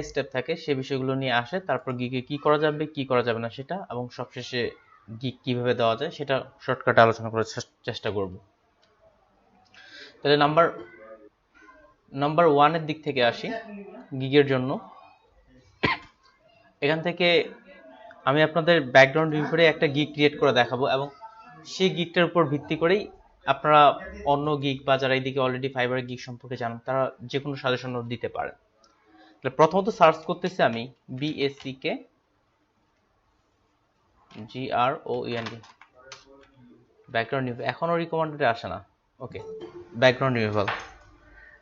Step থাকে সেই বিষয়গুলো নিয়ে আসে, তারপর গিগে কি করা যাবে কি করা যাবে না সেটা, এবং সবশেষে গিগ কিভাবে দেওয়া যায় সেটা শর্টকাটে আলোচনা করার চেষ্টা করব। তাহলে নাম্বার 1 এর দিক থেকে আসি গিগের জন্য। এখান থেকে আমি আপনাদের ব্যাকগ্রাউন্ড রিভিউ করে একটা গিগ ক্রিয়েট করে দেখাবো, এবং সেই গিগটার উপর ভিত্তি করেই আপনারা অন্য গিগ বা যারা এইদিকে অলরেডি ফাইবারের গিগ সম্পর্কে জানেন তারা যে কোনো সাজেশন দিতে পারেন। তাহলে প্রথমত সার্চ করতেছি আমি BACK GROUND ব্যাকগ্রাউন্ড রিমুভাল, এখনো রিকমেন্ডেডে আসে না। ওকে, ব্যাকগ্রাউন্ড রিমুভাল।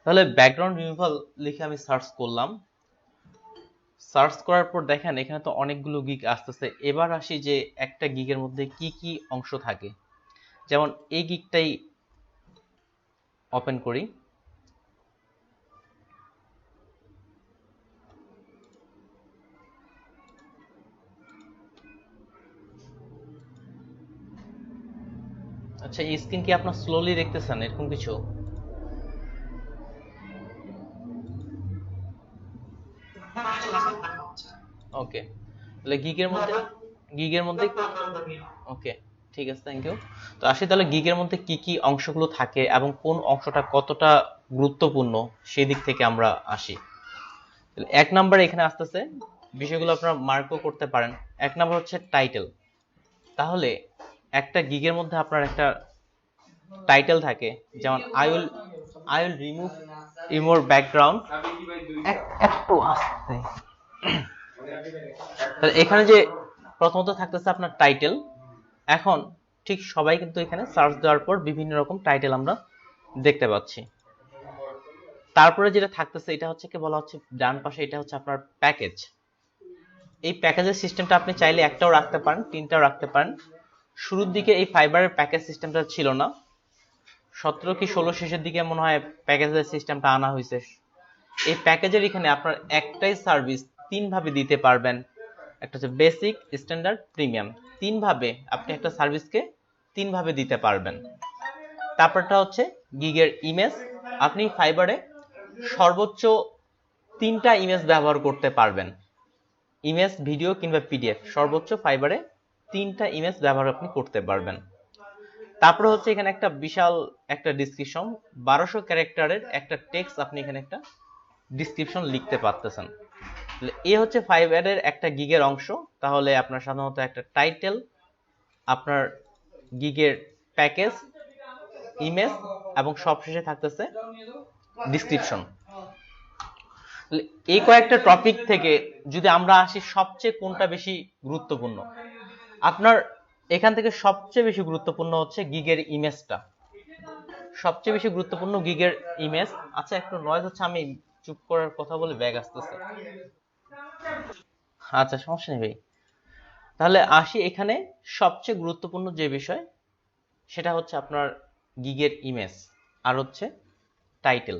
তাহলে ব্যাকগ্রাউন্ড রিমুভাল লিখে আমি সার্চ করলাম। সার্চ করার পর দেখেন এখানে তো অনেকগুলো গিগ আসতেছে। এবার আসি যে একটা গিগের মধ্যে কি কি অংশ থাকে। যেমন এই গিগটাই ওপেন করি। আচ্ছা, এই স্ক্রিন কি আপনার স্লোলি দেখতেছেন এরকম কিছু? ওকে, তাহলে গিগের মধ্যে ওকে, ঠিক আছে, থ্যাংক ইউ। তো আসি তাহলে গিগের মধ্যে কি কি অংশগুলো থাকে এবং কোন অংশটা কতটা গুরুত্বপূর্ণ সেই দিক থেকে আমরা আসি। এক নম্বরে এখানে আসতেছে বিষয়গুলো আপনারা মার্কও করতে পারেন। এক নম্বর হচ্ছে টাইটেল। তাহলে একটা গিগের মধ্যে আপনার একটা টাইটেল থাকে, যেমন I will remove your background. একটু আস্তে। তাহলে এখানে যে প্রথমত থাকতেছে আপনার টাইটেল। এখন ঠিক সবাই কিন্তু এখানে সার্চ দেওয়ার পর বিভিন্ন রকম টাইটেল আমরা দেখতে পাচ্ছি। তারপরে যেটা থাকতেছে এটা হচ্ছে কি বলা হচ্ছে ডান পাশে, এটা হচ্ছে আপনার প্যাকেজ। এই প্যাকেজের সিস্টেমটা আপনি চাইলে একটাও রাখতে পারেন, তিনটাও রাখতে পারেন। শুরুর দিকে এই ফাইবারের প্যাকেজ সিস্টেমটা ছিল না, 17 কি 16 শেষের দিকে মনে হয় প্যাকেজের সিস্টেমটা আনা হয়েছে। এই প্যাকেজের এখানে আপনার একটাই সার্ভিস তিন ভাবে দিতে পারবেন। একটা হচ্ছে বেসিক, স্ট্যান্ডার্ড, প্রিমিয়াম। তিন ভাবে আপনি একটা সার্ভিসকে তিন ভাবে দিতে পারবেন। তারপরটা হচ্ছে গিগের ইমেজ। আপনি ফাইবারে সর্বোচ্চ 3টা ইমেজ ব্যবহার করতে পারবেন। ইমেজ, ভিডিও কিংবা পিডিএফ, সর্বোচ্চ ফাইবারে 3টা ইমেজ ব্যবহার আপনি করতে পারবেন। তারপরে হচ্ছে এখানে একটা বিশাল একটা ডেসক্রিপশন, 1200 ক্যারেক্টারের একটা টেক্সট আপনি এখানে একটা ডেসক্রিপশন লিখতে পারতেছেন। এই হচ্ছে ফাইবারের একটা গিগের অংশ। তাহলে আপনার সাধারণত একটা টাইটেল, আপনার গিগের প্যাকেজ, ইমেজ, এবং সবশেষে থাকতেছে ডেসক্রিপশন। এই কয়েকটা টপিক থেকে যদি আমরা আসি সবচেয়ে কোনটা বেশি গুরুত্বপূর্ণ, আপনার এখান থেকে সবচেয়ে বেশি গুরুত্বপূর্ণ হচ্ছে গিগের ইমেজটা। সবচেয়ে বেশি গুরুত্বপূর্ণ গিগের ইমেজ। আচ্ছা, একটু নয়েজ হচ্ছে, আমি চুপ করার কথা বলে ব্যাগ আসতেছে। আচ্ছা, সমস্যা নেই ভাই। তাহলে আসি এখানে সবচেয়ে গুরুত্বপূর্ণ যে বিষয় সেটা হচ্ছে আপনার গিগের ইমেজ আর হচ্ছে টাইটেল।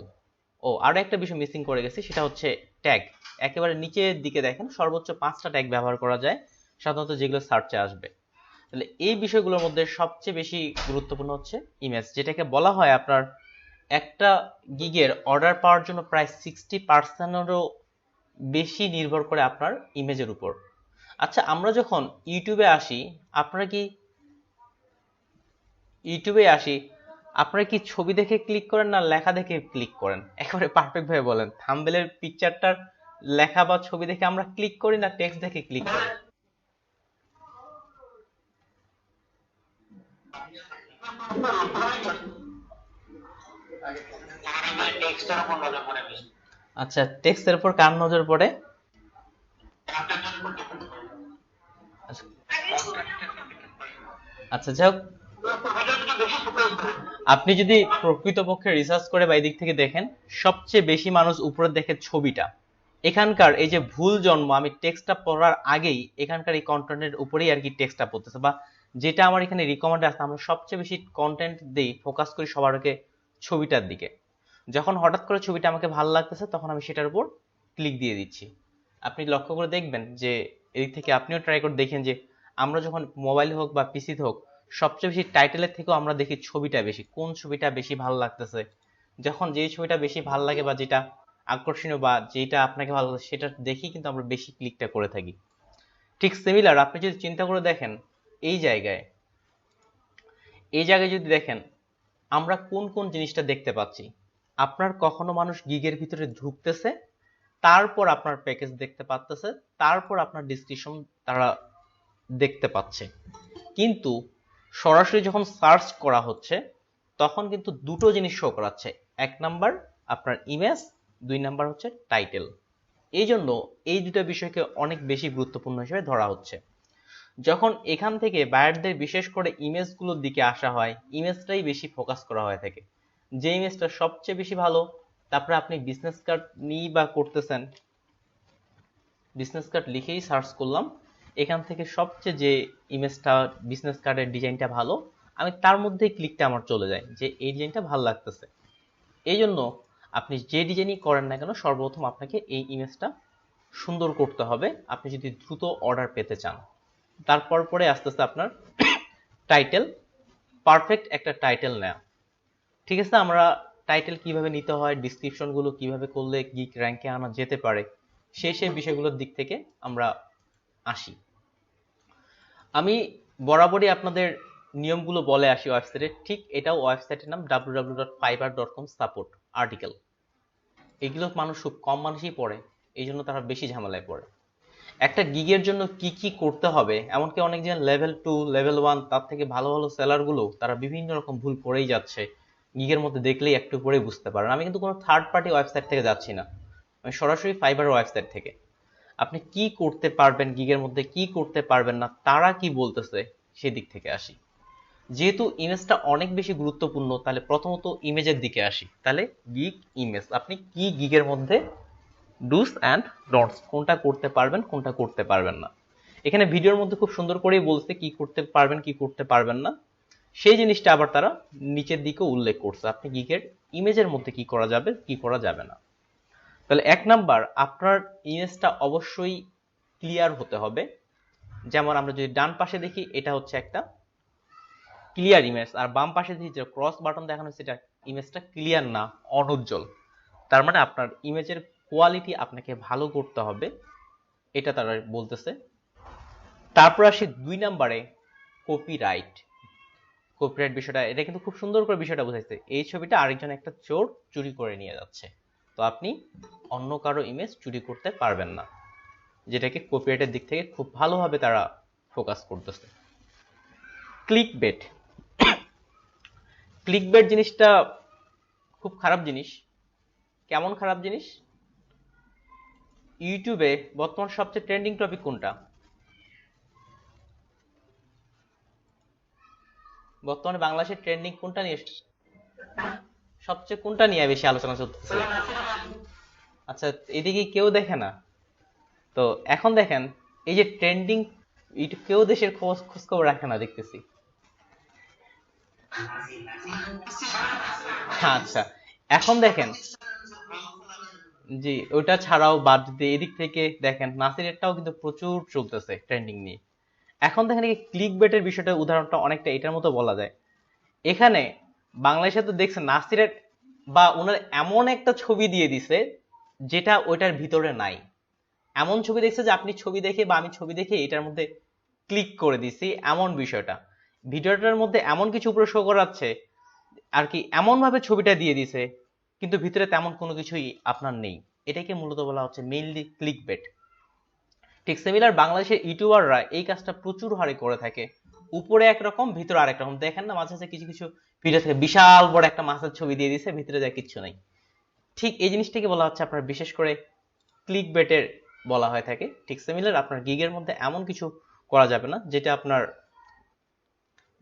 ও, আরো একটা বিষয় মিসিং করে গেছি, সেটা হচ্ছে ট্যাগ। একেবারে নিচের দিকে দেখেন সর্বোচ্চ 5টা ট্যাগ ব্যবহার করা যায় সাধারণত, যেগুলো সার্চে আসবে। তাহলে এই বিষয়গুলোর মধ্যে সবচেয়ে বেশি গুরুত্বপূর্ণ হচ্ছে ইমেজ, যেটাকে বলা হয় আপনার একটা গিগের অর্ডার পাওয়ার জন্য প্রায় 60%-এরও বেশি নির্ভর করে আপনার ইমেজের উপর। আচ্ছা, আমরা যখন ইউটিউবে আসি, আপনারা কি ছবি দেখে ক্লিক করেন না লেখা দেখে ক্লিক করেন? একেবারে পারফেক্ট ভাবে বলেন। থাম্বনেলের পিকচারটার লেখা বা ছবি দেখে আমরা ক্লিক করি না টেক্সট দেখে ক্লিক করি? আচ্ছা, টেক্সটের উপর কার নজর পড়ে? আচ্ছা, যাই হোক, আপনি যদি প্রকৃতপক্ষে রিসার্চ করে বা এদিক থেকে দেখেন, সবচেয়ে বেশি মানুষ উপরে দেখে ছবিটা। এখানকার এই যে ভুল জন্ম, আমি টেক্সটটা পড়ার আগেই এখানকার এই কন্টেন্টের উপরেই আর কি টেক্সটটা পড়তেছে, বা যেটা আমার এখানে রিকমেন্ড আছে, আমরা সবচেয়ে বেশি কন্টেন্ট দেই, ফোকাস করি সবার আগে ছবিটার দিকে। যখন হঠাৎ করে ছবিটা আমাকে ভালো লাগতেছে তখন আমি সেটার উপর ক্লিক দিয়ে দিচ্ছি। আপনি লক্ষ্য করে দেখবেন যে এদিক থেকে আপনিও ট্রাই করে দেখেন যে আমরা যখন মোবাইল হোক বা পিসিতে হোক, সবচেয়ে বেশি টাইটেলের থেকেও আমরা দেখি ছবিটা বেশি, কোন ছবিটা বেশি ভালো লাগতেছে। যখন যে ছবিটা বেশি ভালো লাগে বা যেটা আকর্ষণীয় বা যেটা আপনাকে ভালো লাগে সেটা দেখেই কিন্তু আমরা বেশি ক্লিকটা করে থাকি। ঠিক সিমিলার আপনি যদি চিন্তা করে দেখেন এই জায়গায় যদি দেখেন আমরা কোন কোন জিনিসটা দেখতে পাচ্ছি। আপনার কখনো মানুষ গিগের ভিতরে ঢুকতেছে, তারপর আপনার প্যাকেজ দেখতে পাচ্ছে, তারপর আপনার ডিসক্রিপশন তারা দেখতে পাচ্ছে। কিন্তু সরাসরি যখন সার্চ করা হচ্ছে তখন কিন্তু দুটো জিনিস শো করাচ্ছে, এক নাম্বার আপনার ইমেজ, দুই নাম্বার হচ্ছে টাইটেল। এই জন্য এই দুটো বিষয়কে অনেক বেশি গুরুত্বপূর্ণ হিসেবে ধরা হচ্ছে। যখন এখান থেকে বায়ারদের বিশেষ করে ইমেজগুলোর দিকে আসা হয়, ইমেজটাই বেশি ফোকাস করা হয়ে থাকে। যে ইমেজটা সবচেয়ে বেশি ভালো, তারপরে আপনি বিজনেস কার্ড নিয়ে বা করতেছেন, বিজনেস কার্ড লিখেই সার্চ করলাম, এখান থেকে সবচেয়ে যে ইমেজটা বিজনেস কার্ডের ডিজাইনটা ভালো, আমি তার মধ্যেই ক্লিকটা আমার চলে যায় যে এই ডিজাইনটা ভালো লাগতেছে। এই জন্য আপনি যে ডিজাইনই করেন না কেন সর্বপ্রথম আপনাকে এই ইমেজটা সুন্দর করতে হবে আপনি যদি দ্রুত অর্ডার পেতে চান। তারপর পরে আস্তে আস্তে আপনার টাইটেল, পারফেক্ট একটা টাইটেল নেয়া। ঠিক আছে, আমরা টাইটেল কিভাবে নিতে হয়, ডিসক্রিপশনগুলো কিভাবে করলে গিগ র্যাঙ্কে আনা যেতে পারে, সেই বিষয়গুলোর দিক থেকে আমরা আসি। আমি বরাবরই আপনাদের নিয়মগুলো বলে আসি ওয়েবসাইটে, ঠিক এটাও ওয়েবসাইটের নাম www.fiverr.com সাপোর্ট আর্টিকেল। এগুলো মানুষ খুব কম মানুষই পড়ে, এই জন্য তারা বেশি ঝামেলায় পড়ে। একটা গিগের জন্য কি কি করতে হবে, এমনকি অনেক জন লেভেল 2 লেভেল 1 তার থেকে ভালো ভালো সেলারগুলো তারা বিভিন্ন রকম ভুল করেই যাচ্ছে, গিগের মধ্যে দেখলেই একটু পরেই বুঝতে পারেন। আমি কিন্তু কোনো থার্ড পার্টি ওয়েবসাইট থেকে যাচ্ছি না, আমি সরাসরি ফাইবার ওয়েবসাইট থেকে। আপনি কি করতে পারবেন গিগের মধ্যে, কি করতে পারবেন না, তারা কি বলতেছে সেদিক থেকে আসি। যেহেতু ইমেজটা অনেক বেশি গুরুত্বপূর্ণ, তাহলে প্রথমত ইমেজের দিকে আসি। তাহলে গিগ ইমেজ, আপনি কি গিগের মধ্যে ডুস অ্যান্ড ডোন্টস, কোনটা করতে পারবেন কোনটা করতে পারবেন না। এখানে ভিডিওর মধ্যে খুব সুন্দর করেই বলছে কি করতে পারবেন কি করতে পারবেন না, সেই জিনিসটা আবার তারা নিচের দিকে উল্লেখ করছে আপনি গিগের ইমেজের মধ্যে কি করা যাবে কি করা যাবে না। তাহলে এক নাম্বার, আপনার ইমেজটা অবশ্যই ক্লিয়ার হতে হবে। যেমন আমরা যদি ডান পাশে দেখি এটা হচ্ছে একটা ক্লিয়ার ইমেজ, আর বাম পাশে দেখি যে ক্রস বাটন দেখানো হচ্ছে এটা ইমেজটা ক্লিয়ার না, অনুজ্জ্বল। তার মানে আপনার ইমেজের কোয়ালিটি আপনাকে ভালো করতে হবে, এটা তারা বলতেছে। তারপর আসি দুই নাম্বারে, কপিরাইট। কপিরাইট বিষয়টা, এটা কিন্তু খুব সুন্দর করে বিষয়টা বোঝাইছে। এই ছবিটা আরেকজন একটা চোর চুরি করে নিয়ে যাচ্ছে, তো আপনি অন্য কারো ইমেজ চুরি করতে পারবেন না, যেটাকে কপিরাইটের দিক থেকে খুব ভালোভাবে তারা ফোকাস করতেছে। ক্লিকবেট, ক্লিকবেট জিনিসটা খুব খারাপ জিনিস। কেমন খারাপ জিনিস? ইউটিউবে বর্তমান সবচেয়ে ট্রেন্ডিং টপিক কোনটা? বর্তমানে বাংলাদেশের ট্রেন্ডিং কোনটা নিয়ে, সবচেয়ে কোনটা নিয়ে বেশি আলোচনা চলতেছে? আচ্ছা, এদিকে কেউ দেখে না তো। এখন দেখেন এই যে ট্রেন্ডিং, ইউটিউব কেউ দেশের খোঁজ খবর রাখে না দেখতেছি। আচ্ছা, এখন দেখেন, জি ওটা ছাড়াও বাদ দিয়ে এদিক থেকে দেখেন নাসিরেরটাও কিন্তু প্রচুর চলতেছে ট্রেন্ডিং নিয়ে। এখন দেখেন এই ক্লিক বেটের বিষয়টা, উদাহরণটা অনেকটা এটার মতো বলা যায়। এখানে বাংলাদেশে তো দেখছেন নাসিরের বা ওনার এমন একটা ছবি দিয়ে দিছে যেটা ওইটার ভিতরে নাই। এমন ছবি দেখছে যে আপনি ছবি দেখে বা আমি ছবি দেখে এটার মধ্যে ক্লিক করে দিছি, এমন বিষয়টা। ভিডিওটার মধ্যে এমন কিছু উপরে শো করাচ্ছে আর কি, এমন ভাবে ছবিটা দিয়ে দিছে কিন্তু ভিতরে তেমন কোনো কিছুই আপনার নেই। এটাকে মূলত বলা হচ্ছে মেইনলি ক্লিক বেট। ঠিক সিমিলার বাংলাদেশের ইউটিউবাররা এই কাজটা প্রচুর হারে করে থাকে। উপরে একরকম ভিতরে আরেক রকম, দেখেন না মাঝে মাঝে কিছু কিছু ভিডিও থেকে বিশাল বড় একটা মাছের ছবি দিয়ে দিছে, ভিতরে যা কিচ্ছু নাই। ঠিক এই জিনিসটাকে বলা হচ্ছে আপনার বিশেষ করে ক্লিক বেটের বলা হয়ে থাকে। ঠিক সিমিলার আপনার গিগের মধ্যে এমন কিছু করা যাবে না যেটা আপনার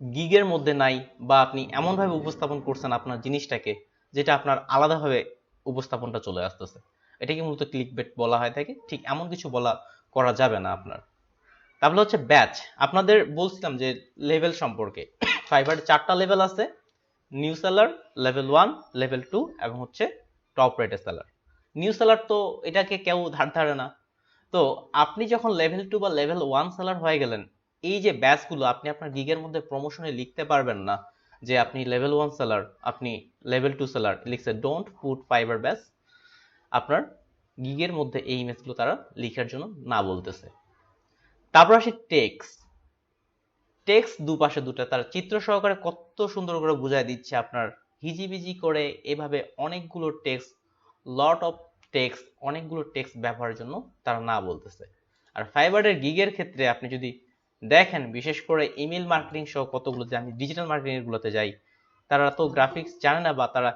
গিগের মধ্যে নাই, বা আপনি এমন ভাবে উপস্থাপন করছেন আপনার জিনিসটাকে যেটা আপনার আলাদাভাবে উপস্থাপনটা চলে আসতেছে, এটাকে মূলত ক্লিক বেট বলা হয়ে থাকে। ঠিক এমন কিছু বলা করা যাবে না আপনার। তাহলে হচ্ছে ব্যাচ, আপনাদের বলছিলাম যে লেভেল সম্পর্কে। ফাইবারে 4টা লেভেল আছে, নিউ সেলার, লেভেল 1, লেভেল 2 এবং হচ্ছে top rated seller. New seller তো এটাকে কেউ ধার ধারে না। তো আপনি যখন লেভেল 2 বা লেভেল 1 সেলার হয়ে গেলেন, এই যে ব্যাচগুলো আপনি আপনার গিগের মধ্যে প্রমোশনে লিখতে পারবেন না যে আপনি লেভেল 1 সেলার, আপনি লেভেল 2 সেলার লিখছে ডোন্ট পুট ফাইবার ব্যাচ, আপনার গিগের মধ্যে এই ইমেজগুলো তারা লিখার জন্য না বলতেছে। তারপর আসি টেক্সট। টেক্সট দুপাশে দুটো তারা চিত্র সহকারে কত সুন্দর করে বুঝায় দিচ্ছে, আপনার হিজিবিজি করে এভাবে অনেকগুলো টেক্সট, লট অফ টেক্সট, অনেকগুলো টেক্সট ব্যবহারের জন্য তারা না বলতেছে। আর ফাইবারের গিগের ক্ষেত্রে আপনি যদি দেখেন, বিশেষ করে ইমেল মার্কেটিং সহ কতগুলো, যে আমি ডিজিটাল মার্কেটিং গুলোতে যাই, তারা তো গ্রাফিক্স জানে না, বা তারা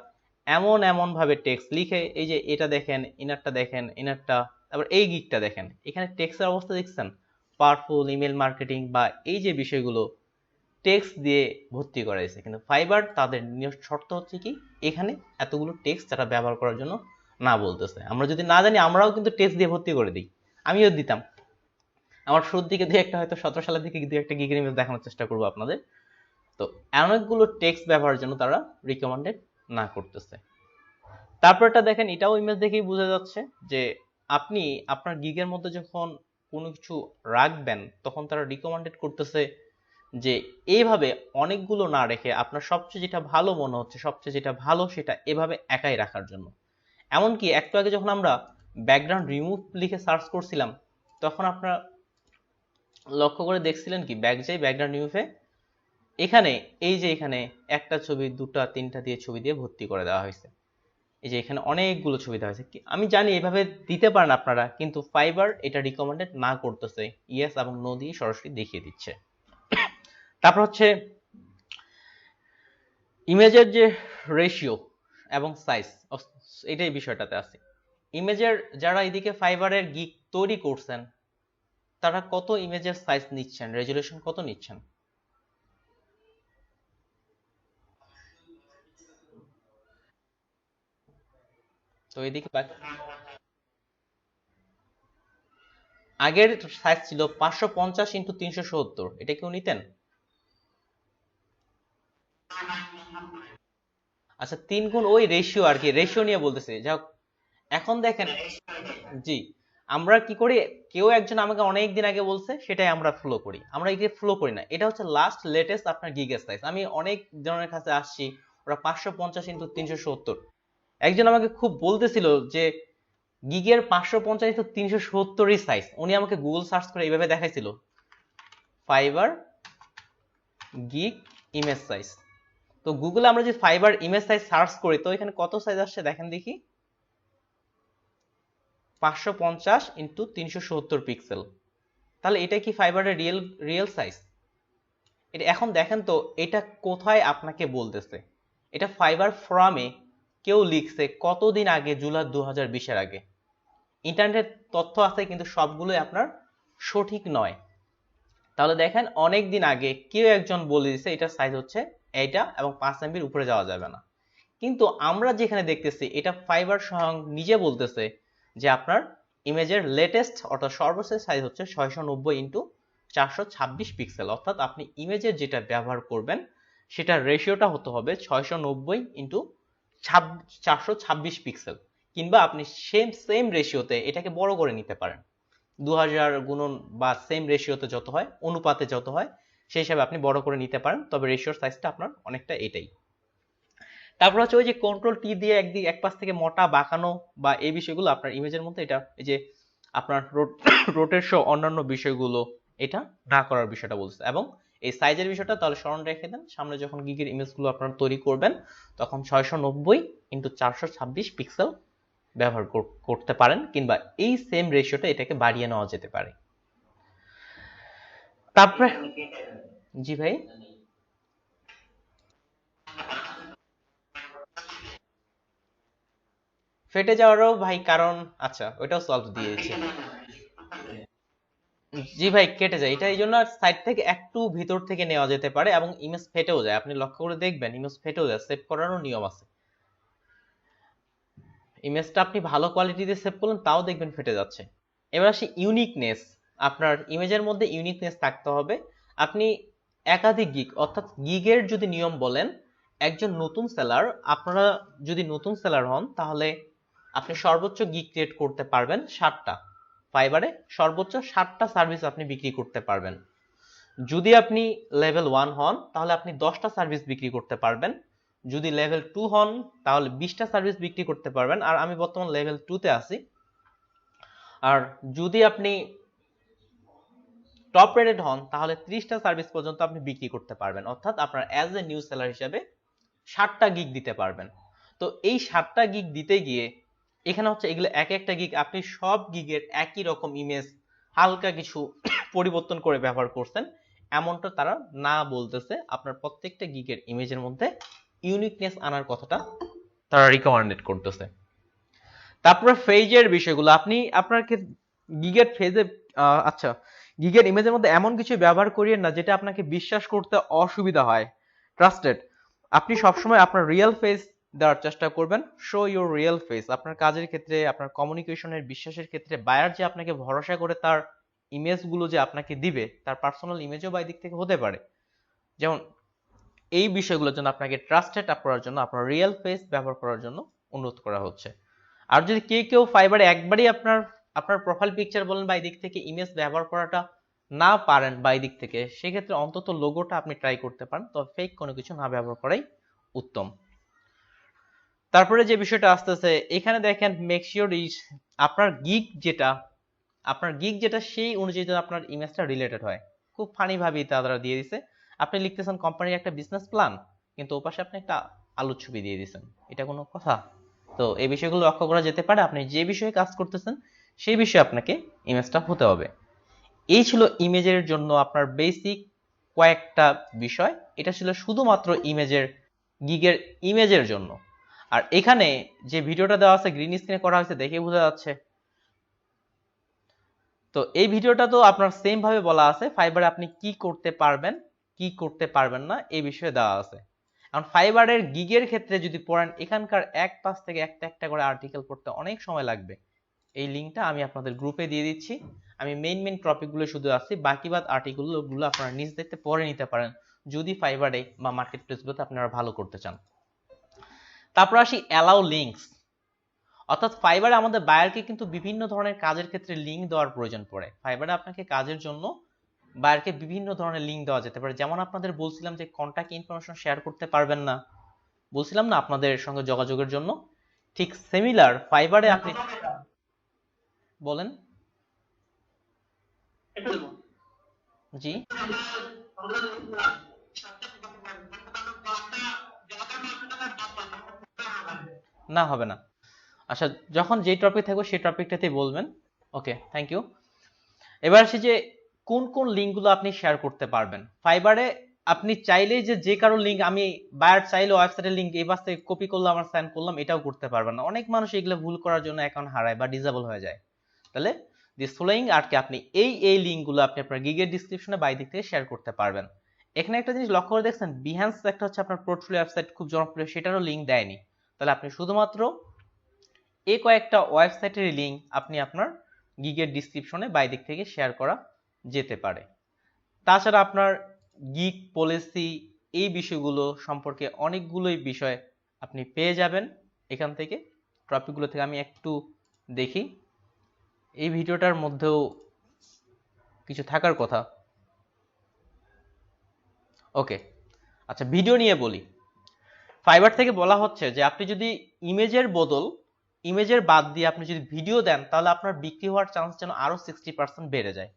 এমন ভাবে টেক্সট লিখে, এই যে এটা দেখেন, ইনারটা দেখেন, ইনারটা, তারপর এই গিগটা দেখেন, এখানে টেক্সটের অবস্থা দেখছেন, পাওয়ারফুল ইমেল মার্কেটিং বা এই যে বিষয়গুলো টেক্সট দিয়ে ভর্তি করাইছে। কিন্তু ফাইবার তাদের শর্ত হচ্ছে কি, এখানে এতগুলো টেক্সট তারা ব্যবহার করার জন্য না বলতেছে। আমরা যদি না জানি, আমরাও কিন্তু টেক্সট দিয়ে ভর্তি করে দিই, আমিও দিতাম। আমার শুরুর দিকে দুই একটা, হয়তো 17 সালের দিকে দুই একটা গিগের ইমেজ দেখানোর চেষ্টা করবো আপনাদের। তো অনেকগুলো টেক্সট ব্যবহারের জন্য তারা রিকমেন্ডেড না করতেছে। তারপরটা দেখেন, এটাও ইমেজ দেখেই বোঝা যাচ্ছে যে আপনি আপনার গিগের মধ্যে যখন কোনো কিছু রাখবেন, তখন তারা রিকমেন্ডেড করতেছে যে এইভাবে অনেকগুলো না রেখে আপনার সবচেয়ে যেটা ভালো মনে হচ্ছে, সবচেয়ে যেটা ভালো সেটা এভাবে একাই রাখার জন্য। এমনকি একটু আগে যখন আমরা ব্যাকগ্রাউন্ড রিমুভ লিখে সার্চ করছিলাম, তখন আপনারা লক্ষ্য করে দেখছিলেন কি, ব্যাকগ্রাউন্ড রিমুভে এখানে এই যে এখানে একটা ছবি, দুটা, তিনটা দিয়ে ছবি দিয়ে ভর্তি করে দেওয়া হয়েছে। এই যে এখানে অনেকগুলো ছবি দেওয়া হয়েছে। আমি জানি এইভাবে দিতে পারেন আপনারা, কিন্তু ফাইবার এটা রিকমেন্ডেড না করতেছে, ইয়েস এবং নো দিয়ে সরাসরি দেখিয়ে দিচ্ছে। তারপর হচ্ছে ইমেজের যে রেশিও এবং সাইজ, এটাই বিষয়টাতে আছে। ইমেজের যারা এদিকে ফাইবারের গিগ তৈরি করছেন, তারা কত ইমেজের সাইজ নিচ্ছেন, রেজুলেশন কত নিচ্ছেন? তো এদিকে আগের সাইজ ছিল 550x370, এটা কেউ নিতেন? আচ্ছা, 3 গুণ ওই রেশিও আর কি, রেশিও নিয়ে বলতেছে। যাক, এখন দেখেন, জি, আমরা কি করি, কেউ একজন আমাকে অনেক দিন আগে বলছে, সেটাই আমরা ফলো করি। আমরা এই যে ফলো করি না, এটা হচ্ছে লাস্ট লেটেস্ট আপনার গিগের সাইজ। আমি অনেক জনের কাছে আসছি, ওরা 550x370। একজন আমাকে খুব বলতেছিল যে গিগের 550x370ই সাইজ। উনি আমাকে গুগল সার্চ করে এইভাবে দেখাইছিল, ফাইবার গিগ ইমেজ সাইজ। তো গুগলে আমরা যে ফাইবার ইমেজ সাইজ সার্চ করি, তো এখানে কত সাইজ আসছে দেখেন দেখি, 550x370 পিক্সেল। তাহলে এটা কি ফাইবারের রিয়েল সাইজ? এটা এখন দেখেন তো, এটা কোথায় আপনাকে বলতেছে? এটা ফাইবার ফোরামে কেউ লিখছে কতদিন আগে, জুলাই 2020-এর আগে। ইন্টারনেট তথ্য আছে, কিন্তু সবগুলোই আপনার সঠিক নয়। তাহলে দেখেন, অনেক দিন আগে কেউ একজন বলে দিচ্ছে এটার সাইজ হচ্ছে এইটা, এবং 5 MB উপরে যাওয়া যাবে না। কিন্তু আমরা যেখানে দেখতেছি, এটা ফাইবার স্বয়ং নিজে বলতেছে যে আপনার ইমেজের লেটেস্ট অর্থাৎ সর্বশেষ সাইজ হচ্ছে 690x426 পিক্সেল। অর্থাৎ আপনি ইমেজের যেটা ব্যবহার করবেন, সেটা রেশিওটা হতে হবে 690x426 পিক্সেল। কিংবা আপনি সেম রেশিওতে এটাকে বড় করে নিতে পারেন, 2000 গুণন বা সেম রেশিওতে যত হয়, অনুপাতে যত হয়, সেই হিসাবে আপনি বড় করে নিতে পারেন। তবে রেশিওর সাইজটা আপনার অনেকটা এটাই। তারপর হচ্ছে ওই যে কন্ট্রোল টি দিয়ে এক পাশ থেকে মোটা বাঁকানো বা এই বিষয়গুলো আপনার ইমেজের মধ্যে, এটা এই যে আপনার রোটেট সহ অন্যান্য বিষয়গুলো এটা না করার বিষয়টা বলছে। এবং এই সাইজের বিষয়টা তাহলে স্মরণ রেখে দেন, সামনে যখন গিগের ইমেজগুলো আপনারা তৈরি করবেন, তখন 690x426 পিক্সেল ব্যবহার করতে পারেন, কিংবা এই সেম রেশিওটা এটাকে বাড়িয়ে নেওয়া যেতে পারে। তারপরে জি ভাই, ফেটে যাওয়ারও ভাই কারণ, আচ্ছা ওইটাও সলভ দিয়েছে। জি ভাই, কেটে যায় এটা, এই জন্য সাইড থেকে একটু ভিতর থেকে নেওয়া যেতে পারে, এবং ইমেজ ফেটেও যায়। আপনি লক্ষ্য করে দেখবেন, ইমেজ ফেটেও যায়, সেভ করারও নিয়ম আছে। ইমেজটা আপনি ভালো কোয়ালিটিতে সেভ করলেন, তাও দেখবেন ফেটে যাচ্ছে। এবার আসি ইউনিকনেস। আপনার ইমেজের মধ্যে ইউনিকনেস থাকতে হবে। আপনি একাধিক গিগ, অর্থাৎ গিগের যদি নিয়ম বলেন, একজন নতুন সেলার, আপনারা যদি নতুন সেলার হন, তাহলে আপনি সর্বোচ্চ গিগ ক্রিয়েট করতে পারবেন 7টা। ফাইবারে সর্বোচ্চ 7টা সার্ভিস আপনি বিক্রি করতে পারবেন। যদি আপনি লেভেল 1 হন, তাহলে আপনি 10টা সার্ভিস বিক্রি করতে পারবেন। যদি লেভেল 2 হন তাহলে 20টা সার্ভিস বিক্রি করতে পারবেন, আর আমি বর্তমান লেভেল 2 তে আছি। আর যদি আপনি টপ রেটেড হন তাহলে 30টা সার্ভিস পর্যন্ত আপনি বিক্রি করতে পারবেন, অর্থাৎ আপনার অ্যাজ এ নিউ সেলার হিসেবে 60টা গিগ দিতে পারবেন। তো এই 60টা গিগ দিতে গিয়ে এখানে হচ্ছে এগুলো এক একটা গিগ আপনি সব গিগের একই রকম ইমেজ হালকা কিছু পরিবর্তন করে ব্যবহার করছেন এমনটা তারা না বলতেছে, আপনার প্রত্যেকটা গিগের ইমেজের মধ্যে ইউনিকনেস আনার কথাটা তারা রিকমেন্ডেড করতেছে। তারপরে ফেজের বিষয়গুলো আপনি আপনার গিগের ফেজে আচ্ছা গিগের ইমেজের মধ্যে এমন কিছু ব্যবহার করিয়েন না যেটা আপনাকে বিশ্বাস করতে অসুবিধা হয়। ট্রাস্টেড, আপনি সবসময় আপনার রিয়েল ফেস দেওয়ার চেষ্টা করবেন। Show your real face. আপনার কাজের ক্ষেত্রে, আপনার কমিউনিকেশনের, বিশ্বাসের ক্ষেত্রে বায়ার যে আপনাকে ভরসা করে তার ইমেজগুলো যে আপনাকে দিবে, তার পার্সোনাল ইমেজও বা দিক থেকে হতে পারে। যেমন এই বিষয়গুলোর জন্য আপনাকে ট্রাস্টেড আপ করার জন্য আপনার রিয়েল ফেস ব্যবহার করার জন্য অনুরোধ করা হচ্ছে। আর যদি কেউ ফাইবারে একবারই আপনার প্রোফাইল পিকচার বলেন বা এই দিক থেকে ইমেজ ব্যবহার করাটা না পারেন বা এই দিক থেকে, সেক্ষেত্রে অন্তত লোগোটা আপনি ট্রাই করতে পারেন, তবে ফেক কোনো কিছু না ব্যবহার করাই উত্তম। তারপরে যে বিষয়টা আসতেছে এখানে দেখেন, মেক শিওর আপনার গিগ যেটা সেই অনুযায়ী আপনার ইমেজটা রিলেটেড হয়। খুব ফানি ভাবে তারা দিয়ে দিছে, আপনি লিখতেছেন কোম্পানির একটা বিজনেস প্ল্যান, কিন্তু ওপাশে আপনি একটা আলুর ছবি দিয়ে দিয়েছেন, এটা কোনো কথা? তো এই বিষয়গুলো লক্ষ্য করা যেতে পারে। আপনি যে বিষয়ে কাজ করতেছেন সেই বিষয়ে আপনাকে ইমেজটা হতে হবে। এই ছিল ইমেজের জন্য আপনার বেসিক কয়েকটা বিষয়। এটা ছিল শুধুমাত্র গিগের ইমেজের জন্য। আর এখানে যে ভিডিওটা দেওয়া আছে গ্রিন স্ক্রিনে করা হয়েছে, দেখে বোঝা যাচ্ছে। তো এই ভিডিওটা তো আপনার সেম ভাবে বলা আছে ফাইবারে আপনি কি করতে পারবেন কি করতে পারবেন না এই বিষয়ে দেওয়া আছে। এখন ফাইবারের গিগের ক্ষেত্রে যদি পড়েন, এখানকার এক পাশ থেকে একটা একটা করে আর্টিকেল পড়তে অনেক সময় লাগবে। এই লিঙ্কটা আমি আপনাদের গ্রুপে দিয়ে দিচ্ছি। আমি মেইন টপিকগুলো শুধু আসছি, বাকি বাদ আর্টিকেলগুলো আপনারা নিজ দেখতে পড়ে নিতে পারেন যদি ফাইবারে বা মার্কেট প্লেসগুলোতে আপনারা ভালো করতে চান। তারপর আসি অ্যালাউ লিঙ্কস। অর্থাৎ ফাইবারে আমাদের বায়ারকে কিন্তু বিভিন্ন ধরনের কাজের ক্ষেত্রে লিঙ্ক দেওয়ার প্রয়োজন পড়ে। ফাইবারে আপনাকে কাজের জন্য বায়ারকে বিভিন্ন ধরনের লিঙ্ক দেওয়া যেতে পারে। যেমন আপনাদের বলছিলাম যে কন্টাক্ট ইনফরমেশন শেয়ার করতে পারবেন না, বলছিলাম না আপনাদের সঙ্গে যোগাযোগের জন্য, ঠিক সিমিলার ফাইবারে আপনি বলেন। জি না, হবে না। আচ্ছা, যখন যে টপিক থাকবে সেই টপিকটাতেই বলবেন। ওকে, থ্যাংক ইউ। এবার আসি যে কোন কোন লিঙ্কগুলো আপনি শেয়ার করতে পারবেন ফাইবারে। আপনি চাইলেই যে কারো লিঙ্ক, আমি বায়ার চাইলে ওয়েবসাইটের লিঙ্ক এই পাশ থেকে কপি করলাম আর সেন্ড করলাম, এটাও করতে পারবেন না। অনেক মানুষ এগুলো ভুল করার জন্য অ্যাকাউন্ট হারায় বা ডিসেবল হয়ে যায়। তাহলে দিস ফলোইং আরকে আপনি এই লিঙ্কগুলো আপনি আপনার গিগের ডিসক্রিপশনে বাই দিক থেকে শেয়ার করতে পারবেন। এখানে একটা জিনিস লক্ষ্য করে দেখছেন, বিহ্যান্স একটা হচ্ছে আপনার পোর্টফোলিও ওয়েবসাইট, খুব জনপ্রিয়, সেটারও লিঙ্ক দেয়নি। তাহলে আপনি শুধুমাত্র এই কয়েকটা ওয়েবসাইটের লিঙ্ক আপনি আপনার গিগের ডিসক্রিপশনে বাই দিক থেকে শেয়ার করা যেতে পারে। তাছাড়া আপনার গিগ পলিসি এই বিষয়গুলো সম্পর্কে অনেকগুলোই বিষয় আপনি পেয়ে যাবেন এখান থেকে, টপিকগুলো থেকে। আমি একটু দেখি, এই ভিডিওটার মধ্যেও কিছু থাকার কথা। ওকে, আচ্ছা, ভিডিও নিয়ে বলি। ফাইবার থেকে বলা হচ্ছে যে আপনি যদি ইমেজের বাদ দিয়ে আপনি যদি ভিডিও দেন, তাহলে আপনার বিক্রি হওয়ার চান্স যেন আরো 60% বেড়ে যায়।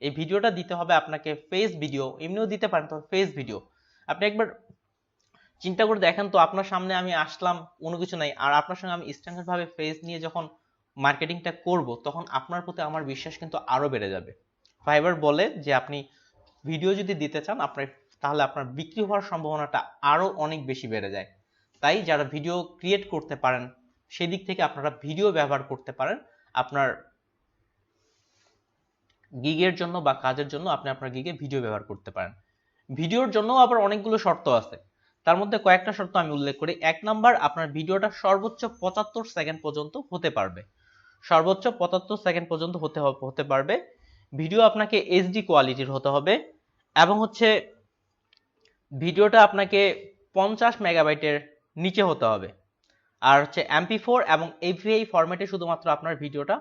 এই ভিডিওটা দিতে হবে আপনাকে ফেস ভিডিও, এমনিও দিতে পারেন, তবে ফেস ভিডিও। আপনি একবার চিন্তা করে দেখেন তো, আপনার সামনে আমি আসলাম, কোনো কিছু নাই, আর আপনার সঙ্গে আমি স্ট্যান্ডার্ড ভাবে ফেস নিয়ে যখন মার্কেটিংটা করব, তখন আপনার প্রতি আমার বিশ্বাস কিন্তু আরো বেড়ে যাবে। ফাইবার বলে যে আপনি ভিডিও যদি দিতে চান তাহলে আপনার বিক্রি হওয়ার সম্ভাবনাটা আরো অনেক বেশি বেড়ে যায়। তাই যারা ভিডিও ক্রিয়েট করতে পারেন সেদিক থেকে আপনারা ভিডিও ব্যবহার করতে পারেন আপনার গিগের জন্য বা কাজের জন্য। আপনি আপনার গিগে ভিডিও ব্যবহার করতে পারেন। ভিডিওর জন্য আবার অনেকগুলো শর্ত আছে, তার মধ্যে কয়েকটা শর্ত আমি উল্লেখ করি। 1 নাম্বার, আপনার ভিডিওটা সর্বোচ্চ 75 সেকেন্ড পর্যন্ত হতে পারবে। সর্বোচ্চ 75 সেকেন্ড পর্যন্ত হতে পারবে। ভিডিও আপনাকে এইচডি কোয়ালিটির হতে হবে, এবং হচ্ছে ভিডিওটা আপনাকে 50 মেগাবাইটের নিচে হতে হবে। আর হচ্ছে MP4 এবং AVI ফরম্যাটে শুধুমাত্র আপনার ভিডিওটা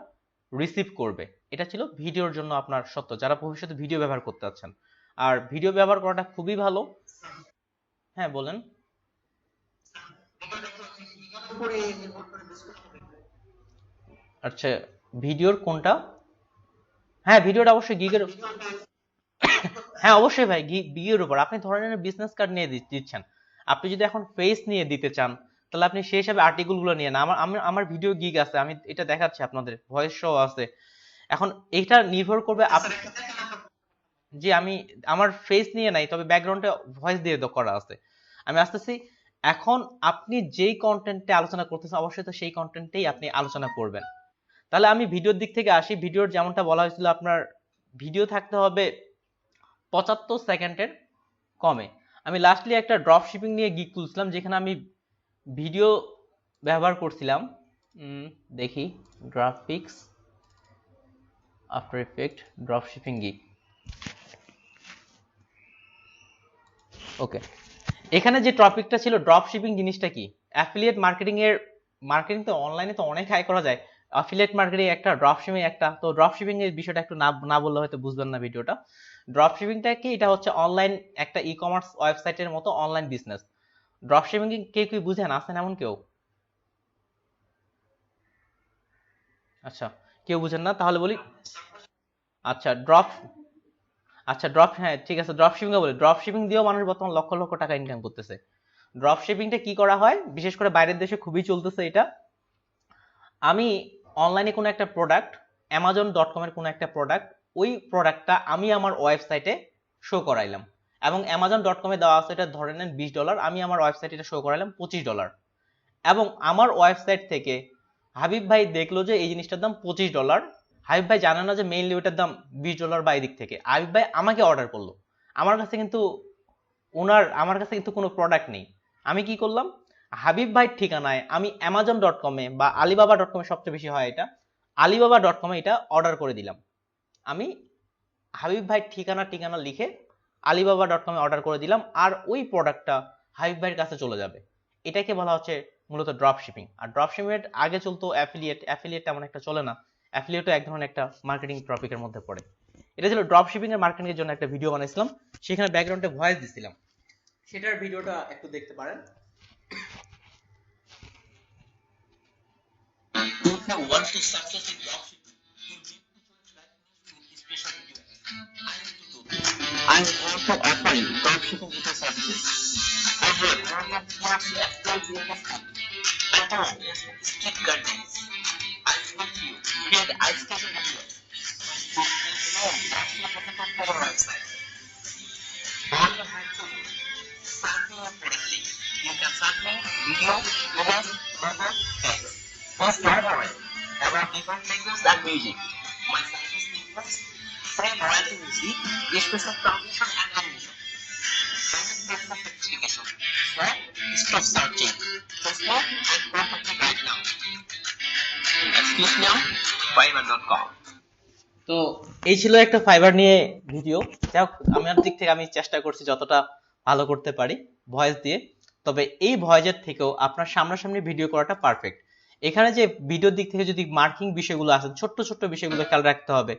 রিসিভ করবে। এটা ছিল ভিডিওর জন্য আপনার শর্ত, যারা ভবিষ্যতে ভিডিও ব্যবহার করতে চাচ্ছেন। আর ভিডিও ব্যবহার করাটা খুবই ভালো। হ্যাঁ, বলেন। আচ্ছা, ভিডিওর কোনটা? হ্যাঁ, ভিডিওটা অবশ্যই গিগের। হ্যাঁ অবশ্যই ভাই, গিগের উপর। আপনি ধরে নেন বিজনেস কার্ড নিয়ে দিচ্ছেন, আপনি যদি এখন ফেস নিয়ে দিতে চান তাহলে আপনি সেই হিসাবে আর্টিকেল গুলো নিয়ে না। আমার ভিডিও গিগ আছে, আমি এটা দেখাচ্ছি আপনাদের, ভয়েস শো আছে। এখন এটা নির্ভর করবে জি আমি আমার ফেস নিয়ে নাই, তবে ব্যাকগ্রাউন্ডে ভয়েস দিয়ে করা আছে। আমি আসতেছি। এখন আপনি যেই কন্টেন্টে আলোচনা করতেছেন অবশ্যই তো সেই কন্টেন্টেই আপনি আলোচনা করবেন। তাহলে আমি ভিডিওর দিক থেকে আসি। ভিডিওর যেমনটা বলা হয়েছিল, আপনার ভিডিও থাকতে হবে 75 সেকেন্ডের কমে। আমি লাস্টলি একটা ড্রপ শিপিং নিয়ে গিগ তুলছিলাম, যেখানে আমি ভিডিও ব্যবহার করছিলাম। দেখি, graphics, after effect, drop shipping gig. Okay, এখানে যে টপিকটা ছিল ড্রপ শিপিং জিনিসটা কি, অ্যাফিলিয়েট মার্কেটিং এর, মার্কেটিং তো অনলাইনে তো অনেক হাই করা যায়, অ্যাফিলিয়েট মার্কেটিং একটা, ড্রপ শিপিং একটা। তো ড্রপ শিপিং এর বিষয়টা একটু না বললে হয়তো বুঝবেন না ভিডিওটা। ড্রপ শিপিংটা কি, এটা হচ্ছে অনলাইন একটা ই কমার্স ওয়েবসাইটের মতো অনলাইন বিজনেস। ড্রপ শিপিং কে কি বুঝেন, আছেন এমন কেউ? আচ্ছা, কেউ বুঝেন না, তাহলে বলি। আচ্ছা ড্রপ, হ্যাঁ ঠিক আছে, ড্রপ শিপিং বলি। ড্রপ শিপিং দিয়েও মানুষ বর্তমান লক্ষ লক্ষ টাকা ইনকাম করতেছে। ড্রপ শিপিংটা কি করা হয়, বিশেষ করে বাইরের দেশে খুবই চলতেছে এটা। আমি অনলাইনে কোনো একটা প্রোডাক্ট, amazon.com এর কোনো একটা প্রোডাক্ট, ওই প্রোডাক্টটা আমি আমার ওয়েবসাইটে শো করাইলাম, এবং amazon.com এ দেওয়া আছে এটা ধরে নেন $20, আমি আমার ওয়েবসাইটে এটা শো করাইলাম $25, এবং আমার ওয়েবসাইট থেকে হাবিব ভাই দেখলো যে এই জিনিসটার দাম $25। হাবিব ভাই জানে না যে মেইনলি ওটার দাম $20 বা এদিক থেকে হাবিব ভাই আমাকে অর্ডার করলো। আমার কাছে কিন্তু আমার কাছে কিন্তু কোনো প্রোডাক্ট নেই। আমি কি করলাম, হাবিব ভাই ঠিকানায় আমি amazon.com এ বা alibaba.com এ, সবচেয়ে বেশি হয় এটা, alibaba.com এ এটা অর্ডার করে দিলাম। আমি হাবিব ভাই ঠিকানা লিখে alibaba.com এ অর্ডার করে দিলাম, আর ওই প্রোডাক্টটা হাবিব ভাইয়ের কাছে চলে যাবে। এটাকে বলা হচ্ছে মূলত ড্রপ শিপিং। আর ড্রপ শিপিং আগে চলতো অ্যাফিলিয়েট তেমন একটা চলে না। অ্যাফিলিয়েটও এক ধরনের একটা মার্কেটিং টপিকের মধ্যে পড়ে। এটা ছিল ড্রপ শিপিং এর মার্কেটিং এর জন্য একটা ভিডিও বানাইছিলাম, সেখানে ব্যাকগ্রাউন্ডে ভয়েস দিছিলাম, সেটার ভিডিওটা একটু দেখতে পারেন। If you want to success in dropshipping, you need to special video. I want to offer you dropshipping video services. I have more than 2 expert videos. Strict guidelines. I want you to create ice skating videos. Our website. All you have to do, sign me up directly. You can sign me video, images, photos, text. Most powerful about different languages and music. My service includes free royalty music, special translation and animation. Business certification. So, stop searching. Just go and contact me right now. Excuse me, Fiverr.com. তো এই ছিল একটা fibre নিয়ে video. যাই হোক, আমার দিক থেকে আমি চেষ্টা করছি যতটা ভালো করতে পারি ভয়েস দিয়ে। তবে এই ভয়েসের থেকেও আপনার সামনাসামনি ভিডিও করাটা পারফেক্ট। এখানে যে ভিডিওর দিক থেকে যদি মার্কিং বিষয়গুলো আছে, ছোট্ট ছোট্ট বিষয়গুলো খেয়াল রাখতে হবে।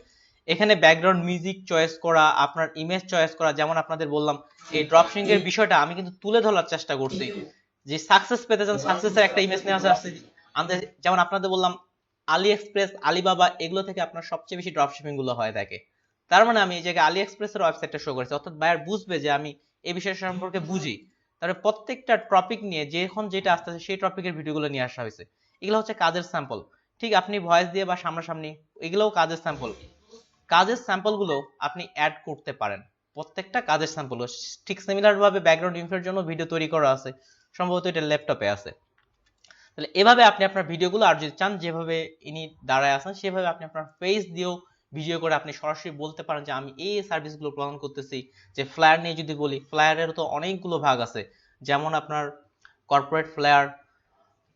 এখানে ব্যাকগ্রাউন্ড মিউজিক চয়েস করা, আপনার ইমেজ চয়েস করা, যেমন আপনাদের বললাম এই ড্রপশিপিং এর বিষয়টা আমি কিন্তু তুলে ধরার চেষ্টা করছি, যে সাকসেস পেতে চান সাকসেসের একটা ইমেজ নিয়ে আসছে। যেমন আপনাদের বললাম আলি এক্সপ্রেস, আলিবাবা, এগুলো থেকে আপনার সবচেয়ে বেশি ড্রপশিপিং গুলো হয় থাকে। তার মানে আমি এই জায়গায় আলি এক্সপ্রেসের ওয়েবসাইটটা শো করেছি, অর্থাৎ বায়ার বুঝবে যে আমি এই বিষয় সম্পর্কে বুঝি। তারপরে প্রত্যেকটা টপিক নিয়ে যখন যেটা আসতেছে সেই টপিকের ভিডিওগুলো নিয়ে আসা হয়েছে। এগুলো হচ্ছে কাজের স্যাম্পল। ঠিক আপনি ভয়েস দিয়ে বা সামনাসামনি, এগুলোও কাজের স্যাম্পল। কাজের স্যাম্পল গুলো আপনি অ্যাড করতে পারেন, প্রত্যেকটা কাজের স্যাম্পল। ঠিক সিমিলার ভাবে ব্যাকগ্রাউন্ড ইনফোর জন্য ভিডিও তৈরি করা আছে, সম্ভবত এটা ল্যাপটপে আছে। তাহলে এভাবে আপনি আপনার ভিডিওগুলো, আর যদি চান যেভাবে ইনি দাঁড়ায় আছেন সেভাবে আপনি আপনার ফেস দিয়েও ভিডিও করে আপনি সরাসরি বলতে পারেন যে আমি এই সার্ভিসগুলো প্রদান করতেছি। যে ফ্লায়ার নিয়ে যদি বলি, ফ্লায়ারের তো অনেকগুলো ভাগ আছে, যেমন আপনার কর্পোরেট ফ্লায়ার,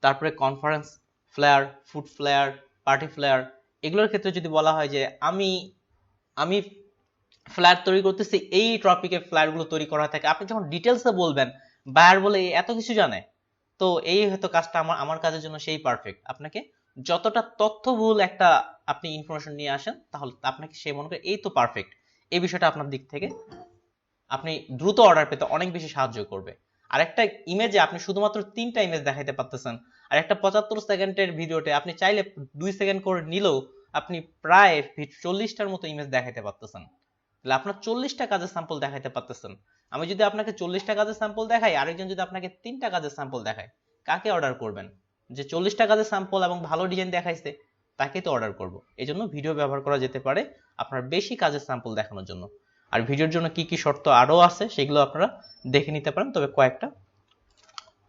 তারপরে conference flyer, food flyer, party flyer. এগুলোর ক্ষেত্রে যদি বলা হয় যে আমি ফ্লায়ার তৈরি করতেছি, এই টপিকে ফ্লায়ারগুলো তৈরি করা থাকে, আপনি যখন ডিটেলসে বলবেন বায়ার বলে এত কিছু জানে, তো এই হয়তো কাজটা আমার কাজের জন্য সেই পারফেক্ট। আপনাকে যতটা তথ্যবহুল একটা আপনি ইনফরমেশন নিয়ে আসেন, তাহলে আপনাকে সে মনে করে এই তো পারফেক্ট। এই বিষয়টা আপনার দিক থেকে আপনি দ্রুত অর্ডার পেতে অনেক বেশি সাহায্য করবে। আর একটা ইমেজে আপনি শুধুমাত্র 3টা ইমেজ দেখাইতে পারতেছেন, আর একটা 75 সেকেন্ডের ভিডিওতে আপনি চাইলে 2 সেকেন্ড করে নিলেও আপনি প্রায় 40টার মতো ইমেজ দেখাতে পারতেছেন। তাহলে আপনার 40টা কাজের স্যাম্পল দেখাতে পারতেছেন। আমি যদি আপনাকে 40টা কাজের স্যাম্পল দেখাই, আরেকজন যদি আপনাকে 3টা কাজের স্যাম্পল দেখায়, কাকে অর্ডার করবেন? যে 40টা কাজের স্যাম্পল এবং ভালো ডিজাইন দেখাইছে তাকে তো অর্ডার করব। এই জন্য ভিডিও ব্যবহার করা যেতে পারে আপনার বেশি কাজের স্যাম্পল দেখানোর জন্য। আর ভিডিওর জন্য কি কি শর্ত আরো আছে সেগুলো আপনারা দেখে নিতে পারেন, তবে কয়েকটা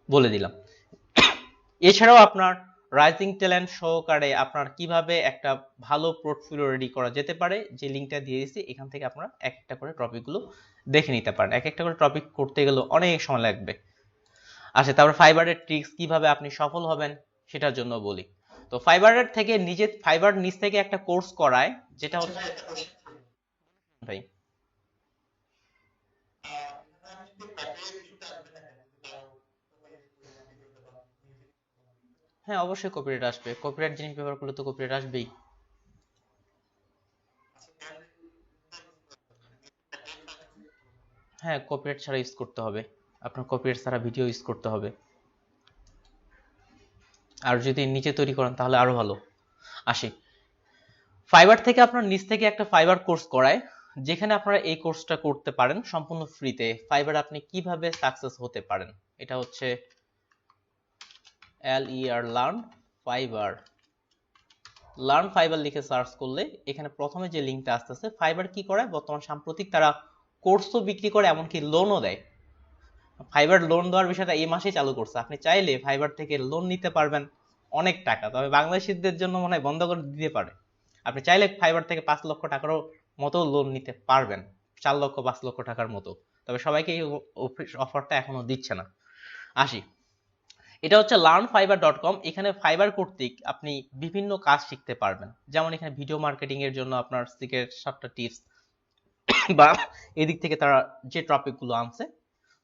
বলে দিলাম। এছাড়াও আপনার রাইজিং ট্যালেন্ট সহকারে আপনার কিভাবে একটা ভালো পোর্টফোলিও রেডি করা যেতে পারে, যে লিঙ্কটা দিয়ে দিয়েছি, এখান থেকে আপনারা এক একটা করে টপিকগুলো দেখে নিতে পারেন। এক একটা করে টপিক করতে গেলে অনেক সময় লাগবে। আচ্ছা, তারপর ফাইবারের ট্রিক্স কিভাবে আপনি সফল হবেন সেটার জন্য বলি। তো ফাইবারের থেকে ফাইবার নিজ থেকে একটা কোর্স করায়, যেটা হচ্ছে ভাই হ্যাঁ অবশ্যই কপিরাইট আসবে। কপিরাইট জিনিস ব্যবহার করলে তো কপিরাইট আসবেই। হ্যাঁ কপিরাইট ছাড়া ইউজ করতে হবে, আপনার কপিরাইট ছাড়া ভিডিও ইউজ করতে হবে। আর যদি নিচে তৈরি করেন তাহলে আরো ভালো। আসি, ফাইবার থেকে আপনার নিচ থেকে একটা ফাইবার কোর্স করায়, যেখানে আপনারা এই কোর্সটা করতে পারেন সম্পূর্ণ ফ্রিতে। ফাইবার আপনি কিভাবে সাকসেস হতে পারেন, এটা হচ্ছে লার্ন ফাইবার। লার্ন ফাইবার লিখে সার্চ করলে এখানে প্রথমে যে লিঙ্কটা আসতেছে, ফাইবার কি করে বর্তমান সাম্প্রতিক তারা কোর্সও বিক্রি করে, এমনকি লোনও দেয়। ফাইবার লোন দেওয়ার বিষয়টা এই মাসেই চালু করছে। আপনি চাইলে ফাইবার থেকে লোন নিতে পারবেন অনেক টাকা, তবে বাংলাদেশিদের জন্য মনে হয় বন্ধ করে দিতে পারে। আপনি চাইলে ফাইবার থেকে 5 লক্ষ টাকারও মতো লোন নিতে পারবেন, 4 লক্ষ 5 লক্ষ টাকার মতো। তবে সবাইকে এই অফারটা এখনো দিচ্ছে না। আসি, এটা হচ্ছে learnfiverr.com। এখানে ফাইবার কর্তৃক আপনি বিভিন্ন কাজ শিখতে পারবেন। যেমন এখানে ভিডিও মার্কেটিং এর জন্য আপনার সিক্রেট 7টা টিপস, বা এদিক থেকে তারা যে টপিক গুলো আনছে।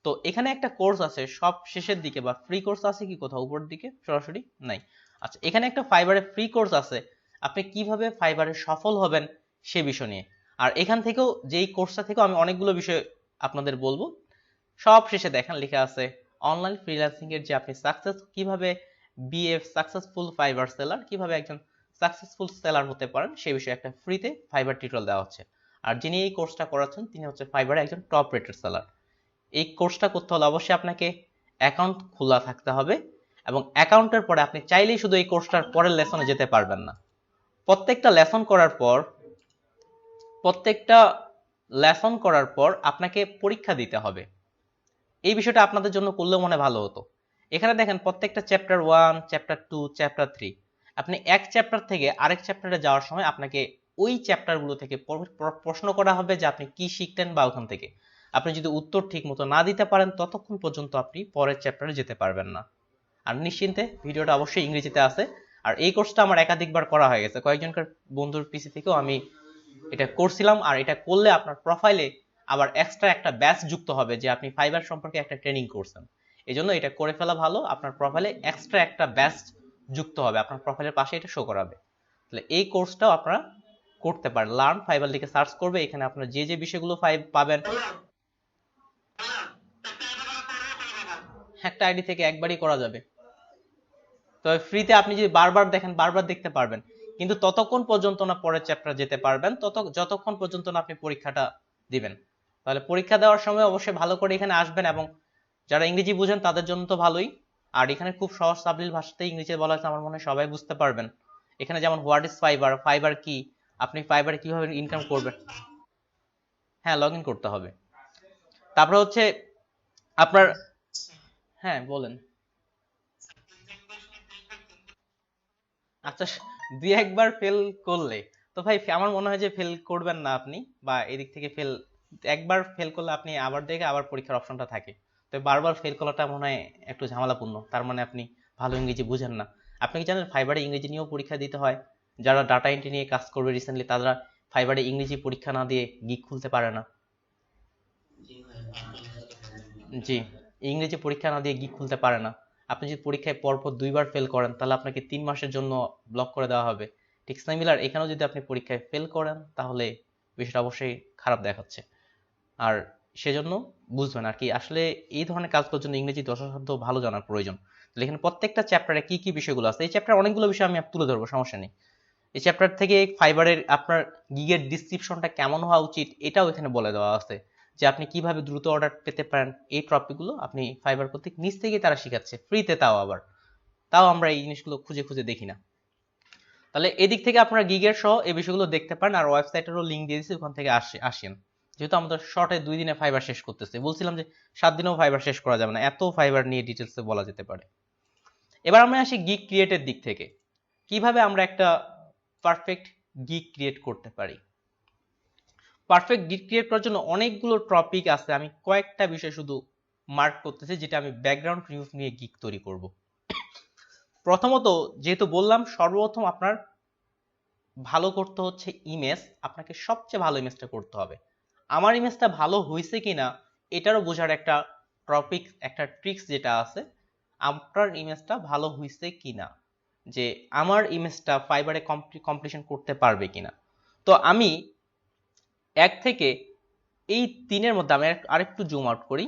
তো এখানে একটা কোর্স আছে সব শেষের দিকে, বা ফ্রি কোর্স আছে কি কোথাও উপরের দিকে সরাসরি নাই। আচ্ছা, এখানে একটা ফাইবারে ফ্রি কোর্স আছে, আপনি কিভাবে ফাইবারে সফল হবেন সে বিষয় নিয়ে। আর এখান থেকেও, যেই কোর্সটা থেকেও আমি অনেকগুলো বিষয় আপনাদের বলবো। সব শেষে দেখেন লেখা আছে অনলাইন ফ্রিল্যান্সিং এর যে আপনি কিভাবে বিএফ সাকসেসফুল ফাইবার সেলার, কিভাবে একজন সাকসেসফুল সেলার হতে পারেন সেই বিষয়ে একটা ফ্রিতে ফাইবার টিউটোরিয়াল দেওয়া হচ্ছে। আর যিনি এই কোর্সটা করাচ্ছেন তিনি হচ্ছে ফাইবারে একজন টপ রেটেড সেলার। এই কোর্সটা করতে হলে অবশ্যই আপনাকে অ্যাকাউন্ট খোলা থাকতে হবে, এবং অ্যাকাউন্টের পরে আপনি চাইলেই শুধু এই কোর্সটার পরের লেসনে যেতে পারবেন না। প্রত্যেকটা লেসন করার পর আপনাকে পরীক্ষা দিতে হবে। এই বিষয়টা আপনাদের জন্য করলেও মনে ভালো হতো। এখানে দেখেন প্রত্যেকটা চ্যাপ্টার 1, চ্যাপ্টার 2, চ্যাপ্টার 3, আপনি এক চ্যাপ্টার থেকে আরেক চ্যাপ্টারে যাওয়ার সময় আপনাকে ওই চ্যাপ্টারগুলো থেকে প্রশ্ন করা হবে যে আপনি কি শিখলেন, বা ওখান থেকে আপনি যদি উত্তর ঠিক মতো না দিতে পারেন ততক্ষণ পর্যন্ত আপনি পরের চ্যাপ্টারে যেতে পারবেন না। আর নিশ্চিন্তে, ভিডিওটা অবশ্যই ইংরেজিতে আছে। আর এই কোর্সটা আমার একাধিকবার করা হয়ে গেছে, কয়েকজনকার বন্ধুর পিসি থেকেও আমি এটা করছিলাম। আর এটা করলে আপনার প্রোফাইলে আবার এক্সট্রা একটা ব্যাচ যুক্ত হবে যে আপনি ফাইবার সম্পর্কে একটা ট্রেনিং করছেন। এই জন্য এটা করে ফেলা ভালো, আপনার প্রোফাইলে এক্সট্রা একটা ব্যাচ যুক্ত হবে, আপনার প্রোফাইলের পাশে এটা শো করাবে। তাহলে এই কোর্সটাও আপনারা করতে পারেন। লার্ন ফাইবার লিখে সার্চ করবে, এখানে আপনারা যে যে বিষয়গুলো পাবেন, একটা আইডি থেকে একবারই করা যাবে। তবে ফ্রিতে আপনি যদি বারবার দেখেন বারবার দেখতে পারবেন, কিন্তু ততক্ষণ পর্যন্ত না পরের চ্যাপ্টার যেতে পারবেন, যতক্ষণ পর্যন্ত না আপনি পরীক্ষাটা দিবেন। তাহলে পরীক্ষা দেওয়ার সময় অবশ্যই ভালো করে এখানে আসবেন, এবং যারা ইংরেজি বুঝেন তাদের জন্য তো ভালোই। আর এখানে খুব সহজ সাবলীল ভাষাতে ইংরেজি বলা হয়েছে, আমার মনে হয় সবাই বুঝতে পারবেন। এখানে যেমন হোয়াট ইজ ফাইবার, ফাইবার কি, আপনি ফাইবারে কিভাবে ইনকাম করবেন। হ্যাঁ লগ ইন করতে হবে। তারপরে হচ্ছে আপনার, হ্যাঁ বলেন। আচ্ছা, দুই একবার ফেল করলে তো ভাই আমার মনে হয় যে ফেল করবেন না আপনি, বা এদিক থেকে একবার ফেল করলে আপনি আবার দেখে আবার পরীক্ষার অপশনটা থাকে। তো বারবার ফেল করাটা মনে হয় একটু ঝামেলাপূর্ণ, তার মানে আপনি ভালো ইংরেজি বুঝেন না। আপনি কি জানেন ফাইবারে ইংরেজি নিয়েও পরীক্ষা দিতে হয়? যারা ডাটা এন্ট্রি নিয়ে কাজ করবে রিসেন্টলি, তারা ফাইবারে ইংরেজি পরীক্ষা না দিয়ে গিগ খুলতে পারে না। জি, ইংরেজি পরীক্ষা না দিয়ে গিগ খুলতে পারে না। আপনি যদি পরীক্ষায় পরপর 2বার ফেল করেন তাহলে আপনাকে 3 মাসের জন্য ব্লক করে দেওয়া হবে। ঠিক সিমিলার, এখানেও যদি আপনি পরীক্ষায় ফেল করেন তাহলে বিষয়টা অবশ্যই খারাপ দেখাচ্ছে। আর সেজন্য বুঝবেন আর কি, আসলে এই ধরনের কাজগুলোর জন্য ইংরেজি যথাসাধ্য ভালো জানার প্রয়োজন। এখানে প্রত্যেকটা চ্যাপ্টারে কি কি বিষয়গুলো আছে, এই চ্যাপ্টার অনেকগুলো বিষয় আমি তুলে ধরবো, সমস্যা নেই। এই চ্যাপ্টার থেকে ফাইবারের আপনার গিগের ডিসক্রিপশনটা কেমন হওয়া উচিত এটাও এখানে বলে দেওয়া আছে, যে আপনি কিভাবে দ্রুত অর্ডার পেতে পারেন। এই টপিকগুলো আপনি ফাইবার কর্তৃক নিজ থেকেই তারা শিখাচ্ছে ফ্রিতে, তাও আমরা এই জিনিসগুলো খুঁজে খুঁজে দেখি না। তাহলে এদিক থেকে আপনারা গিগের সহ এই বিষয়গুলো দেখতে পারেন, আর ওয়েবসাইটেরও লিঙ্ক দিয়ে দিচ্ছি, ওখান থেকে আসেন। যেহেতু আমাদের শর্টে 2 দিনে ফাইবার শেষ করতেছে, বলছিলাম যে 7 দিনেও ফাইবার শেষ করা যাবে না, এত ফাইবার নিয়ে ডিটেলসে বলা যেতে পারে। এবার আমরা আসি গিগ ক্রিয়েটের দিক থেকে, কিভাবে আমরা একটা পারফেক্ট গিগ ক্রিয়েট করতে পারি। পারফেক্ট গিগ ক্রিয়েট করার জন্য অনেকগুলো টপিক আছে, আমি কয়েকটা বিষয় শুধু মার্ক করতেছি, যেটা আমি ব্যাকগ্রাউন্ড রিউজ নিয়ে গিগ তৈরি করব। প্রথমত, যেহেতু বললাম সর্বপ্রথম আপনার ভালো করতে হচ্ছে ইমেজ, আপনাকে সবচেয়ে ভালো ইমেজটা করতে হবে। আমার ইমেজটা ভালো হয়েছে কিনা এটারও বোঝার একটা টপিক, একটা ট্রিক্স যেটা আছে, আপনার ইমেজটা ভালো হয়েছে কিনা, যে আমার ইমেজটা ফাইবারে কমপ্লিশন করতে পারবে কিনা। তো আমি 1 থেকে এই 3-এর মধ্যে আমি আরেকটু জুম আউট করি।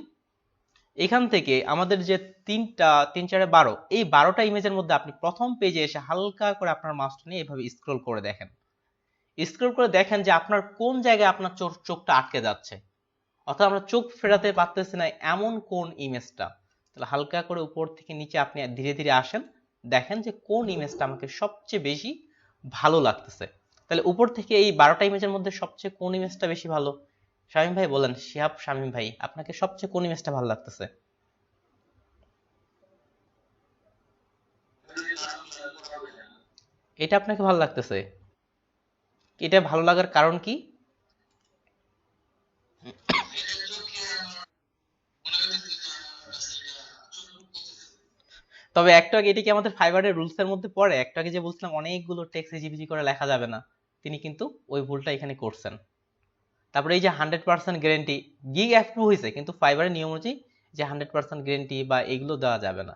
এখান থেকে আমাদের যে 3 4 12, এই 12টা ইমেজের মধ্যে আপনি প্রথম পেজে এসে হালকা করে আপনার মাউসটা নিয়ে এভাবে স্ক্রল করে দেখেন। স্ক্রল করে দেখেন যে আপনার কোন জায়গায় আপনার চোখটা আটকে যাচ্ছে, অর্থাৎ আমরা চোখ ফেরাতে পারতেছি না এমন কোন ইমেজটা। তাহলে হালকা করে উপর থেকে নিচে আপনি ধীরে ধীরে আসেন, দেখেন যে কোন ইমেজটা আমাকে সবচেয়ে বেশি ভালো লাগতেছে। তাহলে উপর থেকে এই 12টা ইমেজের মধ্যে সবচেয়ে কোন ইমেজটা বেশি ভালো? শামীম ভাই বলেন, শিহাব শামীম ভাই, আপনাকে সবচেয়ে কোন ইমেজটা ভালো লাগতেছে? এটা আপনাকে ভালো লাগতেছে? এটা ভালো লাগার কারণ কি? তবে একটু আগে, এটা কি আমাদের ফাইবারের রুলস এর মধ্যে পড়ে? একটু আগে যে বলছিলাম অনেকগুলো টেক্সট হিজিবিজি করে লেখা যাবে না, তিনি কিন্তু ওই ভুলটা এখানে করছেন। তারপরে এই যে 100% গ্যারান্টি, গিগ অ্যাপ্রুভ হয়েছে কিন্তু ফাইবারের নিয়ম অনুযায়ী যে 100% গ্যারান্টি বা এগুলো দেওয়া যাবে না।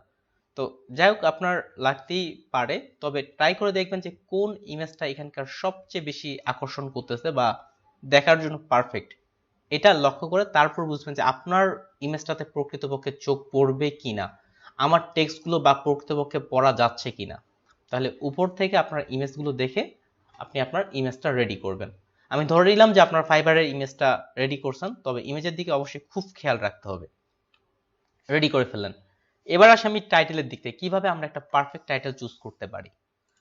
তো যাই হোক, আপনার লাগতেই পারে, তবে ট্রাই করে দেখবেন যে কোন ইমেজটা এখানকার সবচেয়ে বেশি আকর্ষণ করতেছে বা দেখার জন্য পারফেক্ট, এটা লক্ষ্য করে তারপর বুঝবেন যে আপনার ইমেজটাতে প্রকৃতপক্ষে চোখ পড়বে কিনা, আমার টেক্সটগুলো বা প্রকৃতপক্ষে পড়া যাচ্ছে কিনা। তাহলে উপর থেকে আপনার ইমেজগুলো দেখে আপনি আপনার ইমেজটা রেডি করবেন। আমি ধরে নিলাম যে আপনার ফাইবারের ইমেজটা রেডি করছেন, তবে ইমেজের দিকে অবশ্যই খুব খেয়াল রাখতে হবে। রেডি করে ফেললেন, এবার আসি আমি টাইটেলের দিক থেকে, কিভাবে আমরা একটা পারফেক্ট টাইটেল চুজ করতে পারি।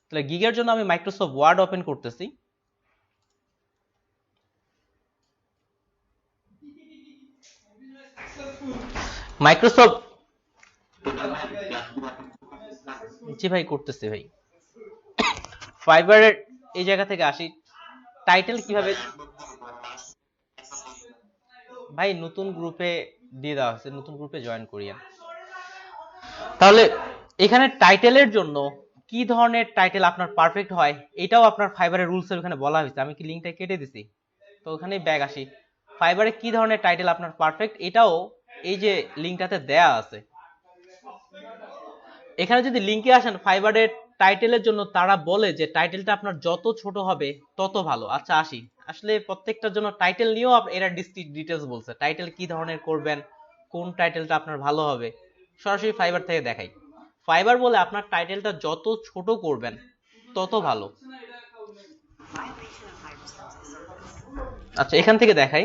তাহলে গিগের জন্য আমি মাইক্রোসফট ওয়ার্ড ওপেন করতেছি। মাইক্রোসফট, জি ভাই করতেছি ভাই। ফাইবারের এই জায়গা থেকে আসি, টাইটেল কিভাবে, ভাই নতুন গ্রুপে দিয়ে দেওয়া হয়েছে, নতুন গ্রুপে জয়েন করিয়েন। তাহলে এখানে টাইটেলের জন্য কি ধরনের টাইটেল আপনার পারফেক্ট হয় এটাও আপনার ফাইবারের রুলস এর এখানে বলা হয়েছে, আমি কি লিংকটা কেটে দিছি? তো ওখানে ব্যাগ আসি, ফাইবারে কি ধরনের টাইটেল আপনার পারফেক্ট এটাও এই যে লিংকটাতে দেয়া আছে। এখানে যদি লিংকে আসেন, ফাইবারের টাইটেলের জন্য তারা বলে যে টাইটেলটা আপনার যত ছোট হবে তত ভালো। আচ্ছা আসি, আসলে প্রত্যেকটার জন্য টাইটেল নিয়েও এরা ডিটেলস বলছে, টাইটেল কি ধরনের করবেন, কোন টাইটেলটা আপনার ভালো হবে, সরাসরি ফাইবার থেকে দেখাই। ফাইবার বলে আপনার টাইটেলটা যত ছোট করবেন তত ভালো। আচ্ছা এখান থেকে দেখাই,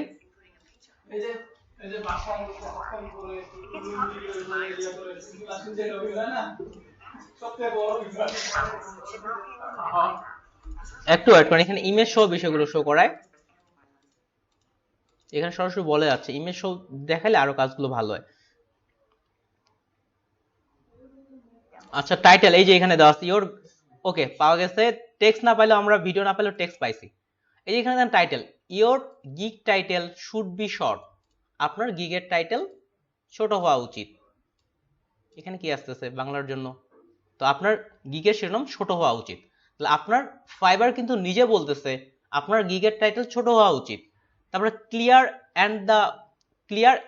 একটু ওয়েট করেন, এখানে ইমেজ সহ বিষয়গুলো শো করায়, এখানে সরাসরি বলে যাচ্ছে ইমেজ সহ দেখালে আরো কাজগুলো ভালো হয়। আচ্ছা টাইটেল এই যে এখানে দেওয়া আছে ইওর, ওকে পাওয়া গেছে। টেক্সট না পাইলেও আমরা, ভিডিও না পাইলেও টেক্সট পাইছি। এই যে এখানে দেন title, your gig title should be short, আপনার গিগের টাইটেল ছোট হওয়া উচিত। এখানে কি আসতেছে বাংলার জন্য, তো আপনার গিগের শিরোনাম ছোট হওয়া উচিত। তাহলে আপনার ফাইবার কিন্তু নিজে বলতেছে আপনার গিগের টাইটেল ছোট হওয়া উচিত। তারপরে clear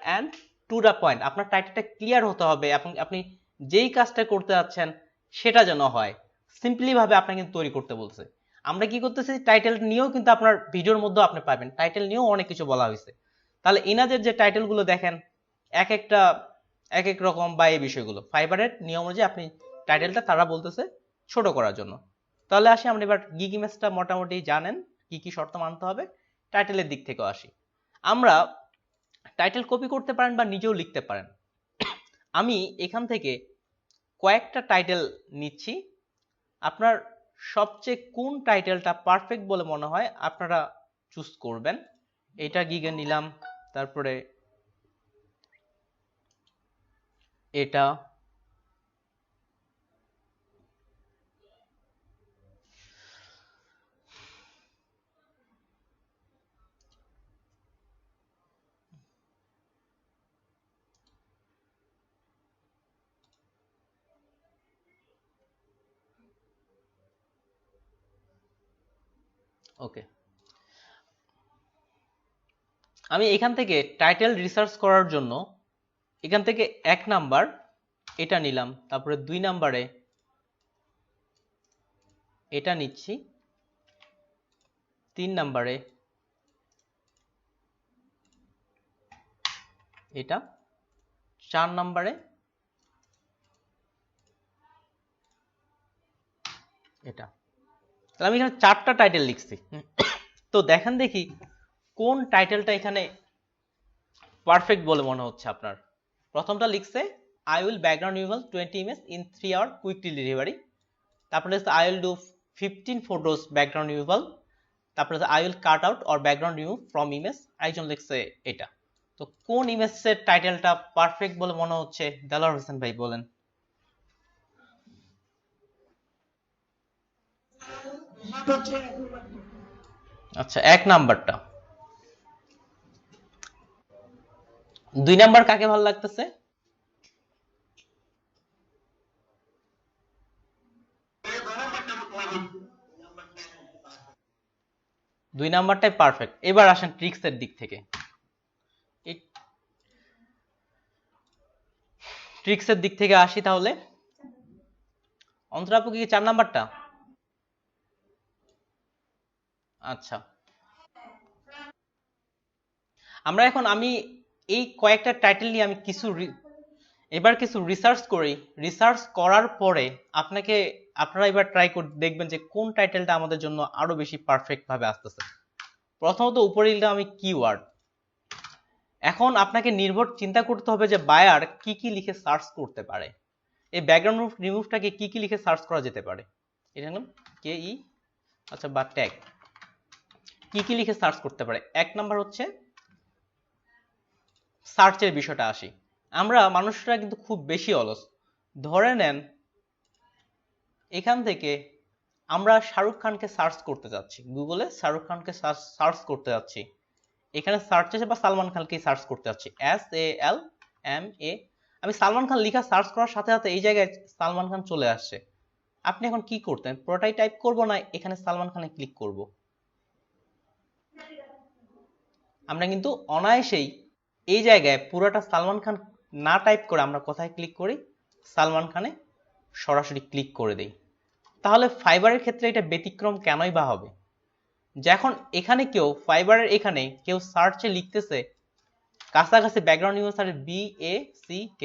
and to the point, আপনার টাইটেলটা ক্লিয়ার হতে হবে এবং আপনি যেই কাজটা করতে যাচ্ছেন সেটা যেন হয়, সিম্পলি ভাবে আপনাকে কিন্তু তৈরি করতে বলছে। আমরা কি করতেছি, টাইটেল নিয়েও কিন্তু আপনার ভিডিওর মধ্যেও আপনি পাবেন, টাইটেল নিয়েও অনেক কিছু বলা হয়েছে। তাহলে ইনাদের যে টাইটেল গুলো দেখেন, এক একটা এক এক রকম বা এই বিষয়গুলো ফাইবারের নিয়ম অনুযায়ী আপনি টাইটেলটা তারা বলতেছে ছোট করার জন্য। তাহলে আসি আমরা এবার গিগ ইমেজটা মোটামুটি জানেন কি কি শর্ত মানতে হবে, টাইটেলের দিক থেকেও আসি। আমরা টাইটেল কপি করতে পারেন বা নিজেও লিখতে পারেন। আমি এখান থেকে কয়েকটা টাইটেল নিচ্ছি, আপনার সবচেয়ে কোন টাইটেলটা পারফেক্ট বলে মনে হয় আপনারা চুজ করবেন। এটা গিগে নিলাম, তারপরে এটা, ওকে। আমি এখান থেকে টাইটেল রিসার্চ করার জন্য এখান থেকে 1 নাম্বার এটা নিলাম, তারপরে 2 নাম্বারে এটা নিচ্ছি, 3 নাম্বারে এটা, 4 নাম্বারে এটা। তাহলে আমি এখানে 4টা টাইটেল লিখছি। তো দেখেন দেখি কোন টাইটেলটা এখানে পারফেক্ট বলে মনে হচ্ছে আপনার। প্রথমটা লিখছে I will background removal 20 image in 3 hour quick delivery. তারপরে I will do 15 photos background removal. তারপরে I will cut out or background remove from image. একজন লিখছে এটা। তো কোন ইমেজের টাইটেলটা পারফেক্ট বলে মনে হচ্ছে দেলোয়ার হোসেন ভাই বলেন। আচ্ছা 1 নাম্বারটা। 2 নাম্বার কাকে ভালো লাগতেছে? দুই নাম্বারটাই পারফেক্ট। এবার আসেন ট্রিক্সের দিক থেকে। ট্রিক্সের দিক থেকে আসি তাহলে। অন্তরা আপু কি 4 নাম্বারটা? আচ্ছা, আমরা এখন আমি এই কয়েকটা টাইটেল নিয়ে আমি এবার কিছু রিসার্চ করি। রিসার্চ করার পরে আপনারা এবার ট্রাই করে দেখবেন যে কোন টাইটেলটা আমাদের জন্য আরো বেশি পারফেক্ট ভাবে আসতেছে। প্রথমত উপরে লিখলাম আমি কিওয়ার্ড। এখন আপনাকে নির্ভর চিন্তা করতে হবে যে বায়ার কি কি লিখে সার্চ করতে পারে। এই ব্যাকগ্রাউন্ড রিমুভটাকে কি কি লিখে সার্চ করা যেতে পারে। এটা নাম কে ই, আচ্ছা, বা ট্যাগ কি কি লিখে সার্চ করতে পারে। 1 নাম্বার হচ্ছে সার্চের বিষয়টা আসি। আমরা মানুষরা কিন্তু খুব বেশি অলস। ধরে নেন এখান থেকে আমরা শাহরুখ খানকে সার্চ করতে যাচ্ছি, গুগলে শাহরুখ খানকে সার্চ করতে যাচ্ছি, এখানে সার্চে বা সালমান খানকে সার্চ করতে যাচ্ছি, SALMA। আমি সালমান খান লেখা সার্চ করার সাথে সাথে এই জায়গায় সালমান খান চলে আসছে। আপনি এখন কি করতেন? পুরোটাই টাইপ করব না এখানে সালমান খানে ক্লিক করব? আমরা কিন্তু অনায়াসেই এই জায়গায় পুরোটা সালমান খান না টাইপ করে আমরা কোথায় ক্লিক করি? সালমান খানে সরাসরি ক্লিক করে দেই। তাহলে ফাইবারের ক্ষেত্রে এটা ব্যতিক্রম কেনই বা হবে? যখন এখানে ফাইবারের এখানে কেউ সার্চে লিখতেছে কাছাকাছি ব্যাকগ্রাউন্ড রিমুভার BACK,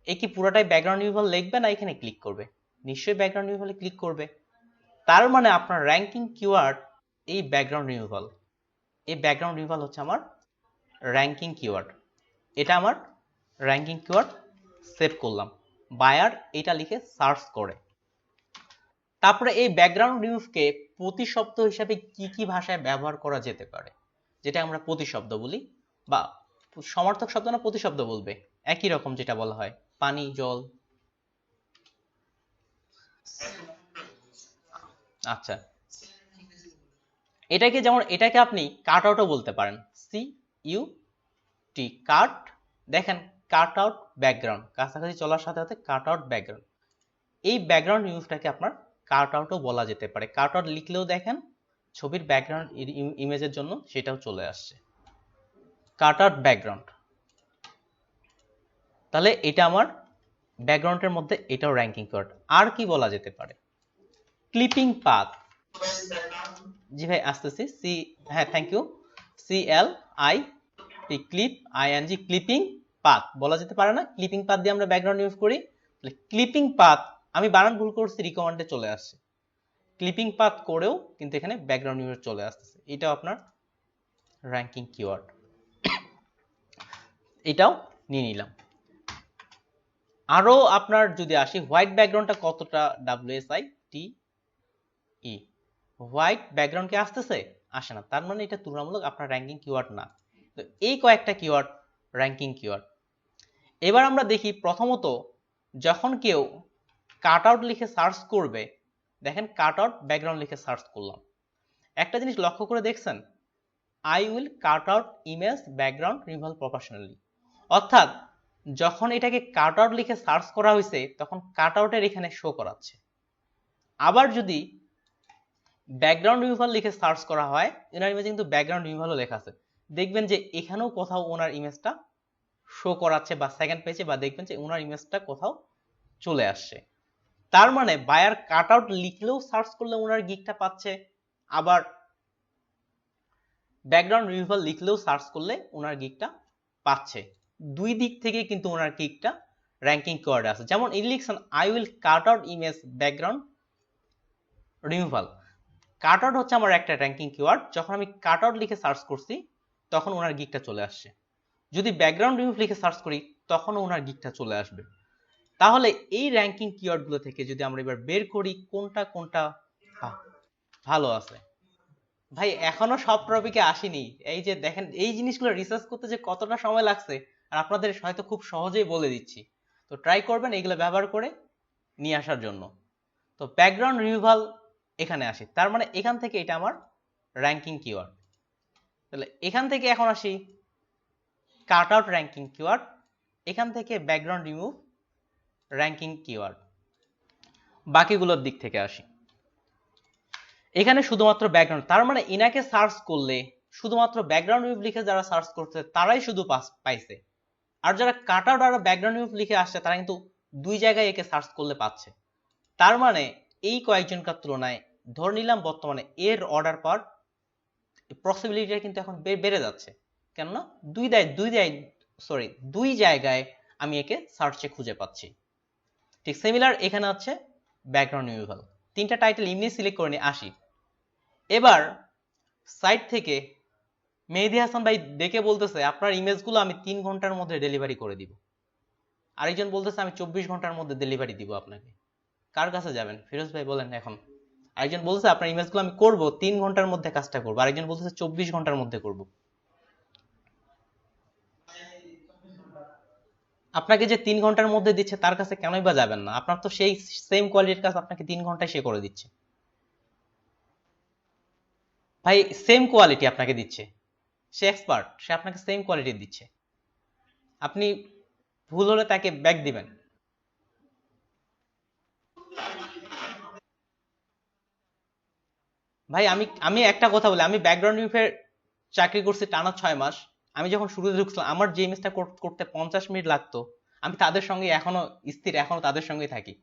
এ কি পুরোটাই ব্যাকগ্রাউন্ড রিমুভাল লিখবে না এখানে ক্লিক করবে? নিশ্চয়ই ব্যাকগ্রাউন্ড রিমুভালে ক্লিক করবে। তার মানে আপনার র্যাঙ্কিং কিওয়ার্ড এই ব্যাকগ্রাউন্ড রিমুভাল। এই ব্যাকগ্রাউন্ড রিমুভাল হচ্ছে আমার র্যাঙ্কিং কিওয়ার্ড। এটা আমার র্যাঙ্কিং কিওয়ার্ড। সেভ করলাম। বায়ার এটা লিখে সার্চ করে। তারপরে এই ব্যাকগ্রাউন্ড রিমুভকে প্রতিশব্দ হিসাবে কি কি ভাষায় ব্যবহার করা যেতে পারে, যেটা আমরা প্রতিশব্দ বলি, বা সমার্থক শব্দ না প্রতিশব্দ বলবে একই রকম, যেটা বলা হয় পানি, জল। আচ্ছা, এটাকে আপনি কাট আউটও বলতে পারেন। CUT, কাট। দেখেন কাট আউট ব্যাকগ্রাউন্ড, কাছাকাছি চলার সাথে সাথে কাট আউট ব্যাকগ্রাউন্ড। এই ব্যাকগ্রাউন্ড ইমেজটাকে আপনার কাট আউটও বলা যেতে পারে। কাট আউট লিখলেও দেখেন ছবির ব্যাকগ্রাউন্ড ইমেজের জন্য সেটাও চলে আসছে, কাট আউট ব্যাকগ্রাউন্ড। তাহলে এটা আমার ব্যাকগ্রাউন্ডের মধ্যে এটাও র্যাঙ্কিং কিওয়ার্ড। আর কি বলা যেতে পারে? Clipping path. জি ভাই আসতেছি। হ্যাঁ, thank you. CLIP, clip, ING, clipping path বলা যেতে পারে না, ক্লিপিং পাথ দিয়ে আমরা ব্যাকগ্রাউন্ড রিমুভ করি। তাহলে ক্লিপিং পাথ, আমি বানান ভুল করছি, রিকমান্ডে চলে আসছে, ক্লিপিং পাথ করেও কিন্তু এখানে ব্যাকগ্রাউন্ড রিমুভ চলে আসতেছে। এটাও আপনার র্যাঙ্কিং কিওয়ার্ড, এটাও নিয়ে নিলাম। আরো আপনার যদি আসি, হোয়াইট ব্যাকগ্রাউন্ডটা কতটা WSITE, হোয়াইট ব্যাকগ্রাউন্ড কি আসতেছে? আসে না, তার মানে এটা তুলনামূলক আপনার র্যাঙ্কিং কিওয়ার্ড না। তো এই কয়েকটা কিওয়ার্ড র্যাঙ্কিং কিওয়ার্ড। এবার আমরা দেখি, প্রথমত যখন কেউ কাট আউট লিখে সার্চ করবে, দেখেন কাট আউট ব্যাকগ্রাউন্ড লিখে সার্চ করলাম, একটা জিনিস লক্ষ্য করে দেখছেন, I will cut out image background removal professionally, অর্থাৎ যখন এটাকে কাট আউট লিখে সার্চ করা হয়েছে তখন কাট আউটের এখানে শো করাচ্ছে। আবার যদি ব্যাকগ্রাউন্ড রিমুভাল লিখে সার্চ করা হয়, এনার ইমেজে কিন্তু ব্যাকগ্রাউন্ড রিমুভালও লেখা আছে, দেখবেন যে এখানেও কোথাও ওনার ইমেজটা শো করাচ্ছে, বা সেকেন্ড পেজে, বা দেখবেন যে ওনার ইমেজটা কোথাও চলে আসছে। তার মানে বায়ার কাট আউট লিখলেও সার্চ করলে ওনার গিকটা পাচ্ছে, আবার ব্যাকগ্রাউন্ড রিমুভাল লিখলেও সার্চ করলে ওনার গিকটা পাচ্ছে। দুই দিক থেকে কিন্তু ওনার গিকটা র্যাঙ্কিং কিওয়ার্ডে আছে। যেমন এই লিখছেন I will cut out image background removal, cut out হচ্ছে আমার একটা র্যাঙ্কিং কিওয়ার্ড, যখন আমি কাট আউট লিখে সার্চ করছি তখন ওনার গিকটা চলে আসছে। যদি ব্যাকগ্রাউন্ড রিমুভ লিখে সার্চ করি তখনও ওনার গিকটা চলে আসবে। তাহলে এই র্যাঙ্কিং কিওয়ার্ডগুলো থেকে যদি আমরা এবার বের করি কোনটা কোনটা ভালো আছে, ভাই এখনো সব টপিকে আসিনি। এই যে দেখেন, এই জিনিসগুলো রিসার্চ করতে যে কতটা সময় লাগছে, আর আপনাদের হয়তো খুব সহজেই বলে দিচ্ছি। তো ট্রাই করবেন এগুলো ব্যবহার করে নিয়ে আসার জন্য। তো ব্যাকগ্রাউন্ড রিমুভাল এখানে আসি, তার মানে এখান থেকে এটা আমার র্যাঙ্কিং কিওয়ার্ড। তাহলে এখান থেকে এখন আসি কাট আউট র্যাঙ্কিং কিওয়ার্ড, এখান থেকে ব্যাকগ্রাউন্ড রিমুভ র্যাঙ্কিং কিওয়ার্ড। বাকিগুলোর দিক থেকে আসি, এখানে শুধুমাত্র ব্যাকগ্রাউন্ড, তার মানে ইনাকে সার্চ করলে শুধুমাত্র ব্যাকগ্রাউন্ড রিমুভ লিখে যারা সার্চ করছে তারাই শুধু পাইছে, আর যারা কাট আউট আর ব্যাকগ্রাউন্ড রিমুভ লিখে আসছে তারা কিন্তু দুই জায়গায় একে সার্চ করলে পাচ্ছে। তার মানে এই কয়েকজনকার তুলনায় ধরে নিলাম বর্তমানে এর অর্ডার পাওয়ার পসিবিলিটিটা কিন্তু এখন বেড়ে যাচ্ছে, কেননা দুই জায়গায় আমি একে সার্চে খুঁজে পাচ্ছি। ঠিক সিমিলার এখানে হচ্ছে ব্যাকগ্রাউন্ড রিমুভাল। তিনটা টাইটেল এমনি সিলেক্ট করে নিয়ে আসি। এবার সাইট থেকে মেহেদী হাসান ভাই দেখে বলতেছে আপনার ইমেজগুলো আমি 3 ঘন্টার মধ্যে ডেলিভারি করে দিব, আরেকজন বলতেছে আমি 24 ঘন্টার মধ্যে ডেলিভারি দিব আপনাকে। কার কাছে যাবেন ফিরোজ ভাই বলেন এখন? আরেকজন বলতেছে আপনার ইমেজগুলো আমি করব 3 ঘন্টার মধ্যে কাজটা করব, আরেকজন বলতেছে 24 ঘন্টার মধ্যে করব। আপনাকে যে 3 ঘন্টার মধ্যে দিচ্ছে তার কাছে কেনই বা যাবেন না? আপনার তো সেই সেম কোয়ালিটির কাজ আপনাকে 3 ঘন্টায় সে করে দিচ্ছে। ভাই সেম কোয়ালিটি আপনাকে দিচ্ছে, সে এক্সপার্ট, সে আপনাকে সেম কোয়ালিটি দিচ্ছে, আপনি ভুল হলে তাকে ব্যাক দিবেন। ভাই আমি আমি একটা কথা বলি, আমি ব্যাকগ্রাউন্ড রিমুভের চাকরি করছি টানা 6 মাস। আমি যখন শুরুতে ঢুকছিলাম আমার যে ইমেজটা করতে 50 মিনিট লাগতো, আমি তাদের সঙ্গে এখনো স্থির, এখনো তাদের সঙ্গেই থাকি।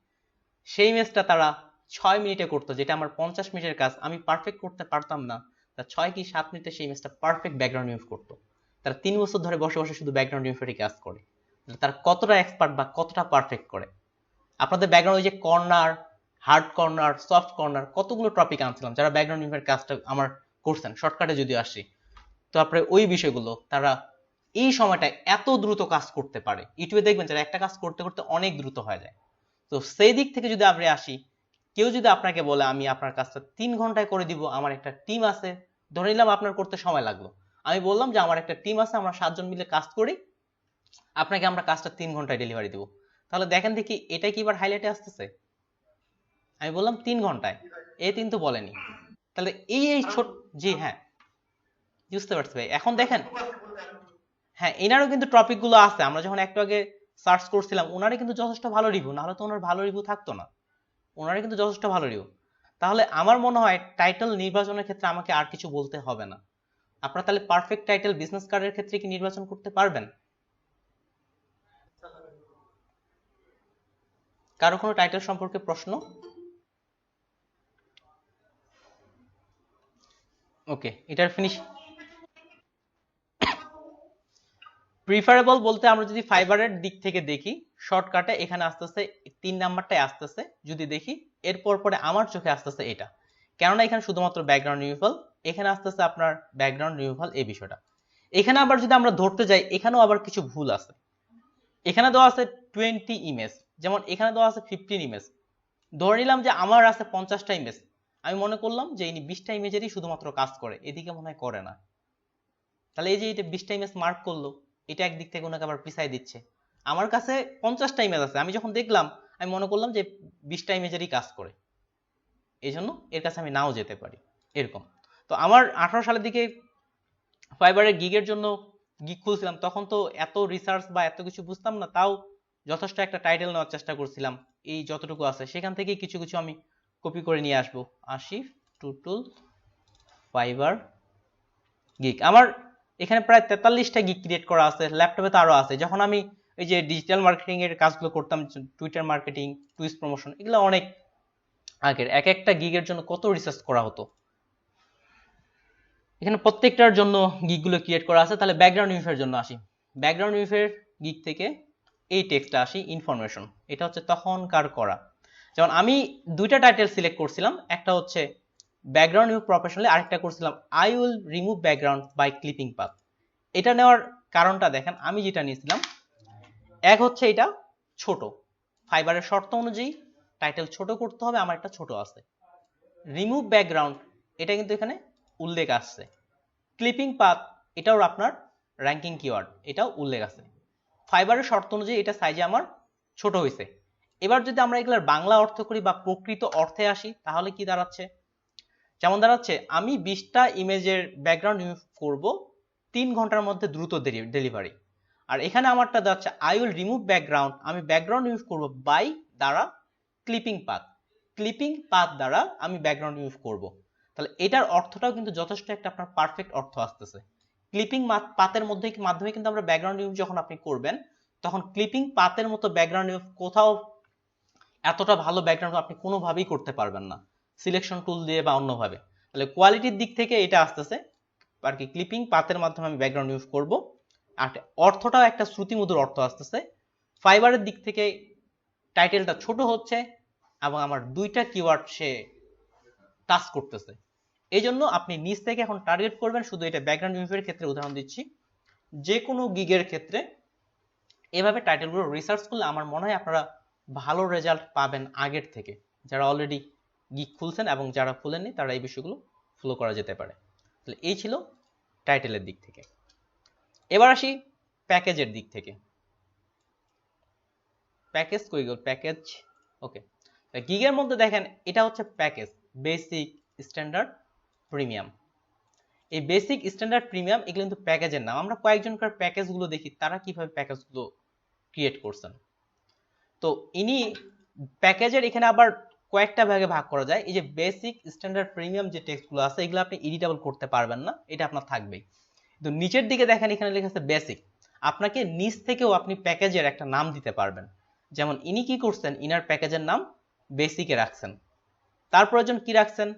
সেই ইমেজটা তারা 6 মিনিটে করতো, যেটা আমার 50 মিনিটের কাজ আমি পারফেক্ট করতে পারতাম না, তা 6 কি 7 মিনিটে সেই ইমেজটা পারফেক্ট ব্যাকগ্রাউন্ড রিমুভ করতো। তারা 3 বছর ধরে বসে বসে শুধু ব্যাকগ্রাউন্ড রিমুভেরই কাজ করে। তারা কতটা এক্সপার্ট বা কতটা পারফেক্ট করে। আপনাদের ব্যাকগ্রাউন্ড, ওই যে corner, hard corner, soft corner, কতগুলো টপিক আনছিলাম, যারা ব্যাকগ্রাউন্ড রিমুভের কাজটা আমার করছেন, শর্টকাটে যদি আসি, তো আপনার ওই বিষয়গুলো তারা এই সময়টা এত দ্রুত কাজ করতে পারে। ইউটিউবে দেখবেন যারা একটা কাজ করতে করতে অনেক দ্রুত হয়ে যায়। তো সেই দিক থেকে যদি আমরা আসি, কেউ যদি আপনাকে বলে আমি আপনার কাজটা 3 ঘন্টায় করে দিব, আমার একটা টিম আছে, ধরে নিলাম আপনার করতে সময় লাগলো, আমি বললাম যে আমার একটা টিম আছে, আমরা 7 জন মিলে কাজ করি, আপনাকে আমরা কাজটা 3 ঘন্টায় ডেলিভারি দেবো, তাহলে দেখেন দেখি এটা কি এবার হাইলাইটে আসতেছে? আমি বললাম 3 ঘন্টায়, এ কিন্তু বলেনি। তাহলে এই এই ছোট, জি হ্যাঁ বুঝতে পারছি ভাই। এখন দেখেন, হ্যাঁ এনারও কিন্তু টপিক গুলো আছে, আমরা যখন একটু আগে সার্চ করছিলাম ওনারই কিন্তু যথেষ্ট ভালো রিভিউ, নাহলে তো ওনার ভালো রিভিউ থাকতো না, ওনারই কিন্তু যথেষ্ট ভালো রিভিউ। তাহলে আমার মনে হয় টাইটেল নির্বাচনের ক্ষেত্রে আমাকে আর কিছু বলতে হবে না। আপনারা তাহলে পারফেক্ট টাইটেল বিজনেস কার্ডের ক্ষেত্রে কি নির্বাচন করতে পারবেন? কারো কোনো টাইটেল সম্পর্কে প্রশ্ন? ওকে, এটার ফিনিশ। প্রিফারেবল বলতে আমরা যদি ফাইবারের দিক থেকে দেখি, শর্টকাটে এখানে আসতেছে 3 নাম্বারটাই আসতেছে, যদি দেখি এরপর পরে আমার চোখে আসতেছে এটা, কেননা এখানে শুধুমাত্র ব্যাকগ্রাউন্ড রিমুভাল, এখানে আসতেছে আপনার ব্যাকগ্রাউন্ড রিমুভাল এই বিষয়টা। এখানে আবার যদি আমরা ধরতে যাই, এখানেও আবার কিছু ভুল আছে। এখানে দেওয়া আছে 20 ইমেজ, যেমন এখানে দেওয়া আছে 15 ইমেজ। ধরে নিলাম যে আমার আছে 50টা ইমেজ, আমি মনে করলাম যে ইনি 20টা ইমেজেরই শুধুমাত্র কাজ করে, এদিকে মনে হয় করে না। তাহলে এই যে এটা 20টা ইমেজ মার্ক করলো, এটা একদিক থেকে ওনাকে আবার পিছাই দিচ্ছে। আমার কাছে 50টা ইমেজ আছে, আমি যখন দেখলাম আমি মনে করলাম যে 20টা ইমেজেরই কাজ করে, এই জন্য এর কাছে আমি নাও যেতে পারি, এরকম। তো আমার 18 সালের দিকে ফাইবারের গিগের জন্য গিগ খুলছিলাম, তখন তো এত রিসার্চ বা এত কিছু বুঝতাম না, তাও যথেষ্ট একটা টাইটেল নেওয়ার চেষ্টা করছিলাম। এই যতটুকু আছে সেখান থেকে কিছু কিছু আমি কপি করে নিয়ে আসবো। আসিফ টুটুল ফাইবার গিগ, আমার এখানে প্রায় 43টা গিগ ক্রিয়েট করা আছে, ল্যাপটপে তো আরো আছে। যখন আমি এই যে ডিজিটাল মার্কেটিং এর কাজগুলো করতাম, টুইটার মার্কেটিং, টুইস্ট প্রমোশন, এগুলো অনেক আগের, এক একটা গিগের জন্য কত রিসার্চ করা হতো। এখানে প্রত্যেকটার জন্য গিগগুলো ক্রিয়েট করা আছে। তাহলে ব্যাকগ্রাউন্ড ইউনিফের জন্য আসি। ব্যাকগ্রাউন্ড ইউনিফের গিগ থেকে এই টেক্সটটা আসি, ইনফরমেশন, এটা হচ্ছে তখনকার করা। যেমন আমি দুইটা টাইটেল সিলেক্ট করছিলাম, একটা হচ্ছে ব্যাকগ্রাউন্ড রিমুভ প্রফেশনালি, আরেকটা করছিলাম I will remove background by clipping path. এটা নেওয়ার কারণটা দেখেন, আমি যেটা নিয়েছিলাম, এক হচ্ছে এটা ছোট, ফাইবারের শর্ত অনুযায়ী টাইটেল ছোট করতে হবে, আমার একটা ছোট আছে। রিমুভ ব্যাকগ্রাউন্ড, এটা কিন্তু এখানে উল্লেখ আসছে। ক্লিপিং পাথ, এটাও আপনার র্যাঙ্কিং কিওয়ার্ড, এটাও উল্লেখ আছে। ফাইবারের শর্ত অনুযায়ী এটা সাইজে আমার ছোট হয়েছে। এবার যদি আমরা এগুলার বাংলা অর্থ করি বা প্রকৃত অর্থে আসি, তাহলে কি দাঁড়াচ্ছে? যেমন দাঁড়াচ্ছে, আমি 20টা ইমেজের ব্যাকগ্রাউন্ড রিমুভ করব 3 ঘন্টার মধ্যে দ্রুত ডেলিভারি। আর এখানে আমারটা দাঁড়াচ্ছে আই উইল রিমুভ ব্যাকগ্রাউন্ড, আমি ব্যাকগ্রাউন্ড রিমুভ করব বাই দ্বারা ক্লিপিং পাথ, ক্লিপিং পাথ দ্বারা আমি ব্যাকগ্রাউন্ড রিমুভ করব। তাহলে এটার অর্থটাও কিন্তু যথেষ্ট একটা আপনার পারফেক্ট অর্থ আসতেছে। ক্লিপিং পাথের মাধ্যমে কিন্তু আমরা ব্যাকগ্রাউন্ড রিমুভ যখন আপনি করবেন, তখন ক্লিপিং পাথের মতো ব্যাকগ্রাউন্ড রিমুভ কোথাও এতটা ভালো ব্যাকগ্রাউন্ড আপনি কোনোভাবেই করতে পারবেন না, সিলেকশন টুল দিয়ে বা অন্যভাবে। তাহলে কোয়ালিটির দিক থেকে এটা আসতেছে আর কি, ক্লিপিং পাথের মাধ্যমে আমি ব্যাকগ্রাউন্ড ইউজ করব। আর অর্থটাও একটা শ্রুতিমধুর অর্থ আসতেছে। ফাইবারের দিক থেকে টাইটেলটা ছোট হচ্ছে এবং আমার দুইটা কিওয়ার্ড সে টাচ করতেছে। এই জন্য আপনি নিচ থেকে এখন টার্গেট করবেন শুধু এটা। ব্যাকগ্রাউন্ড ইউজের ক্ষেত্রে উদাহরণ দিচ্ছি, যে কোনো গিগের ক্ষেত্রে এভাবে টাইটেলগুলো রিসার্চ করলে আমার মনে হয় আপনারা ভালো রেজাল্ট পাবেন আগের থেকে, যারা অলরেডি গিগ খুলছেন, এবং যারা খুলেননি তারা এই বিষয়গুলো ফলো করা যেতে পারে। তাহলে এই ছিল টাইটেলের দিক থেকে। এবার আসি প্যাকেজের দিক থেকে। প্যাকেজ কই গেল? প্যাকেজ, ওকে। গিগের মধ্যে দেখেন এটা হচ্ছে প্যাকেজ, বেসিক, স্ট্যান্ডার্ড, প্রিমিয়াম। এই বেসিক, স্ট্যান্ডার্ড, প্রিমিয়াম এগুলো কিন্তু প্যাকেজের নাম। আমরা কয়েকজনকার প্যাকেজগুলো দেখি তারা কিভাবে প্যাকেজগুলো ক্রিয়েট করছেন। তো ইনি প্যাকেজের এখানে আবার কয়েকটা ভাগে ভাগ করা যায়। এই যে বেসিক, স্ট্যান্ডার্ড, প্রিমিয়াম যে টেক্সটগুলো আছে, এগুলো আপনি এডিটেবল করতে পারবেন না, এটা আপনার থাকবেই। তো নিচের দিকে দেখেন এখানে লেখা আছে বেসিক, আপনাকে নিচ থেকেও আপনি প্যাকেজের একটা নাম দিতে পারবেন। যেমন ইনি কি করছেন, ইনার প্যাকেজের নাম বেসিকে রাখছেন। তারপর একজন কি রাখছেন,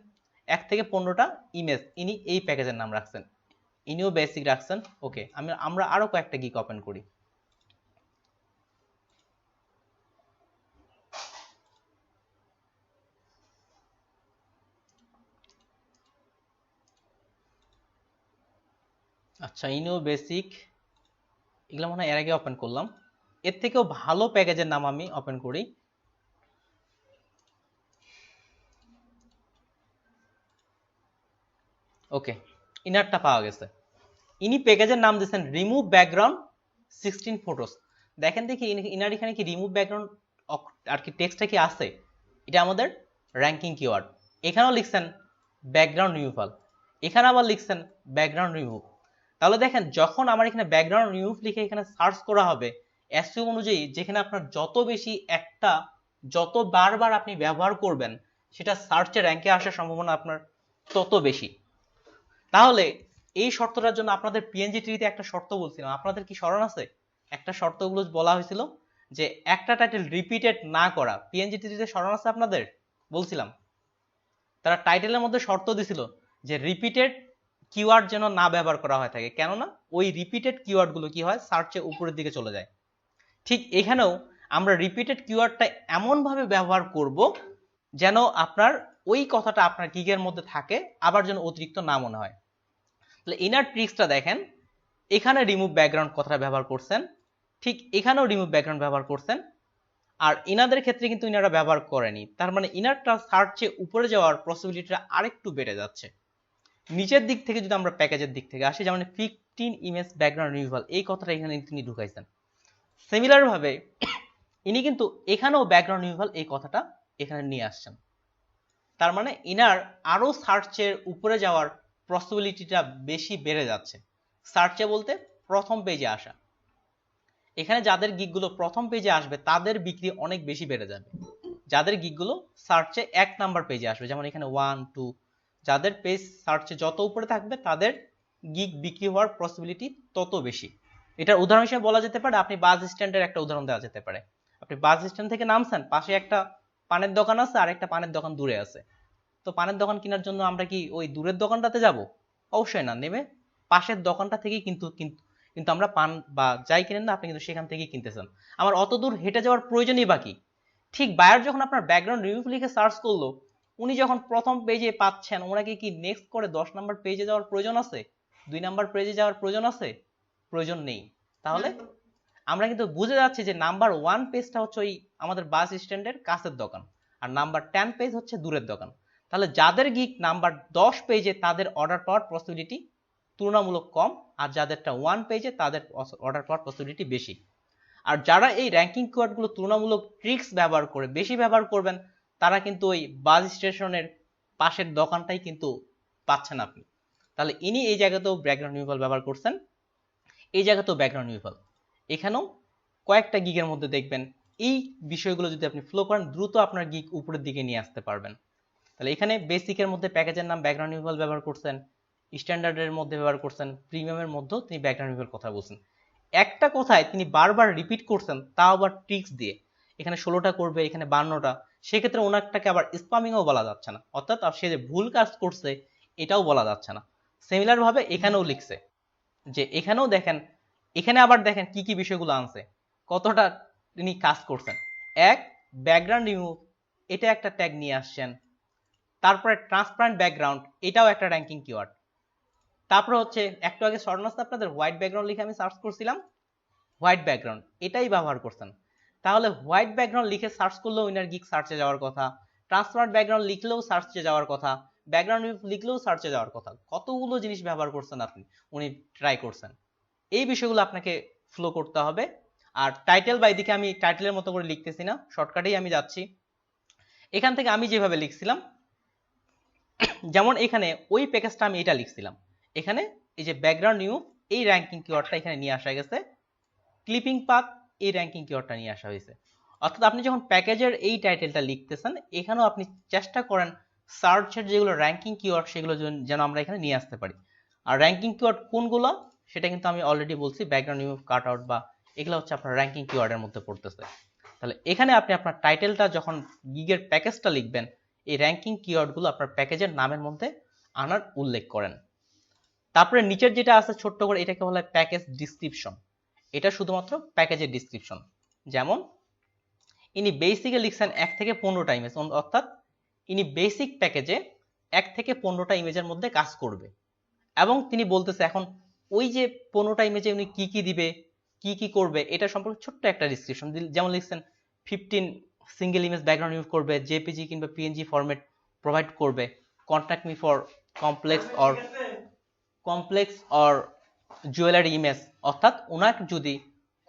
1 থেকে 15টা ইমেজ, ইনি এই প্যাকেজের নাম রাখছেন, ইনিও বেসিক রাখছেন। ওকে, আমরা আরো কয়েকটা গিগ ওপেন করি। আচ্ছা, ইনিও বেসিক, এগুলো মনে হয় এর আগে ওপেন করলাম। এর থেকেও ভালো প্যাকেজের নাম আমি ওপেন করি। ওকে, ইনারটা পাওয়া গেছে। ইনি প্যাকেজের নাম দিয়েছেন রিমুভ ব্যাকগ্রাউন্ড 16 ফটোস। দেখেন দেখি ইনার এখানে কি রিমুভ ব্যাকগ্রাউন্ড আর কি টেক্সটটা কি আছে? এটা আমাদের র্যাঙ্কিং কিওয়ার্ড। এখানেও লিখছেন ব্যাকগ্রাউন্ড রিমুভাল, এখানে আবার লিখছেন ব্যাকগ্রাউন্ড রিমুভ। তাহলে দেখেন যখন আমার এখানে ব্যাকগ্রাউন্ড রিমুভ লিখে এখানে সার্চ করা হবে, এসইও অনুযায়ী যেখানে আপনার যত বেশি একটা, যত বারবার আপনি ব্যবহার করবেন, সেটা সার্চে র্যাঙ্কে আসার সম্ভাবনা আপনার তত বেশি। তাহলে এই শর্তটার জন্য আপনাদের পিএনজি ট্রিতে একটা শর্ত বলছিলাম, আপনাদের কি স্মরণ আছে? একটা শর্তগুলো বলা হয়েছিল যে একটা টাইটেল রিপিটেড না করা। পিএনজি ট্রিতে স্মরণ আছে আপনাদের? বলছিলাম তারা টাইটেলের মধ্যে শর্ত দিছিল যে রিপিটেড কিওয়ার্ড যেন না ব্যবহার করা হয় থাকে, কেননা ওই রিপিটেড কিওয়ার্ডগুলো কি হয় সার্চে উপরের দিকে চলে যায়। ঠিক এখানেও আমরা রিপিটেড কিওয়ার্ডটা এমনভাবে ব্যবহার করব যেন আপনার ওই কথাটা আপনার গিগের মধ্যে থাকে, আবার যেন অতিরিক্ত না মনে হয়। তাহলে ইনার ট্রিক্সটা দেখেন, এখানে রিমুভ ব্যাকগ্রাউন্ড কথাটা ব্যবহার করছেন, ঠিক এখানেও রিমুভ ব্যাকগ্রাউন্ড ব্যবহার করছেন, আর ইনাদের ক্ষেত্রে কিন্তু ইনারা ব্যবহার করেনি। তার মানে ইনারটা সার্চে উপরে যাওয়ার পসিবিলিটিটা আরেকটু বেড়ে যাচ্ছে। নিচের দিক থেকে যদি আমরা প্যাকেজের দিক থেকে আসি, যেমন 15 ইমেজ ব্যাকগ্রাউন্ড রিমুভাল, এই কথাটা এখানে তিনি ঢুকাইছেন। সিমিলার ভাবে ইনি কিন্তু এখানেও ব্যাকগ্রাউন্ড রিমুভাল এই কথাটা এখানে নিয়ে আসছেন। তার মানে ইনার আরো সার্চের উপরে যাওয়ার পসিবিলিটিটা বেশি বেড়ে যাচ্ছে। সার্চে বলতে প্রথম পেজে আসা, এখানে যাদের গিগগুলো প্রথম পেজে আসবে তাদের বিক্রি অনেক বেশি বেড়ে যাবে। যাদের গিগগুলো সার্চে 1 নাম্বার পেজে আসবে, যেমন এখানে 1 2, যাদের পেজ সার্চে যত উপরে থাকবে তাদের গিগ বিক্রি হওয়ার পসিবিলিটি তত বেশি। এটার উদাহরণ হিসেবে বলা যেতে পারে, আপনি বাস স্ট্যান্ডের একটা উদাহরণ দেওয়া যেতে পারে। আপনি বাস স্ট্যান্ড থেকে নামছেন, পাশে একটা পানের দোকান আছে আর একটা পানের দোকান দূরে আছে। তো পানের দোকান কেনার জন্য আমরা কি ওই দূরের দোকানটাতে যাব? অবশ্যই না, নেমে পাশের দোকানটা থেকেই কিন্তু কিন্তু কিন্তু আমরা পান বা যাই কিনেন না, আপনি কিন্তু সেখান থেকেই কিনতেছেন। আমার অত দূর হেঁটে যাওয়ার প্রয়োজনই বাকি। ঠিক বায়ার যখন আপনার ব্যাকগ্রাউন্ড রিভিউ লিখে সার্চ করলো, উনি যখন প্রথম পেজে পাচ্ছেন, ওনাকে কি নেক্সট করে 10 নাম্বার পেজে যাওয়ার প্রয়োজন আছে? 2 নাম্বার পেজে যাওয়ার প্রয়োজন আছে? প্রয়োজন নেই। তাহলে আমরা কিন্তু বুঝে যাচ্ছি যে নাম্বার 1 পেজটা হচ্ছে ওই আমাদের বাস স্ট্যান্ডের কাছের দোকান, আর নাম্বার 10 পেজ হচ্ছে দূরের দোকান। তাহলে যাদের গিগ নাম্বার 10 পেজে তাদের অর্ডার পাওয়ার পসিবিলিটি তুলনামূলক কম, আর যাদেরটা 1 পেজে তাদের অর্ডার পাওয়ার পসিবিলিটি বেশি। আর যারা এই র্যাঙ্কিং কিওয়ার্ডগুলো তুলনামূলক ট্রিক্স ব্যবহার করে বেশি ব্যবহার করবেন, তারা কিন্তু ওই বাস স্টেশনের পাশের দোকানটাই কিন্তু পাচ্ছেন আপনি। তাহলে ইনি এই জায়গাতেও ব্যাকগ্রাউন্ড রিমুভাল ব্যবহার করছেন, এই জায়গাতেও ব্যাকগ্রাউন্ড রিমুভাল। এখানেও কয়েকটা গিগের মধ্যে দেখবেন এই বিষয়গুলো যদি আপনি ফলো করেন, দ্রুত আপনার গিগ উপরের দিকে নিয়ে আসতে পারবেন। তাহলে এখানে বেসিকের মধ্যে প্যাকেজের নাম ব্যাকগ্রাউন্ড রিমুভাল ব্যবহার করছেন, স্ট্যান্ডার্ডের মধ্যে ব্যবহার করছেন, প্রিমিয়ামের মধ্যেও তিনি ব্যাকগ্রাউন্ড রিমুভাল কথা বলছেন। একটা কথায় তিনি বারবার রিপিট করছেন, তাও আবার ট্রিক্স দিয়ে। এখানে 16টা করবে, এখানে 52টা, সেক্ষেত্রে ওনারটাকে আবার স্পামিংও বলা যাচ্ছে না, অর্থাৎ সে যে ভুল কাজ করছে এটাও বলা যাচ্ছে না। সিমিলার ভাবে এখানেও লিখছে যে, এখানেও দেখেন, এখানে আবার দেখেন কি কি বিষয়গুলো আনছে, কতটা তিনি কাজ করছেন। এক, ব্যাকগ্রাউন্ড রিমুভ, এটা একটা ট্যাগ নিয়ে আসছেন। তারপরে ট্রান্সপারেন্ট ব্যাকগ্রাউন্ড, এটাও একটা র্যাঙ্কিং কিওয়ার্ড। তারপরে হচ্ছে একটু আগে শর্ট আপনাদের হোয়াইট ব্যাকগ্রাউন্ড লিখে আমি সার্চ করছিলাম, হোয়াইট ব্যাকগ্রাউন্ড এটাই ব্যবহার করছেন। তাহলে হোয়াইট ব্যাকগ্রাউন্ড লিখে সার্চ করলেও উইনার গিগ সার্চে যাওয়ার কথা, ট্রান্সপারেন্ট ব্যাকগ্রাউন্ড লিখলেও সার্চে যাওয়ার কথা, ব্যাকগ্রাউন্ড লিখলেও সার্চে যাওয়ার কথা। কতগুলো জিনিস ব্যবহার করছেন আপনি, উনি ট্রাই করছেন। এই বিষয়গুলো আপনাকে ফলো করতে হবে। আর টাইটেল বা এদিকে আমি টাইটেলের মতো করে লিখতেছি না, শর্টকাটেই আমি যাচ্ছি। এখান থেকে আমি যেভাবে লিখছিলাম, যেমন এখানে ওই প্যাকেজটা আমি এটা লিখছিলাম, এখানে এই যে ব্যাকগ্রাউন্ড নিউ, এই র্যাঙ্কিং কিওয়ার্ডটা এখানে নিয়ে আসা গেছে, ক্লিপিং পাথ এই র্যাঙ্কিং কিওয়ার্ডটা নিয়ে আসা হয়েছে। অর্থাৎ আপনি যখন প্যাকেজের এই টাইটেলটা লিখতেছেন, এখানেও আপনি চেষ্টা করেন সার্চের যেগুলো র্যাঙ্কিং কিওয়ার্ড সেগুলো যেন আমরা এখানে নিয়ে আসতে পারি। আর র্যাঙ্কিং কিওয়ার্ড কোনগুলো সেটা কিন্তু আমি অলরেডি বলছি, ব্যাকগ্রাউন্ড রিমুভ, কাট আউট, বা এগুলো হচ্ছে আপনার র্যাঙ্কিং কিওয়ার্ডের মধ্যে পড়তেছে। তাহলে এখানে আপনি আপনার টাইটেলটা যখন গিগের প্যাকেজটা লিখবেন, এই র্যাঙ্কিং কিওয়ার্ডগুলো আপনার প্যাকেজের নামের মধ্যে আনার উল্লেখ করেন। তারপরে নিচের যেটা আছে ছোট্ট করে, এটাকে বলা হয় প্যাকেজ ডিসক্রিপশন। এটা শুধুমাত্র প্যাকেজের ডিসক্রিপশন। যেমন ইনি বেসিকে লিখছেন 1 থেকে 15টা ইমেজ, অর্থাৎ ইনি বেসিক প্যাকেজে 1 থেকে 15টা ইমেজের মধ্যে কাজ করবে। এবং তিনি বলতেছে এখন ওই যে 15টা ইমেজে উনি কি কি দিবে, কি কি করবে, এটা সম্পর্কে ছোট্ট একটা ডিসক্রিপশন। যেমন লিখছেন 15 সিঙ্গেল ইমেজ ব্যাকগ্রাউন্ড ইউজ করবে, জেপিজি কিংবা পিএনজি ফরম্যাট প্রোভাইড করবে, contact me for complex or jewellery image. অর্থাৎ ওনার যদি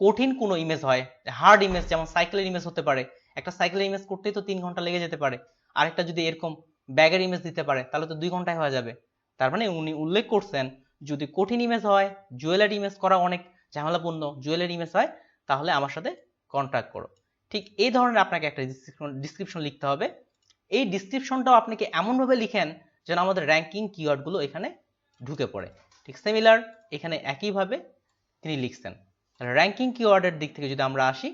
কঠিন কোনো ইমেজ হয়, হার্ড ইমেজ, যেমন সাইকেলের ইমেজ হতে পারে, একটা সাইকেলের ইমেজ করতেই তো 3 ঘন্টা লেগে যেতে পারে, আরেকটা যদি এরকম ব্যাগের ইমেজ দিতে পারে তাহলে তো 2 ঘন্টায় হয়ে যাবে। তার মানে উনি উল্লেখ করছেন যদি কঠিন ইমেজ হয়, জুয়েলারি ইমেজ করা অনেক ঝামেলাপূর্ণ জুয়েলারি ইমেজ হয়, তাহলে আমার সাথে কন্ট্যাক্ট করো। ঠিক এই ধরনের আপনাকে একটা ডিসক্রিপশন লিখতে হবে। এই ডিসক্রিপশনটাও আপনাকে এমনভাবে লিখেন যেন আমাদের র্যাঙ্কিং কিওয়ার্ডগুলো এখানে ঢুকে পড়ে। ঠিক সিমিলার এখানে একইভাবে তিনি লিখছেন। র্যাঙ্কিং কিওয়ার্ডের দিক থেকে যদি আমরা আসি,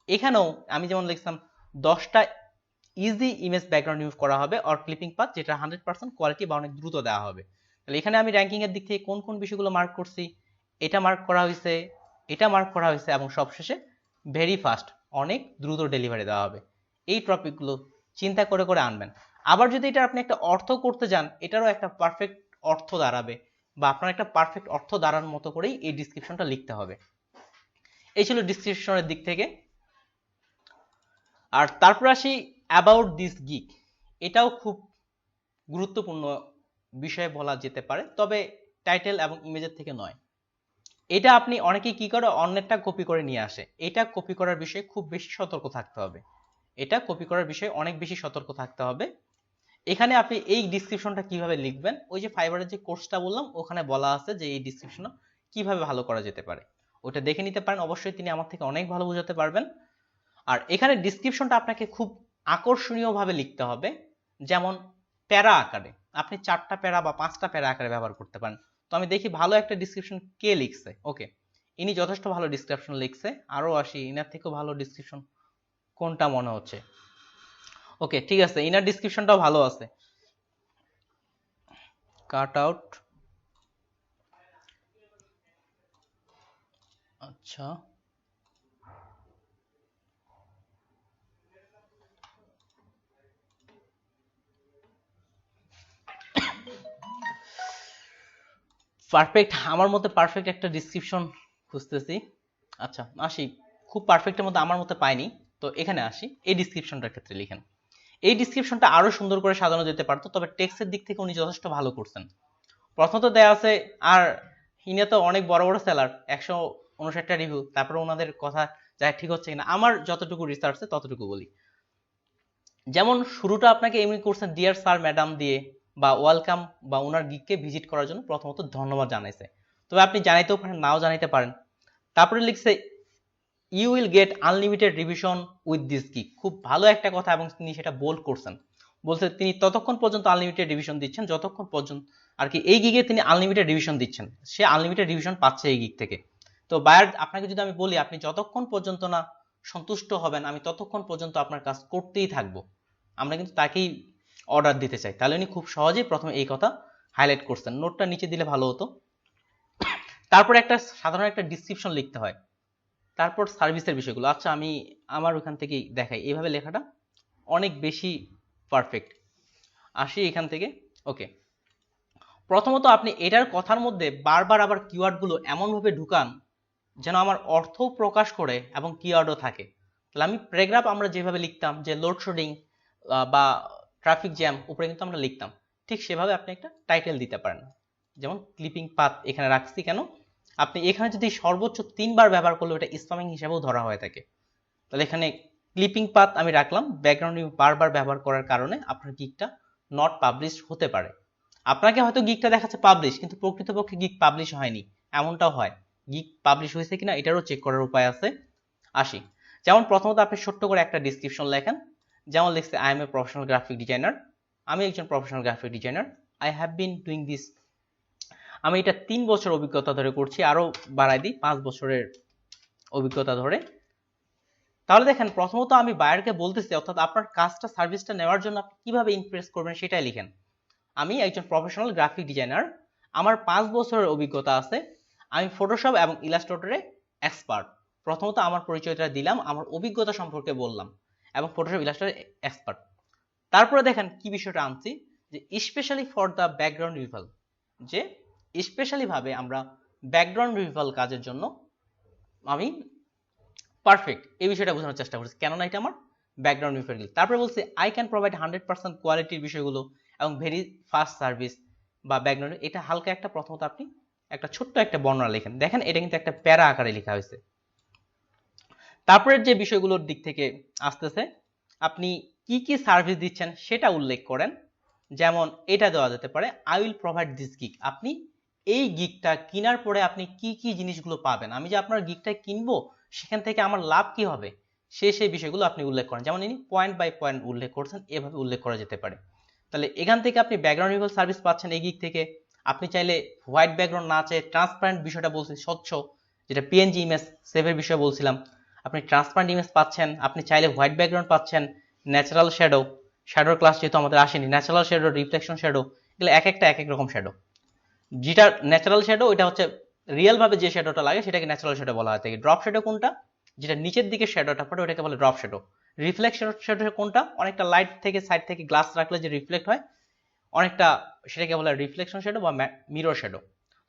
এখানেও আমি যেমন লিখলাম 10টা ইজি ইমেজ ব্যাকগ্রাউন্ড ইউজ করা হবে অর ক্লিপিং পাথ, যেটা 100% কোয়ালিটি বা অনেক দ্রুত দেওয়া হবে। তাহলে এখানে আমি র্যাঙ্কিং এর দিক থেকে কোন কোন বিষয়গুলো মার্ক করছি, এটা মার্ক করা হয়েছে, এটা মার্ক করা হয়েছে, এবং সবশেষে ভেরি ফাস্ট, অনেক দ্রুত ডেলিভারি দেওয়া হবে। এই টপিকগুলো চিন্তা করে করে আনবেন। আবার যদি এটা আপনি একটা অর্থ করতে যান, এটারও একটা পারফেক্ট অর্থ দাঁড়াবে, বা আপনার একটা পারফেক্ট অর্থ দাঁড়ানোর মতো করেই এই ডিসক্রিপশনটা লিখতে হবে। এই ছিল ডিসক্রিপশনের দিক থেকে। আর তারপর আসি অ্যাবাউট দিস গিগ। এটাও খুব গুরুত্বপূর্ণ বিষয় বলা যেতে পারে, তবে টাইটেল এবং ইমেজের থেকে নয়। এটা আপনি অনেকেই কি করে, অন্যেরটা কপি করে নিয়ে আসে। এটা কপি করার বিষয়ে খুব বেশি সতর্ক থাকতে হবে। এটা কপি করার বিষয়ে অনেক বেশি সতর্ক থাকতে হবে। এখানে আপনি এই ডিসক্রিপশনটা কিভাবে লিখবেন, ওই যে ফাইবারের যে কোর্সটা বললাম ওখানে বলা আছে যে এই ডিসক্রিপশন কিভাবে ভালো করা যেতে পারে, ওটা দেখে নিতে পারেন। অবশ্যই তিনি আমার থেকে অনেক ভালো বোঝাতে পারবেন। আর এখানে ডিসক্রিপশনটা আপনাকে খুব আকর্ষণীয়ভাবে লিখতে হবে, যেমন প্যারা আকারে। আপনি 4টা প্যারা বা 5টা প্যারা আকারে ব্যবহার করতে পারেন। তো আমি দেখি ভালো একটা ডিসক্রিপশন কে লিখছে। ওকে, ইনি যথেষ্ট ভালো ডিসক্রিপশন লিখছে। আরো আসি, ইনার থেকেও ভালো ডিসক্রিপশন কোনটা মনে হচ্ছে। ওকে, ঠিক আছে, ইনার ডিসক্রিপশনটাও ভালো আছে। কাট আউট, আচ্ছা, পারফেক্ট, আমার মতে পারফেক্ট একটা ডিসক্রিপশন খুঁজতেছি। আচ্ছা আসি, খুব পারফেক্টের মধ্যে আমার মতে পাইনি। তো এখানে আসি, এই ডিসক্রিপশনটার ক্ষেত্রে লিখেন। এই ডিসক্রিপশনটা আরো সুন্দর করে সাজানো যেতে পারতো, তবে টেক্সটের দিক থেকে উনি যথেষ্ট ভালো করছেন। প্রথমত দেয়া আছে, আর ইনি তো অনেক বড় বড় সেলার, 159টা রিভিউ, তারপরে ওনাদের কথা যা ঠিক হচ্ছে কিনা, আমার যতটুকু রিসার্চে ততটুকু বলি। যেমন শুরুটা আপনাকে এমনি করছেন ডিয়ার স্যার ম্যাডাম দিয়ে, বা ওয়েলকাম, বা ওনার গিগকে ভিজিট করার জন্য প্রথমত ধন্যবাদ জানাইছে। তবে আপনি জানাইতেও পারেন, নাও জানাইতে পারেন। তারপরে লিখছে you will get unlimited revision with this gig. খুব ভালো একটা কথা, এবং তিনি সেটা বোল্ড করছেন। বলছে তিনি ততক্ষণ পর্যন্ত আনলিমিটেড রিভিশন দিচ্ছেন যতক্ষণ পর্যন্ত আর কি এই গিগে তিনি আনলিমিটেড রিভিশন দিচ্ছেন, সে আনলিমিটেড রিভিশন পাচ্ছে এই গিগ থেকে। তো বায়ার আপনাকে যদি আমি বলি, আপনি যতক্ষণ পর্যন্ত না সন্তুষ্ট হবেন, আমি ততক্ষণ পর্যন্ত আপনার কাজ করতেই থাকবো, আমরা কিন্তু তাকেই অর্ডার দিতে চাই। তাহলে উনি খুব সহজেই প্রথমে এই কথা হাইলাইট করছেন। নোটটা নিচে দিলে ভালো হতো। তারপর একটা সাধারণ একটা ডিসক্রিপশন লিখতে হয়, তারপর সার্ভিসের বিষয়গুলো। আচ্ছা আমি আমার ওখান থেকেই দেখাই, এইভাবে লেখাটা অনেক বেশি পারফেক্ট। আসি এখান থেকে। ওকে, প্রথমত আপনি এটার কথার মধ্যে বারবার আবার কিওয়ার্ডগুলো এমনভাবে ঢুকান যেন আমার অর্থও প্রকাশ করে এবং কিওয়ার্ডও থাকে। তাহলে আমি প্যারাগ্রাফ আমরা যেভাবে লিখতাম যে লোডশেডিং বা ট্রাফিক জ্যাম উপরে কিন্তু আমরা লিখতাম, ঠিক সেভাবে আপনি একটা টাইটেল দিতে পারেন। যেমন ক্লিপিং পাথ এখানে রাখছি কেন, আপনি এখানে যদি সর্বোচ্চ 3বার ব্যবহার করলে ওটা স্প্যামিং হিসেবেও ধরা হয়ে থাকে। তাহলে এখানে ক্লিপিং পাথ আমি রাখলাম, ব্যাকগ্রাউন্ড বারবার ব্যবহার করার কারণে আপনার গিগটা নট পাবলিশ হতে পারে। আপনাকে হয়তো গিগটা দেখাচ্ছে পাবলিশ, কিন্তু প্রকৃতপক্ষে গিগ পাবলিশ হয়নি, এমনটাও হয়। গিগ পাবলিশ হয়েছে কিনা এটারও চেক করার উপায় আছে। আসি, যেমন প্রথমত আপনি ছোট্ট করে একটা ডিসক্রিপশন লেখেন, যেমন লিখছে I M a professional graphic designer. আমি একজন professional graphic designer. I have been doing this, আমি এটা 3 বছর অভিজ্ঞতা ধরে করছি, আরো বাড়াই দিই 5 বছরের অভিজ্ঞতা ধরে। তাহলে দেখেন, প্রথমত আমি বায়ারকে বলতেছি, অর্থাৎ আপনার কাজটা সার্ভিসটা নেওয়ার জন্য আপনি কিভাবে ইমপ্রেস করবেন সেটাই লিখেন। আমি একজন প্রফেশনাল গ্রাফিক ডিজাইনার, আমার 5 বছরের অভিজ্ঞতা আছে, আমি ফটোশপ এবং ইলাস্ট্রেটরে এক্সপার্ট। প্রথমত আমার পরিচয়টা দিলাম, আমার অভিজ্ঞতা সম্পর্কে বললাম, এবং ফটোশপ ইলাস্ট্রেটরে এক্সপার্ট। তারপরে দেখেন কি বিষয়টা আনছি, যে স্পেশালি ফর দ্য ব্যাকগ্রাউন্ড রিভাল, যে স্পেশালি ভাবে আমরা ব্যাকগ্রাউন্ড রিভাল কাজের জন্য আমি পারফেক্ট, এই বিষয়টা বোঝানোর চেষ্টা করছি, কেননা এটা আমার ব্যাকগ্রাউন্ড রিভাল। তারপরে বলছি আই ক্যান প্রোভাইড 100% কোয়ালিটির বিষয়গুলো এবং ভেরি ফাস্ট সার্ভিস বা ব্যাকগ্রাউন্ড, এটা হালকা একটা প্রথমত আপনি একটা ছোট্ট একটা বর্ণনা লেখেন। দেখেন এটা কিন্তু একটা প্যারা আকারে লেখা হয়েছে। তারপরের যে বিষয়গুলোর দিক থেকে আসতেছে, আপনি কি কি সার্ভিস দিচ্ছেন সেটা উল্লেখ করেন। যেমন এটা দেওয়া যেতে পারে, I will provide this gig. আপনি এই গিগটা কেনার পরে আপনি কি কি জিনিসগুলো পাবেন, আমি যে আপনার গিগটা কিনবো সেখান থেকে আমার লাভ কি হবে, সেই বিষয়গুলো আপনি উল্লেখ করেন। যেমন ইনি পয়েন্ট বাই পয়েন্ট উল্লেখ করছেন, এভাবে উল্লেখ করা যেতে পারে। তাহলে এখান থেকে আপনি ব্যাকগ্রাউন্ড রিভাল সার্ভিস পাচ্ছেন এই গিগ থেকে। আপনি চাইলে হোয়াইট ব্যাকগ্রাউন্ড না চাই ট্রান্সপারেন্ট বিষয়টা বলছি, স্বচ্ছ, যেটা পিএনজি ইমেজ সেভের বিষয়ে বলছিলাম, আপনি ট্রান্সপারেন্ট ইমেজ পাচ্ছেন। আপনি চাইলে হোয়াইট ব্যাকগ্রাউন্ড পাচ্ছেন, ন্যাচারাল শ্যাডো, শ্যাডোর ক্লাস যেহেতু আমাদের আসেনি, ন্যাচারাল শ্যাডো, রিফ্লেকশন শ্যাডো, এগুলো এক একটা এক এক রকম শ্যাডো। যেটা ন্যাচারাল শ্যাডো ওইটা হচ্ছে রিয়েল ভাবে যে শ্যাডোটা লাগে সেটাকে ন্যাচারাল শ্যাডো বলা হয় থাকে। ড্রপ শ্যাডো কোনটা, যেটা নিচের দিকে শ্যাডোটা পড়ে ওটাকে বলে ড্রপ শ্যাডো। রিফ্লেকশন শ্যাডো কোনটা, অনেকটা লাইট থেকে সাইড থেকে গ্লাস রাখলে যে রিফ্লেক্ট হয় অনেকটা, সেটাকে বলে রিফ্লেকশন শ্যাডো বা মিরর শ্যাডো।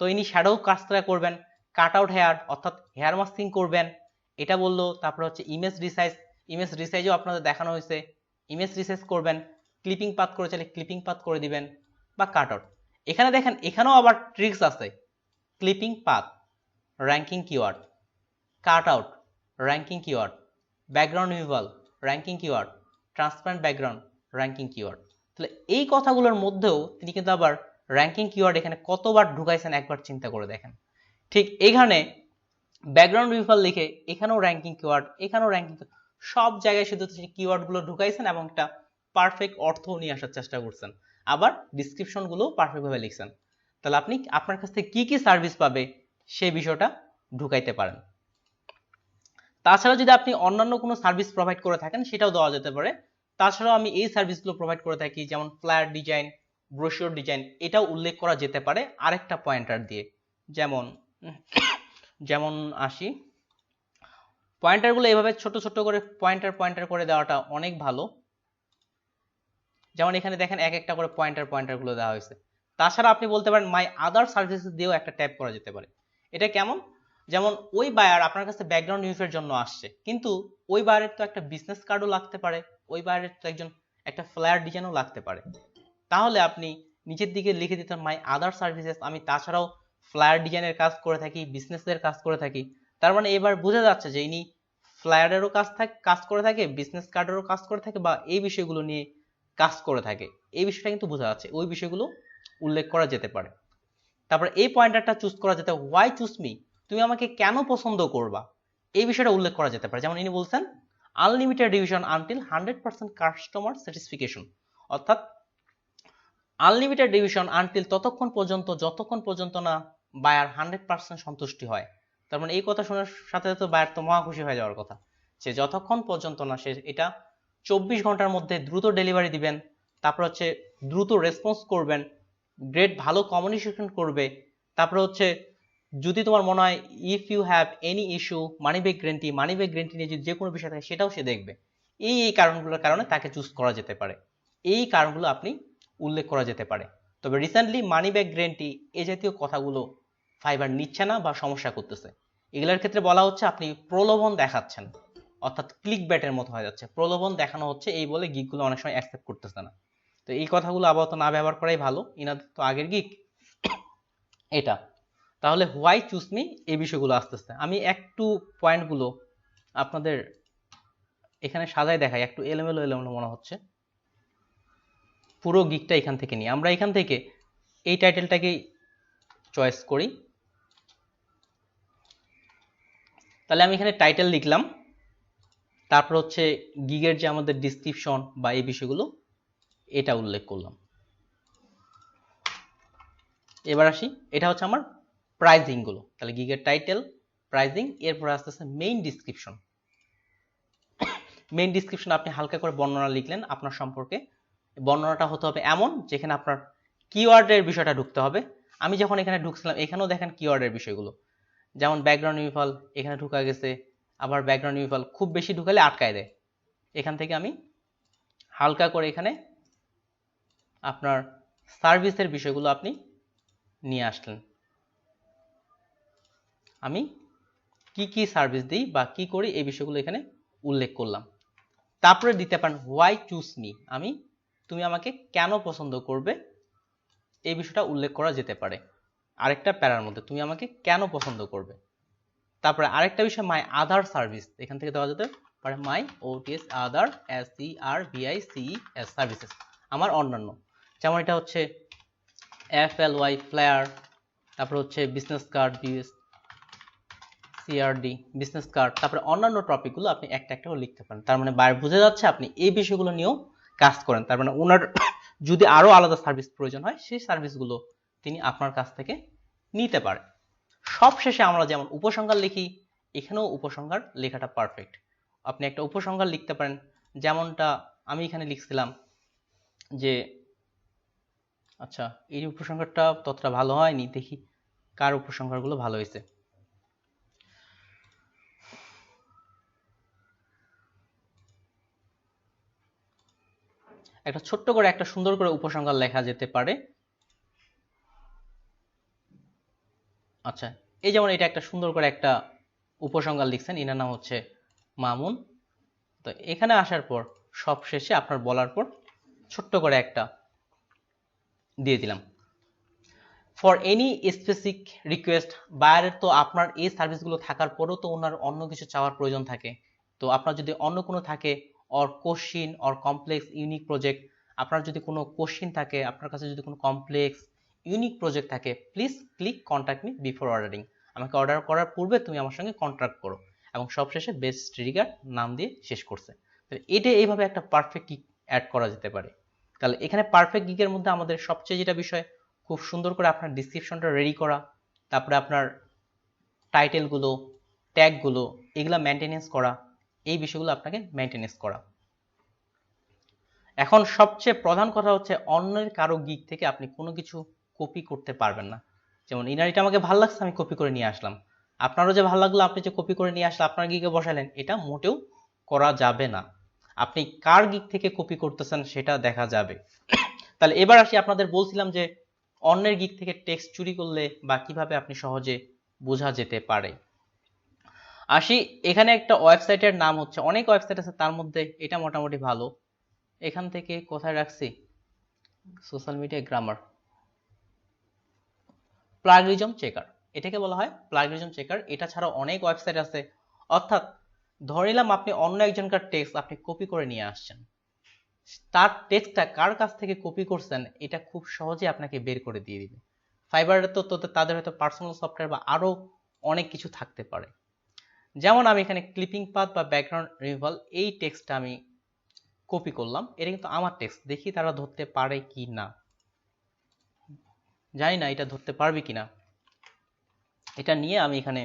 তো ইনি শ্যাডো কাজটা করবেন, কাট আউট হেয়ার অর্থাৎ হেয়ার মাস্কিং করবেন, এটা বললো। তারপরে হচ্ছে ইমেজ রিসাইজ, ইমেজ রিসাইজও আপনাদের দেখানো হয়েছে, ইমেজ রিসাইজ করবেন, ক্লিপিং পাথ করে চাইলে ক্লিপিং পাথ করে দিবেন বা কাট আউট। এখানে দেখেন এখানেও আবার ট্রিক্স আছে, clipping path ranking keyword, cut out ranking keyword, background removal ranking keyword, transparent background ranking keyword. তাহলে এই কথাগুলোর মধ্যেও তিনি কিন্তু আবার র্যাঙ্কিং কিওয়ার্ড এখানে কতবার ঢুকাইছেন একবার চিন্তা করে দেখেন। ঠিক এখানে ব্যাকগ্রাউন্ড রিমুভাল লিখে এখানেও র্যাঙ্কিং কিওয়ার্ড, এখানেও র্যাঙ্কিং, সব জায়গায় শুধু কিওয়ার্ডগুলো ঢুকাইছেন এবং একটা পারফেক্ট অর্থ নিয়ে আসার চেষ্টা করছেন, আবার ডিসক্রিপশনগুলো পারফেক্টভাবে লিখছেন। তাহলে আপনি আপনার কাছ থেকে কি কি সার্ভিস পাবে সেই বিষয়টা ঢুকাইতে পারেন। তাছাড়া যদি আপনি অন্যান্য কোনো সার্ভিস প্রোভাইড করে থাকেন সেটাও দেওয়া যেতে পারে। তাছাড়াও আমি এই সার্ভিসগুলো প্রোভাইড করে থাকি, যেমন ফ্লায়ার ডিজাইন, ব্রোশিওর ডিজাইন, এটাও উল্লেখ করা যেতে পারে আরেকটা পয়েন্টার দিয়ে। যেমন যেমন আসি, পয়েন্টারগুলো এভাবে ছোট ছোট করে পয়েন্টার করে দেওয়াটা অনেক ভালো। যেমন এখানে দেখেন এক একটা করে পয়েন্টারগুলো দেওয়া হয়েছে। তাছাড়া আপনি বলতে পারেন মাই আদার সার্ভিসেস দিয়েও একটা ট্যাপ করা যেতে পারে। এটা কেমন, যেমন ওই বায়ার আপনার কাছে ব্যাকগ্রাউন্ড ইউজের জন্য আসছে, কিন্তু ওই বায়ারের তো একটা বিজনেস কার্ডও লাগতে পারে, ওই বায়ারের তো একটা ফ্লায়ার ডিজাইনও লাগতে পারে। তাহলে আপনি নিচের দিকে লিখে দিতেন মাই আদার সার্ভিসেস, আমি তাছাড়াও ফ্লায়ার ডিজাইনের কাজ করে থাকি, বিজনেসের কাজ করে থাকি। তার মানে এবার বোঝা যাচ্ছে যে ইনি ফ্লায়ারেরও কাজ করে থাকে, বিজনেস কার্ডেরও কাজ করে থাকে, বা এই বিষয়গুলো নিয়ে কাজ করে থাকে, এই বিষয়টা কিন্তু বোঝা যাচ্ছে, ওই বিষয়গুলো উল্লেখ করা যেতে পারে। তারপর এই পয়েন্টারটা চুজ করা যেতে, হোয়াই চুজ মি, তুমি আমাকে কেন পছন্দ করবা, এই বিষয়টা উল্লেখ করা যেতে পারে। যেমন ইনি বলছেন unlimited revision until 100% customer satisfaction, অর্থাৎ আনলিমিটেড রিভিশন আনটিল ততক্ষণ পর্যন্ত যতক্ষণ পর্যন্ত না বায়ার 100% সন্তুষ্টি হয়। তার মানে এই কথা শোনার সাথে সাথে বায়ার তো মহা খুশি হয়ে যাওয়ার কথা, যে যতক্ষণ পর্যন্ত না সে এটা 24 ঘন্টার মধ্যে দ্রুত ডেলিভারি দিবেন, তারপর হচ্ছে দ্রুত রেসপন্স করবেন, গ্রেট ভালো কমিউনিকেশন করবে, তারপর হচ্ছে যদি তোমার মনে হয় if you have any issue money back guarantee নিয়ে যদি যে কোনো বিষয় থাকে সেটাও সে দেখবে। এই কারণগুলোর কারণে তাকে চুজ করা যেতে পারে, এই কারণগুলো আপনি উল্লেখ করা যেতে পারে। তবে রিসেন্টলি মানি ব্যাক গ্যারান্টি এই জাতীয় কথাগুলো ফাইবার নিচ্ছে না বা সমস্যা করতেছে। এগুলোর ক্ষেত্রে বলা হচ্ছে আপনি প্রলোভন দেখাচ্ছেন, অর্থাৎ ক্লিক ব্যাটের মতো হয়ে যাচ্ছে, প্রলোভন দেখানো হচ্ছে এই বলে গিকগুলো অনেক সময় অ্যাকসেপ্ট করতেছে না। তো এই কথাগুলো আপাতত না ব্যবহার করাই ভালো, ইনাদের তো আগের গিক এটা। তাহলে হোয়াই চুজ মি এই বিষয়গুলো আসতেছে, আমি একটু পয়েন্টগুলো আপনাদের এখানে সাজায় দেখাই, একটু এলোমেলো এলোমেলো মনে হচ্ছে। পুরো গিকটা এখান থেকে নিই, আমরা এখান থেকে এই টাইটেলটাকেই চয়েস করি। তাহলে আমি এখানে টাইটেল লিখলাম, তারপর হচ্ছে গিগের যে আমাদের ডিসক্রিপশন বা এই বিষয়গুলো এটা উল্লেখ করলাম। এবার আসি, এটা হচ্ছে আমার প্রাইজিং গুলো। তাহলে গিগের টাইটেল, প্রাইজিং, এরপর আসতেছে মেইন ডিসক্রিপশন। মেইন ডিসক্রিপশন আপনি হালকা করে বর্ণনা লিখলেন আপনার সম্পর্কে, বর্ণনাটা হতে হবে এমন যেখানে আপনার কিওয়ার্ডের বিষয়টা ঢুকতে হবে। আমি যখন এখানে ঢুকছিলাম এখানেও দেখেন কিওয়ার্ডের বিষয়গুলো, যেমন ব্যাকগ্রাউন্ড রিমুভাল এখানে ঢুকা গেছে, আবার ব্যাকগ্রাউন্ড রিমুভাল খুব বেশি ঢুকালে আটকায় দেয়। এখান থেকে আমি হালকা করে এখানে আপনার সার্ভিসের বিষয়গুলো আপনি নিয়ে আসলেন, আমি কি কি সার্ভিস দিই বা কি করি এই বিষয়গুলো এখানে উল্লেখ করলাম। তারপরে দিতে পারেন হোয়াই চুজ মি, তুমি আমাকে কেন পছন্দ করবে এই বিষয়টা উল্লেখ করা যেতে পারে আরেকটা প্যারার মধ্যে, তুমি আমাকে কেন পছন্দ করবে। তারপরে আরেকটা বিষয় মাই আদার সার্ভিস, এখান থেকে দেওয়া যেতে পারে মাই ওটিএস আদার SERVICES সার্ভিসেস, আমার অন্যান্য, যেমন এটা হচ্ছে FLY ফ্লায়ার, তারপর হচ্ছে business card CRD business card, তারপরে অন্যান্য টপিকগুলো আপনি একটা একটা করে লিখতে পারেন। তার মানে বাইরে বোঝা যাচ্ছে আপনি এই বিষয়গুলো নিয়েও কাজ করেন, তার মানে ওনার যদি আরো আলাদা সার্ভিস প্রয়োজন হয় সেই সার্ভিসগুলো তিনি আপনার কাছ থেকে নিতে পারেন। সব শেষে আমরা যেমন উপসংহার লিখি, এখানেও উপসংহার লেখাটা পারফেক্ট। আপনি একটা উপসংহার লিখতে পারেন, যেমনটা আমি এখানে লিখছিলাম যে আচ্ছা, এই উপসংহারটা ততটা ভালো হয়নি, দেখি কার উপসংহারগুলো ভালো হয়েছে। একটা ছোট্ট করে একটা সুন্দর করে উপসংহার লেখা যেতে পারে। আচ্ছা, এই যেমন এটা একটা সুন্দর করে একটা উপসংহার লিখছেন, এনার নাম হচ্ছে মামুন। তো এখানে আসার পর সব শেষে আপনার বলার পর ছোট্ট করে একটা দিয়ে দিলাম। ফর এনি স্পেসিফিক রিকোয়েস্ট, বায়ারের তো আপনার এই সার্ভিসগুলো থাকার পরেও তো ওনার অন্য কিছু চাওয়ার প্রয়োজন থাকে। তো আপনার যদি অন্য কোনো থাকে, or question or complex unique project, আপনার যদি কোনো কোশ্চিন থাকে, আপনার কাছে যদি কোনো কমপ্লেক্স ইউনিক প্রজেক্ট থাকে, please click contact me before ordering. আমাকে অর্ডার করার পূর্বে তুমি আমার সঙ্গে কন্ট্যাক্ট করো। এবং সবশেষে বেস্ট রিগার্ড নাম দিয়ে শেষ করছে। এটা এইভাবে একটা পারফেক্ট গিগ অ্যাড করা যেতে পারে। তাহলে এখানে পারফেক্ট গিগের মধ্যে আমাদের সবচেয়ে যেটা বিষয়, খুব সুন্দর করে আপনার ডিসক্রিপশনটা রেডি করা, তারপরে আপনার টাইটেলগুলো, ট্যাগগুলো, এগুলা মেনটেনেন্স করা, এই বিষয়গুলো আপনাকে মেনটেনেন্স করা। এখন সবচেয়ে প্রধান কথা হচ্ছে অন্যের কারো গিগ থেকে আপনি কোনো কিছু কপি করতে পারবেন না। যেমন ইনারিটা আমাকে ভালো লাগছে, আমি কপি করে নিয়ে আসলাম। আপনারও যে ভালো লাগলো, আপনি যে কপি করে নিয়ে আসলে আপনার গিগে বসালেন, এটা মোটেও করা যাবে না। আপনি কার গিগ থেকে কপি করতেছেন সেটা দেখা যাবে। তাহলে এবার আসি, আপনাদের বলছিলাম যে অন্যের গিগ থেকে টেক্সট চুরি করলে বা কিভাবে আপনি সহজে বোঝা যেতে পারে। আসি, এখানে একটা ওয়েবসাইটের নাম হচ্ছে, অনেক ওয়েবসাইট আছে তার মধ্যে এটা মোটামুটি ভালো। এখান থেকে কোথায় রাখছি, social media grammar, plagiarism checker, এটাকে বলা হয় প্লাগরিজম চেকার। এটা ছাড়াও অনেক ওয়েবসাইট আছে। অর্থাৎ ধরে নিলাম আপনি অন্য একজনকার টেক্সট আপনি কপি করে নিয়ে আসছেন, তার টেক্সটটা কার কাছ থেকে কপি করছেন এটা খুব সহজে আপনাকে বের করে দিয়ে দিবে। ফাইবারে তো তাদের হয়তো পার্সোনাল সফটওয়্যার বা আরো অনেক কিছু থাকতে পারে। যেমন আমি এখানে ক্লিপিং পাথ বা ব্যাকগ্রাউন্ড রিমুভাল, এই টেক্সটটা আমি কপি করলাম, এটা কিন্তু আমার টেক্সট, দেখি তারা ধরতে পারে কি না, জানি না এটা ধরতে পারবে কিনা। এটা নিয়ে আমি এখানে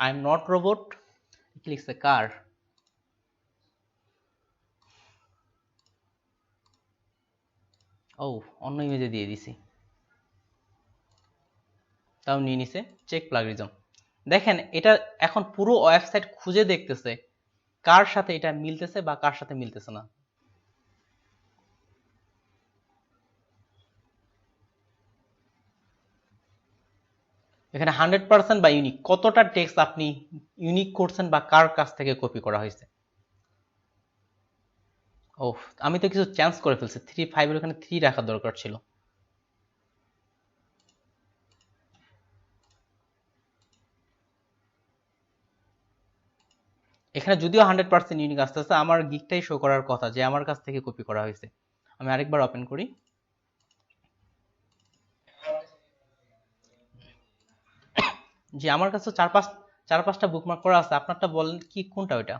আই এম নট রোবট লিখছে কার, ও অন্য ইমেজে দিয়ে দিছি, তাও নিয়ে নিছে চেক প্লাগরিজম। দেখেন এটা এখন পুরো ওয়েবসাইট খুঁজে দেখতেছে কার সাথে এটা মিলতেছে বা কার সাথে মিলতেছে না। এখানে 100% বা ইউনিক, কতটা টেক্সট আপনি ইউনিক করছেন বা কার কাছ থেকে কপি করা হয়েছে। ও, আমি তো কিছু চেঞ্জ করে ফেলছি, 3 5 এর ওখানে 3 রাখা দরকার ছিল। এখানে যদিও 100% ইউনিক আসতেছে, আমার গিকটাই শো করার কথা যে আমার কাছ থেকে কপি করা হয়েছে। আমি আরেকবার ওপেন করি। যে আমার কাছে চার পাঁচটা বুকমার্ক করা আছে, আপনারটা বলেন কি কোনটা ওইটা।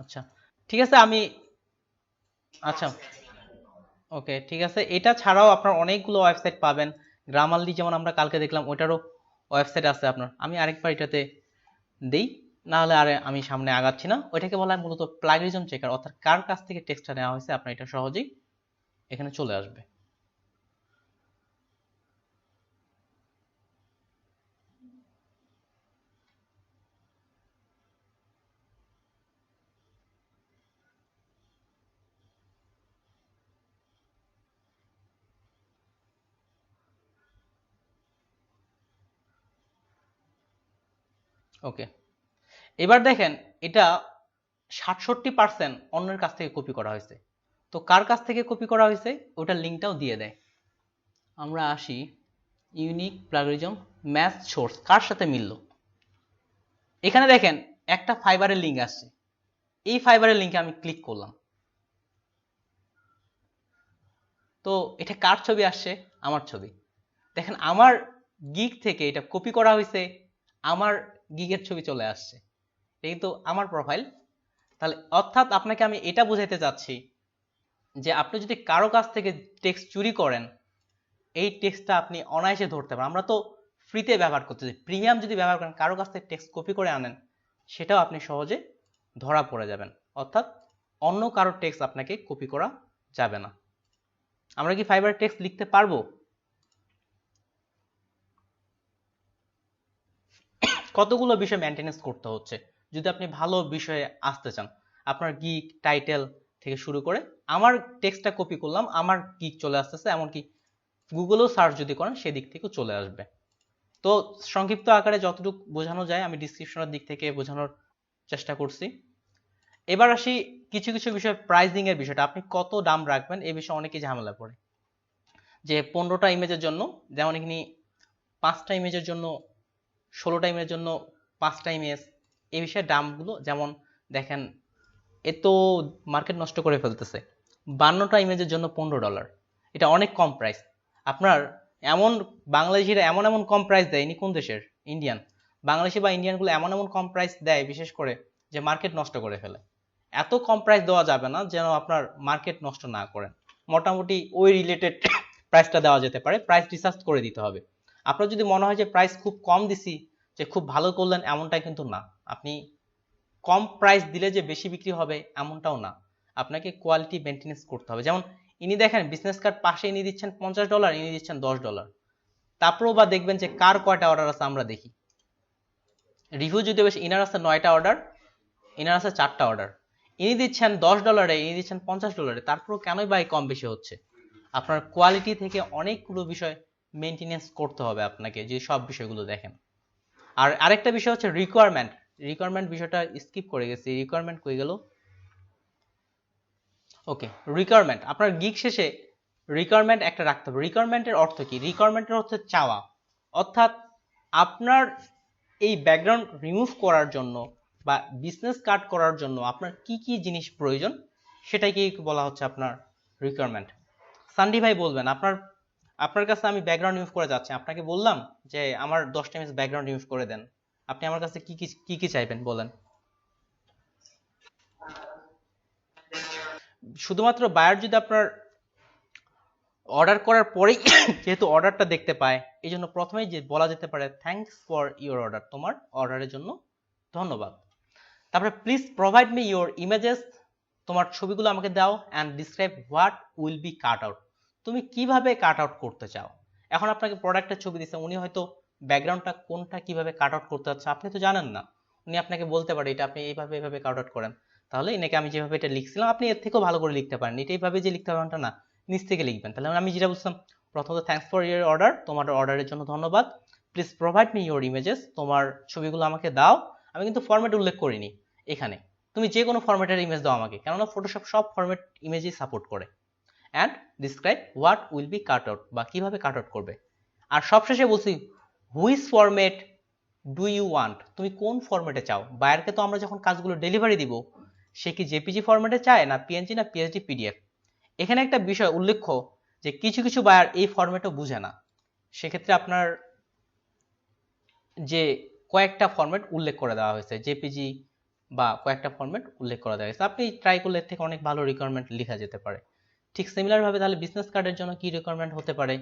আচ্ছা ঠিক আছে, আমি আচ্ছা ওকে ঠিক আছে। এটা ছাড়াও আপনার অনেকগুলো ওয়েবসাইট পাবেন। গ্রামারলি যেমন আমরা কালকে দেখলাম, ওটারও ওয়েবসাইট আছে আপনার। আমি আরেকবার এটাতে দেই, না হলে আর আমি সামনে আগাচ্ছি না। ওইটাকে বলা হয় মূলত প্লাগরিজম চেকার, অর্থাৎ কার কাছ থেকে টেক্সটটা নেওয়া হয়েছে আপনার এটা সহজেই এখানে চলে আসবে। ওকে, এবার দেখেন এটা 67% অন্যের কাছ থেকে কপি করা হয়েছে। তো কার কাছ থেকে কপি করা হয়েছে ওটার লিঙ্কটাও দিয়ে দেয়। আমরা আসি, ইউনিক প্লাগরিজম ম্যাচ সোর্স কার সাথে মিলল। এখানে দেখেন একটা ফাইবারের লিঙ্ক আসছে, এই ফাইবারের লিঙ্কে আমি ক্লিক করলাম। তো এটা কার ছবি আসছে, আমার ছবি। দেখেন আমার গিগ থেকে এটা কপি করা হয়েছে, আমার গিগের ছবি চলে আসছে, এই তো আমার প্রোফাইল। তাহলে অর্থাৎ আপনাকে আমি এটা বোঝাইতে চাচ্ছি যে আপনি যদি কারো কাছ থেকে টেক্সট চুরি করেন, এই টেক্সটটা আপনি অনায়াসে ধরতে পারেন। আমরা তো ফ্রিতে ব্যবহার করতেছি, প্রিমিয়াম যদি ব্যবহার করেন, কারো কাছ থেকে টেক্সট কপি করে আনেন, সেটাও আপনি সহজে ধরা পড়ে যাবেন। অর্থাৎ অন্য কারোর টেক্সট আপনাকে কপি করা যাবে না। আমরা কি ফাইবার টেক্সট লিখতে পারবো? কতগুলো বিষয় মেনটেনেন্স করতে হচ্ছে যদি আপনি ভালো বিষয়ে আসতে চান। আপনার গিক টাইটেল থেকে শুরু করে আমার টেক্সটটা কপি করলাম, আমার গিক চলে আসতেছে, এমনকি গুগলেও সার্চ যদি করেন সেদিক থেকেও চলে আসবে। তো সংক্ষিপ্ত আকারে যতটুকু বোঝানো যায় আমি ডিসক্রিপশনের দিক থেকে বোঝানোর চেষ্টা করছি। এবার আসি কিছু কিছু বিষয়, প্রাইসিং এর বিষয়টা, আপনি কত দাম রাখবেন এই বিষয়ে অনেকেই ঝামেলা পড়ে। যে 15টা ইমেজের জন্য, যেমন এখানে 5টা ইমেজের জন্য 16টা ইমেজের জন্য 5টা ইমেজ, এই বিষয়ে দামগুলো যেমন দেখেন এত মার্কেট নষ্ট করে ফেলতেছে। 52টা ইমেজের জন্য $15, এটা অনেক কম প্রাইস। আপনার এমন বাংলাদেশিরা এমন এমন কম প্রাইস দেয়, ইনি কোন দেশের? ইন্ডিয়ান। বাংলাদেশি বা ইন্ডিয়ানগুলো এমন এমন কম প্রাইস দেয় বিশেষ করে যে মার্কেট নষ্ট করে ফেলে। এত কম প্রাইস দেওয়া যাবে না যেন আপনার মার্কেট নষ্ট না করেন। মোটামুটি ওই রিলেটেড প্রাইসটা দেওয়া যেতে পারে, প্রাইস রিসার্চ করে দিতে হবে। আপনার যদি মনে হয় যে প্রাইস খুব কম দিছি, যে খুব ভালো করলেন, এমনটাই কিন্তু না। আপনি কম প্রাইস দিলে যে বেশি বিক্রি হবে এমনটাও না, আপনাকে কোয়ালিটি মেনটেনেন্স করতে হবে। যেমন ইনি দেখেন বিজনেস কার্ড পাশে ইনি দিচ্ছেন $50, ইনি দিচ্ছেন $10। তারপরেও বা দেখবেন যে কার কয়টা অর্ডার আছে আমরা দেখি। রিভিউ যদি বেশি, ইনার আছে 9টা অর্ডার, ইনার আছে 4টা অর্ডার, ইনি দিচ্ছেন $10, ইনি দিচ্ছেন $50, তারপরেও কেনই বা কম বেশি হচ্ছে? আপনার কোয়ালিটি থেকে অনেকগুলো বিষয় মেনটেনেন্স করতে হবে আপনাকে, যে সব বিষয়গুলো দেখেন। আর আরেকটা বিষয় হচ্ছে রিকোয়ারমেন্ট। রিকোয়ারমেন্ট বিষয়টা স্কিপ করে গেছি, রিকোয়ারমেন্ট কই গেল? ওকে, রিকোয়ারমেন্ট আপনার গিগ শেষে রিকোয়ারমেন্ট একটা রাখতে হবে। রিকোয়ারমেন্টের অর্থ কি? রিকোয়ারমেন্টের অর্থ চাওয়া, অর্থাৎ আপনার এই ব্যাকগ্রাউন্ড রিমুভ করার জন্য বা বিজনেস কার্ড করার জন্য আপনার কি কি জিনিস প্রয়োজন সেটাকেই বলা হচ্ছে আপনার রিকোয়ারমেন্ট। সান্ডি ভাই বলবেন, আপনার কাছে আমি ব্যাকগ্রাউন্ড রিমুভ করে যাচ্ছি, আপনাকে বললাম যে আমার 10টা ইমেজ ব্যাকগ্রাউন্ড রিমুভ করে দেন, আপনি আমার কাছে কি কি চাইবেন বলেন? শুধুমাত্র বায়ার যদি আপনার অর্ডার করার পরেই যেহেতু অর্ডারটা দেখতে পায়, এই জন্য প্রথমেই যে বলা যেতে পারে থ্যাঙ্কস ফর ইউর অর্ডার, তোমার অর্ডারের জন্য ধন্যবাদ। তারপরে please provide me your images, তোমার ছবিগুলো আমাকে দাও, and describe what will be cut out, তুমি কিভাবে কাট আউট করতে চাও। এখন আপনাকে প্রোডাক্টের ছবি দিচ্ছে, উনি হয়তো ব্যাকগ্রাউন্ডটা কোনটা কিভাবে কাট আউট করতে চাচ্ছে আপনি তো জানেন না। উনি আপনাকে বলতে পারে এটা আপনি এইভাবে এইভাবে কাট আউট করেন। তাহলে এনাকে আমি যেভাবে এটা লিখছিলাম আপনি এর থেকেও ভালো করে লিখতে পারেন, এটা এইভাবে যে লিখতে পারেন না, নিচ থেকে লিখবেন। তাহলে আমি যেটা বলছিলাম, প্রথমত থ্যাঙ্কস ফর ইউর অর্ডার, তোমার অর্ডারের জন্য ধন্যবাদ, please provide me your images, তোমার ছবিগুলো আমাকে দাও। আমি কিন্তু ফরম্যাট উল্লেখ করিনি এখানে, তুমি যে কোনো ফরম্যাটের ইমেজ দাও আমাকে, কেননা ফটোশপ সব ফরম্যাট ইমেজই সাপোর্ট করে। And describe what will be cut out, বা কিভাবে কাট আউট করবে। আর সবশেষে বলছি which format do you want, তুমি কোন ফরম্যাটে চাও। বায়ারকে তো আমরা যখন কাজগুলো ডেলিভারি দিব, সে কি জেপিজি ফরম্যাটে চায় না পিএনজি না পিএসডি পিডিএফ। এখানে একটা বিষয় উল্লেখ্য যে কিছু কিছু বায়ার এই ফরম্যাটও বুঝে না, সেক্ষেত্রে আপনার যে কয়েকটা ফরম্যাট উল্লেখ করে দেওয়া হয়েছে, জেপিজি বা কয়েকটা ফরম্যাট উল্লেখ করা দেওয়া হয়েছে, আপনি ট্রাই করলে এর থেকে অনেক ভালো রিকোয়ারমেন্ট লেখা যেতে পারে। ঠিক সিমিলার ভাবে তাহলে বিজনেস কার্ডের জন্য কি রিকোয়ারমেন্ট হতে পারে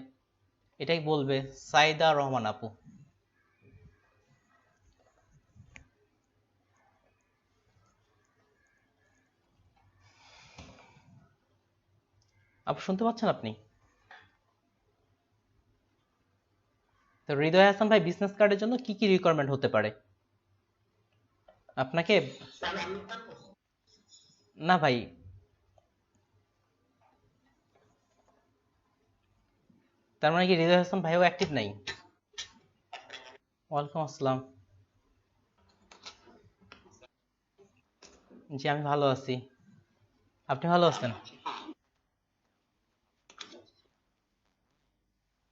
এটাই বলবে সাইদা রহমান আপু। আপু শুনতে পাচ্ছেন আপনি? তো হৃদয় হাসান ভাই, বিজনেস কার্ডের জন্য কি কি রিকোয়ারমেন্ট হতে পারে আপনাকে? না ভাই, তার মানে কি হৃদয় হাসান ভাইও অ্যাক্টিভ নাই? ওয়ালাইকুম আসসালাম। জি আমি ভালো আছি, আপনি ভালো আছেন?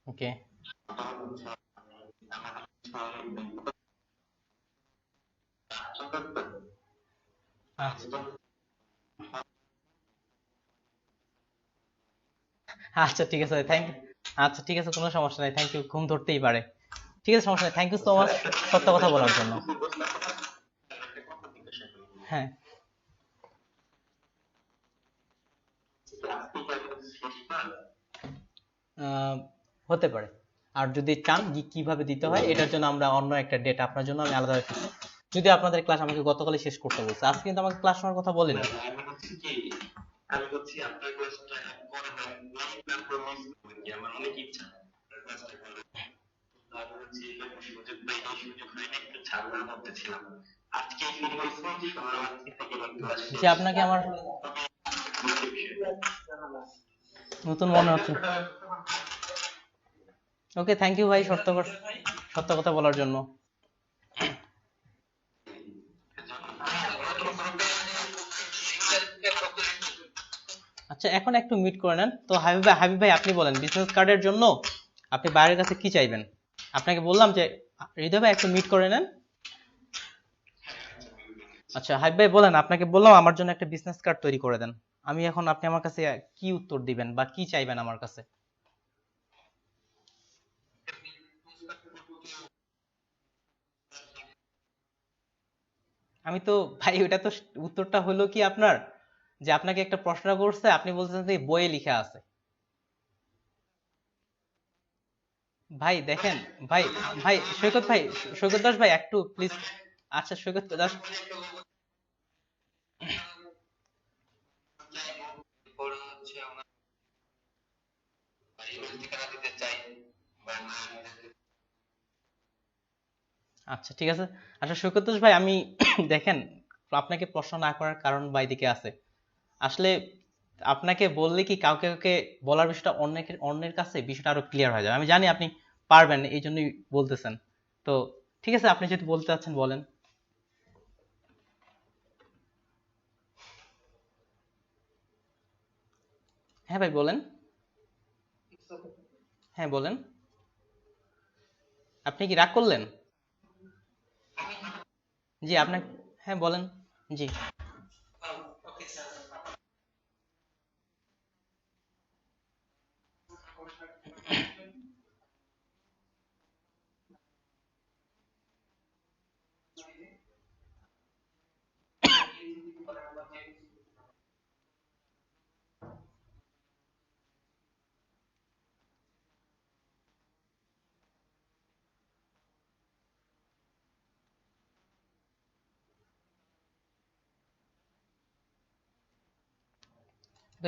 ওকে। আচ্ছা আচ্ছা ঠিক আছে থ্যাংক আচ্ছা ঠিক আছে, কোনো সমস্যা নাই, থ্যাংক ইউ, ঘুম ধরতেই পারে। ঠিক আছে, সমস্যা নেই, থ্যাংক ইউ সো মাচ সত্য কথা বলার জন্য। হ্যাঁ, আহ, হতে পারে। আর যদি চান কিভাবে দিতে হয় এটার জন্য আমরা অন্য একটা ডেট আপনার জন্য আমি আলাদা যদি আপনাদের ক্লাস আমাকে গতকালই শেষ করতে বলছে, আজকে কিন্তু আমাকে ক্লাস নেওয়ার কথা বলেনি। আমি হচ্ছে আপনার ক্লাসটা করা হয় নাই, তারপর মিস করি, আমার অনেক ইচ্ছা আপনার ক্লাসটা করার। আর হচ্ছে সুযোগ পাই, এই সুযোগ হয় না, একটু ঝামেলার মধ্যে ছিলাম। আজকে ফিরে হয়েছে, শনিবার থেকে এবার ক্লাস যে আপনাকে আমার নতুন মনে হচ্ছে। ওকে, থ্যাংক ইউ ভাই সত্য কথা বলার জন্য। আচ্ছা, এখন একটু মিট করে নেন তো। হাবিব ভাই আপনি বলেন বিজনেস কার্ডের জন্য আপনি বাইরের কাছে কি চাইবেন? আপনাকে বললাম যে হৃদয় ভাই একটু মিট করে নেন। আচ্ছা হাবিব ভাই বলেন, আপনাকে বললাম আমার জন্য একটা বিজনেস কার্ড তৈরি করে দেন। আপনি আমার কাছে কি উত্তর দিবেন বা কি চাইবেন আমার কাছে? আমি তো ভাই ওটা তো উত্তরটা হলো কি আপনার, যে আপনাকে একটা প্রশ্ন করছে, আপনি বলছেন যে বইয়ে লেখা আছে। ভাই দেখেন, ভাই ভাই সৈকত দাস ভাই একটু প্লিজ। আচ্ছা সৈকত দাস, আচ্ছা ঠিক আছে। আচ্ছা সৈকত দাস ভাই আমি দেখেন, আপনাকে প্রশ্ন না করার কারণ বা এদিকে আছে। আসলে আপনাকে বললে কি কাউকে কাউকে বলার বিষয়টা অন্যের কাছে বিষয়টা আরো ক্লিয়ার হয়ে যাবে। আমি জানি আপনি পারবেন, এই জন্যই বলতেছেন। তো ঠিক আছে, আপনি যদি বলতে চাচ্ছেন বলেন। হ্যাঁ ভাই বলেন। হ্যাঁ বলেন। আপনি কি রাগ করলেন? জি আপনার, হ্যাঁ বলেন। জি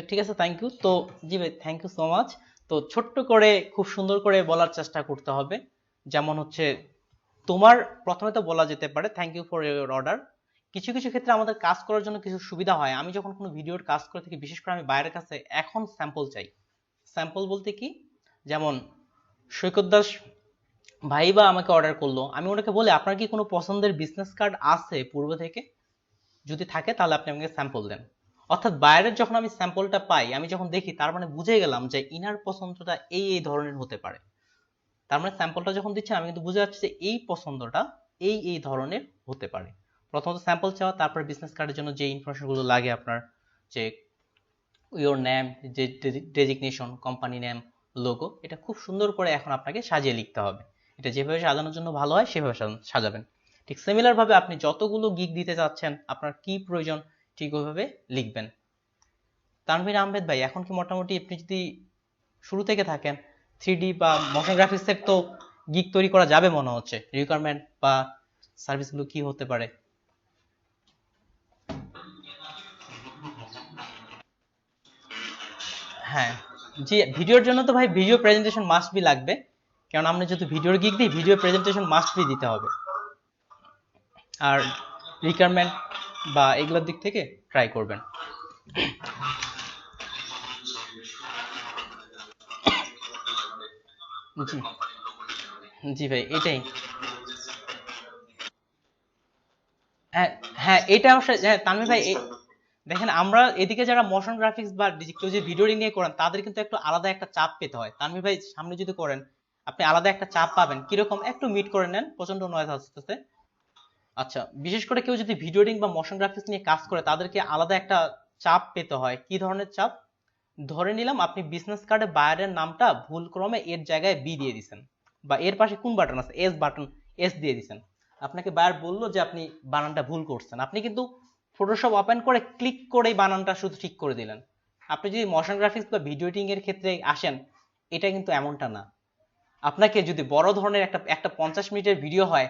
ঠিক আছে, থ্যাংক ইউ তো। জি ভাই থ্যাংক ইউ সো মাচ। তো ছোট্ট করে খুব সুন্দর করে বলার চেষ্টা করতে হবে। যেমন হচ্ছে তোমার প্রথমে তো বলা যেতে পারে thank you for your order. কিছু কিছু ক্ষেত্রে আমাদের কাজ করার জন্য কিছু সুবিধা হয়। আমি যখন কোনো ভিডিওর কাজ করে থাকি, বিশেষ করে আমি বাইরের কাছে এখন স্যাম্পল চাই। স্যাম্পল বলতে কি, যেমন সৈকত দাস ভাই বা আমাকে অর্ডার করলো, আমি ওনাকে বলি আপনার কি কোনো পছন্দের বিজনেস কার্ড আছে পূর্ব থেকে? যদি থাকে তাহলে আপনি আমাকে স্যাম্পল দেন। অর্থাৎ বাইরের যখন আমি স্যাম্পলটা পাই, আমি যখন দেখি, তার মানে বুঝে গেলাম যে ইনার পছন্দটা এই এই ধরনের হতে পারে। তার মানে স্যাম্পলটা যখন দিচ্ছেন আমি কিন্তু বুঝে যাচ্ছি যে এই পছন্দটা এই এই ধরনের হতে পারে। প্রথমত স্যাম্পল চাওয়া, তারপর বিজনেস কার্ডের জন্য যে ইনফরমেশনগুলো লাগে আপনার, যে ইওর নেম, যে ডেজিগনেশন, কোম্পানি নেম, লোগো, এটা খুব সুন্দর করে এখন আপনাকে সাজিয়ে লিখতে হবে। এটা যেভাবে সাজানোর জন্য ভালো হয় সেভাবে সাজাবেন। ঠিক সিমিলার ভাবে আপনি যতগুলো গিগ দিতে চাচ্ছেন, আপনার কি প্রয়োজন ঠিক ওইভাবে লিখবেন। তানভীর আহমেদ ভাই, এখন কি মোটামুটি আপনি যদি শুরু থেকে থাকেন, 3D বা মোশন গ্রাফিক্সের তো গিগ তৈরি করা যাবে মনে হচ্ছে। রিকোয়ারমেন্ট বা সার্ভিসগুলো কি হতে পারে? হ্যাঁ, জি ভিডিওর জন্য তো ভাই ভিডিও প্রেজেন্টেশন মাস্ট বি লাগবে। কারণ আমরা যেহেতু ভিডিওর গিগ দিই, ভিডিও প্রেজেন্টেশন মাস্ট বি দিতে হবে। আর রিকোয়ারমেন্ট বা এগুলোর দিক থেকে ট্রাই করবেন। জি জি ভাই এটাই। হ্যাঁ হ্যাঁ, এটা অবশ্যই। হ্যাঁ তানভীর ভাই দেখেন, আমরা এদিকে যারা মোশন গ্রাফিক্স বা কেউ যে ভিডিও নিয়ে করেন, তাদের কিন্তু একটু আলাদা একটা চাপ পেতে হয়। তানভীর ভাই সামনে যদি করেন, আপনি আলাদা একটা চাপ পাবেন। কিরকম, একটু মিট করে নেন, প্রচন্ড নয়েজ আসতেছে। আচ্ছা, বিশেষ করে কেউ যদি ভিডিও এডিটিং বা মোশন গ্রাফিক্স নিয়ে কাজ করে, তাদেরকে আলাদা একটা চাপ পেতে হয়। কি ধরনের চাপ? ধরে নিলাম আপনি বিজনেস কার্ডে বায়ারের নামটা ভুল ক্রমে এর জায়গায় বি দিয়ে দিছেন, বা এর পাশে কোন বাটন আছে, এস বাটন, এস দিয়ে দিছেন। আপনাকে বায়ার বললো যে আপনি বানানটা ভুল করছেন, আপনি কিন্তু ফটোশপ ওপেন করে ক্লিক করেই বানানটা শুধু ঠিক করে দিলেন। আপনি যদি মোশন গ্রাফিক্স বা ভিডিও এডিটিং এর ক্ষেত্রে আসেন, এটা কিন্তু এমনটা না। আপনাকে যদি বড় ধরনের একটা একটা 50 মিনিটের ভিডিও হয়,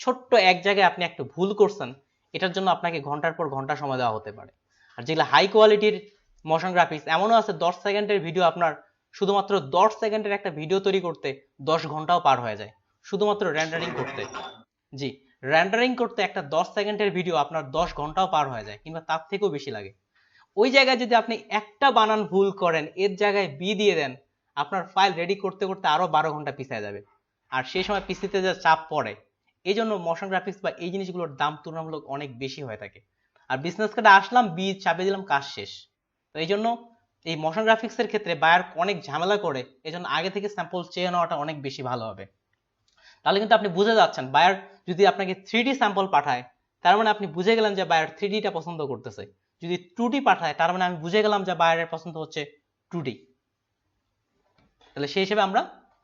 ছোট্ট এক জায়গায় আপনি একটু ভুল করছেন, এটার জন্য আপনাকে ঘন্টার পর ঘন্টা সময় দেওয়া হতে পারে। আর যেগুলো হাই কোয়ালিটির মোশন গ্রাফিক্স, এমনও আছে 10 সেকেন্ডের ভিডিও, আপনার শুধুমাত্র 10 সেকেন্ডের একটা ভিডিও তৈরি করতে 10 ঘন্টাও পার হয়ে যায়, শুধুমাত্র রেন্ডারিং করতে। জি, রেন্ডারিং করতে একটা 10 সেকেন্ডের ভিডিও আপনার 10 ঘন্টাও পার হয়ে যায়, কিংবা তার থেকেও বেশি লাগে। ওই জায়গায় যদি আপনি একটা বানান ভুল করেন, এর জায়গায় বি দিয়ে দেন, আপনার ফাইল রেডি করতে করতে আরো 12 ঘন্টা পিছিয়ে যাবে। আর সেই সময় পিসিতে যে চাপ পড়ে, এই জন্য মোশন গ্রাফিক্স বা এই জিনিসগুলোর দাম তুলনামূলক অনেক বেশি হয়ে থাকে। আর বিজনেস কার্ডে আসলাম, বি চাপে দিলাম, কাজ শেষ। তো এই জন্য এই মোশন গ্রাফিক্স এর ক্ষেত্রে বায়ার অনেক ঝামেলা করে, এই জন্য আগে থেকে স্যাম্পল চেয়ে নেওয়াটা অনেক বেশি ভালো হবে। তাহলে কিন্তু আপনি বুঝে যাচ্ছেন, বায়ার যদি আপনাকে 3D স্যাম্পল পাঠায়, তার মানে আপনি বুঝে গেলেন যে বায়ার 3D টা পছন্দ করতেছে। যদি 2D পাঠায়, তার মানে আমি বুঝে গেলাম যে বায়ারের পছন্দ হচ্ছে 2D। তাহলে সেই হিসেবে আমরা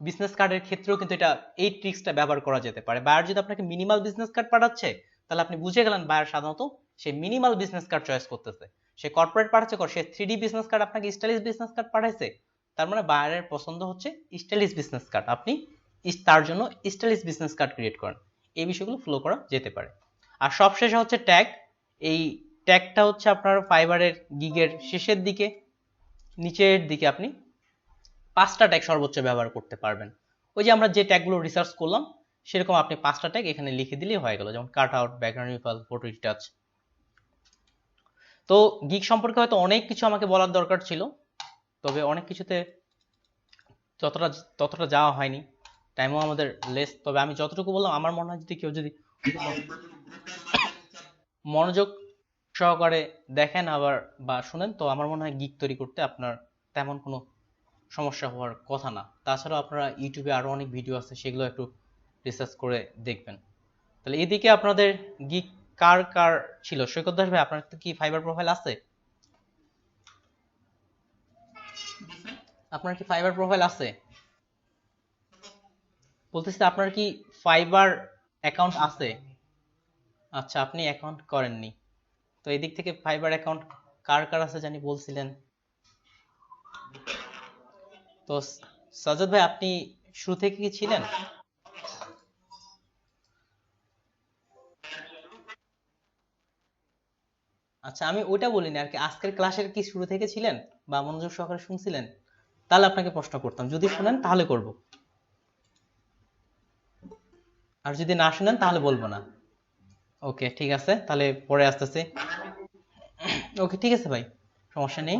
বিজনেস কার্ডের ক্ষেত্রেও কিন্তু এটা, এই ট্রিক্সটা ব্যবহার করা যেতে পারে। বায়ার যদি আপনাকে মিনিমাল বিজনেস কার্ড পাঠাচ্ছে, তাহলে আপনি বুঝে গেলেন বায়ার সাধারণত সে মিনিমাল বিজনেস কার্ড চয়েস করতেছে। সে কর্পোরেট পাঠাচ্ছে, সে 3D বিজনেস কার্ড আপনাকে স্টাইলিশ বিজনেস কার্ড পাঠাইছে, তার মানে বায়ারের পছন্দ হচ্ছে স্টাইলিশ বিজনেস কার্ড। আপনি তার জন্য স্টাইলিশ বিজনেস কার্ড ক্রিয়েট করেন। এই বিষয়গুলো ফলো করা যেতে পারে। আর সবশেষে হচ্ছে ট্যাগ। এই ট্যাগটা হচ্ছে আপনার ফাইবারের গিগের শেষের দিকে, নিচের দিকে আপনি 5টা ট্যাগ সর্বোচ্চ ব্যবহার করতে পারবেন। ওই যে আমরা যে ট্যাগগুলো রিসার্চ করলাম, সেরকম আপনি 5টা ট্যাগ এখানে লিখে দিলেই হয়ে গেল, যেমন cut out, background removal, photo retouch. তো গিগ সম্পর্কে হয়তো অনেক কিছু আমাকে বলার দরকার ছিল, তবে অনেক কিছুতে যতটা ততটা যাওয়া হয়নি, টাইমও আমাদের লেস। তবে আমি যতটুকু বললাম, আমার মনে হয় যদি কেউ যদি মনোযোগ সহকারে দেখেন আবার বা শুনেন, তো আমার মনে হয় গিগ তৈরি করতে আপনার তেমন কোনো সমস্যা হওয়ার কথা না। তাছাড়াও আপনারা ইউটিউবে আরো অনেক ভিডিও আছে, সেগুলো একটু রিসার্চ করে দেখবেন। তাহলে এদিকে আপনাদের গিগ কার কার ছিল? সৈকত দাস ভাই, আপনার কি ফাইবার প্রোফাইল আছে? আপনার কি ফাইবার প্রোফাইল আছে? বলতেছি আপনার কি ফাইবার অ্যাকাউন্ট আছে? আচ্ছা, আপনি অ্যাকাউন্ট করেননি। তো এদিক থেকে ফাইবার অ্যাকাউন্ট কার কার আছে জানি বলছিলেন। তো সাজ্জাদ ভাই, আপনি শুরু থেকে কি ছিলেন? আচ্ছা, আমি ওইটা বলিনি আর কি, আজকের ক্লাসের কি শুরু থেকে ছিলেন বা মনোযোগ সহকারে শুনছিলেন? তাহলে আপনাকে প্রশ্ন করতাম, যদি শুনেন তাহলে করব, আর যদি না শুনেন তাহলে বলবো না। ওকে, ঠিক আছে, তাহলে পরে আসতেছি। ওকে, ঠিক আছে ভাই, সমস্যা নেই।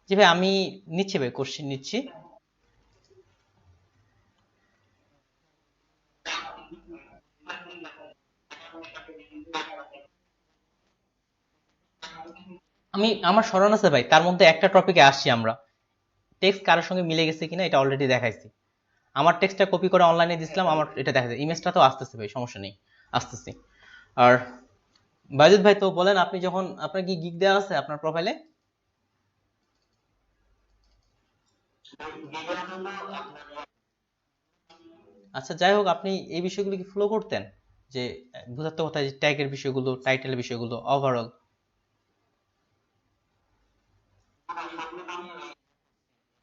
জি ভাই, আমি নিচ্ছি ভাই, কোশ্চেন নিচ্ছি। আমার স্মরণ আছে ভাই, তার মধ্যে একটা টপিকে আসছি আমরা, টেক্সট কারোর সঙ্গে মিলে গেছে কিনা এটা অলরেডি দেখাইছি। আমার টেক্সটটা কপি করে অনলাইনে দিছিলাম, আমার এটা দেখাইছে। ইমেজটা তো আসতেছে ভাই, সমস্যা নেই, আসতেছি। আর বাজিদ ভাই, তো বলেন, আপনি যখন, আপনার কি গিগ দেওয়া আছে আপনার প্রোফাইলে? আচ্ছা, যাই হোক, আপনি এই বিষয়গুলো কি ফলো করতেন? যে বুঝাতে কথা, যে ট্যাগের বিষয়গুলো, টাইটেলের বিষয়গুলো, overall.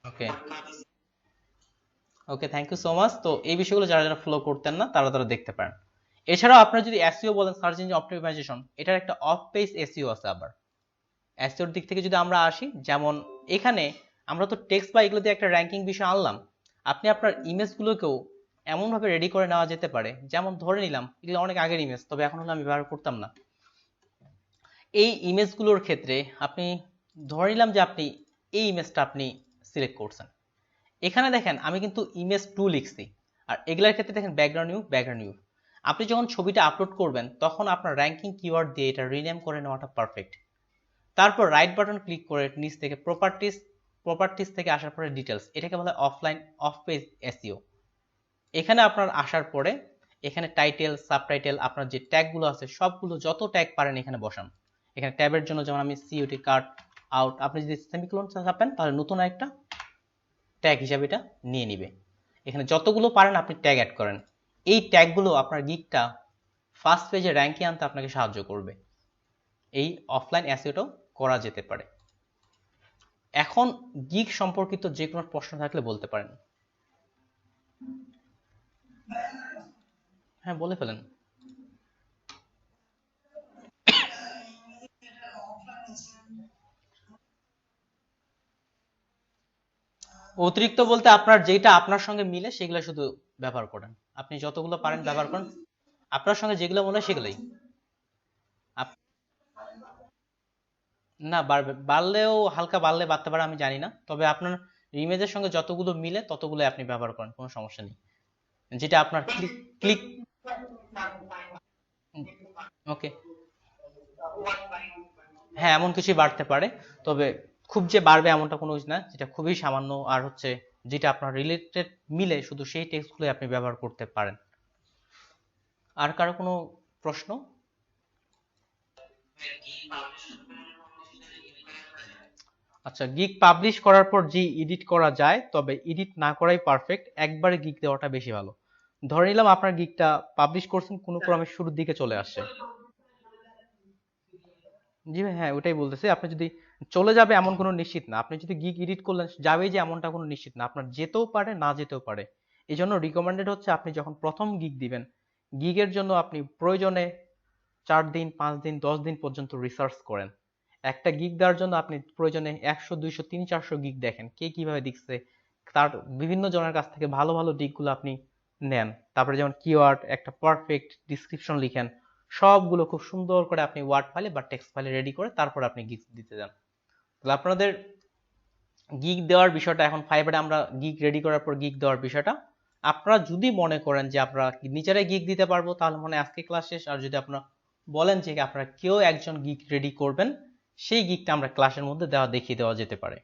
Okay, okay, thank you so much. তো এই বিষয়গুলো যারা যারা ফলো করতেন না, তারা তারা দেখতে পারেন। এছাড়াও আপনার যদি এসইও বলেন, সার্চ ইঞ্জিন অপটিমাইজেশন, এটার একটা অফ পেজ এসইও আছে। আবার এসইওর দিক থেকে যদি আমরা আসি, যেমন এখানে আমরা তো টেক্সট বা এগুলো দিয়ে একটা র্যাঙ্কিং বিষয় আনলাম, আপনি আপনার ইমেজগুলোকেও এমনভাবে রেডি করে নেওয়া যেতে পারে, যেমন ধরে নিলাম এগুলো অনেক আগের ইমেজ, তবে এখন হলে আমি ব্যবহার করতাম না। এই ইমেজগুলোর ক্ষেত্রে আপনি ধরে নিলাম যে আপনি এই ইমেজটা আপনি সিলেক্ট করছেন। এখানে দেখেন আমি কিন্তু ইমেজ 2 লিখছি, আর এগুলোর ক্ষেত্রে দেখেন ব্যাকগ্রাউন্ড নিউ, ব্যাকগ্রাউন্ড নিউ। আপনি যখন ছবিটা আপলোড করবেন, তখন আপনার র্যাঙ্কিং কিওয়ার্ড দিয়ে এটা রিনেম করে নেওয়াটা পারফেক্ট। তারপর রাইট বাটন ক্লিক করে নিচ থেকে প্রপার্টিজ, প্রপার্টিজ থেকে আসার পরে ডিটেলস, এটাকে বলা হয় অফলাইন অফ পেজ এসইও। এখানে আপনার আসার পরে এখানে টাইটেল, সাবটাইটেল, আপনার যে ট্যাগগুলো আছে সবগুলো যত ট্যাগ পারেন এখানে বসান। এখানে ট্যাবের জন্য যেমন আমি সিইউটি কাট আউট, আপনি যদি সেমিকোলন চাপেন তাহলে নতুন একটা ট্যাগ হিসাবে এটা নিয়ে নিবে। এখানে যতগুলো পারেন আপনি ট্যাগ অ্যাড করেন। এই ট্যাগগুলো আপনার গিগটা ফার্স্ট পেজে র্যাঙ্কে আনতে আপনাকে সাহায্য করবে। এই অফলাইন এসইওটাও করা যেতে পারে। এখন গিগ সম্পর্কিত যে কোনো প্রশ্ন থাকলে বলতে পারেন। হ্যাঁ, বলে ফেলেন। অতিরিক্ত বলতে আপনার যেটা আপনার সঙ্গে মিলে সেগুলো শুধু ব্যবহার করেন। আপনি যতগুলো পারেন ব্যবহার করেন। আপনার সঙ্গে যেগুলো মনে হয় সেগুলোই। আপ- না, বাড়বে, বাড়লেও হালকা বাড়লে বাড়তে পারে, আমি জানি না। তবে আপনার ইমেজের সঙ্গে যতগুলো মিলে ততগুলো আপনি ব্যবহার করেন, কোনো সমস্যা নেই। যেটা আপনার ক্লিক ক্লিক ওকে। হ্যাঁ, এমন কিছুই বাড়তে পারে। তবে খুব যে বাড়বে এমনটা কোনো কিছু না, যেটা খুবই সামান্য। আর হচ্ছে যেটা আপনার রিলেটেড মিলে শুধু সেই টেক্সটগুলো আপনি ব্যবহার করতে পারেন। আর কারো কোনো প্রশ্ন? আচ্ছা, গিগ পাবলিশ করার পর যে এডিট করা যায়, তবে এডিট না করাই পারফেক্ট। একবারে গিগ দেওয়াটা বেশি ভালো। ধরে নিলাম আপনার গিগটা পাবলিশ করছেন, কোনো ক্রমে শুরুর দিকে চলে আসে। জি ভাই, হ্যাঁ ওটাই বলতেছি। আপনি যদি চলে যাবে এমন কোনো নিশ্চিত না। আপনি যদি গিগ এডিট করলেন যাবেই যে এমনটা কোনো নিশ্চিত না। আপনার যেতেও পারে, না যেতেও পারে। এই জন্য রিকমেন্ডেড হচ্ছে আপনি যখন প্রথম গিগ দিবেন, গিগের জন্য আপনি প্রয়োজনে 4 দিন, 5 দিন, 10 দিন পর্যন্ত রিসার্চ করেন। একটা গিগ দেওয়ার জন্য আপনি প্রয়োজনে 100, 200, 300, 400 গিগ দেখেন কে কিভাবে দিচ্ছে। তার বিভিন্ন জনের কাছ থেকে ভালো ভালো দিকগুলো আপনি নেন। তারপরে যেমন কিওয়ার্ড, একটা পারফেক্ট ডিসক্রিপশন লিখেন। সবগুলো খুব সুন্দর করে আপনি ওয়ার্ড ফাইলে বা টেক্সট ফাইলে রেডি করে তারপর আপনি গিগ দিতে যান। তাহলে আপনাদের গিগ দেওয়ার বিষয়টা, এখন ফাইবারে আমরা গিগ রেডি করার পর গিগ দেওয়ার বিষয়টা, আপনারা যদি মনে করেন যে আপনারা নিজেরাই গিগ দিতে পারবো, তাহলে মনে হয় আজকে ক্লাস শেষ। আর যদি আপনারা বলেন যে আপনারা কেউ একজন গিগ রেডি করবেন, সেই গিগটা আমরা ক্লাসের মধ্যে দেখিয়ে দেওয়া যেতে পারে।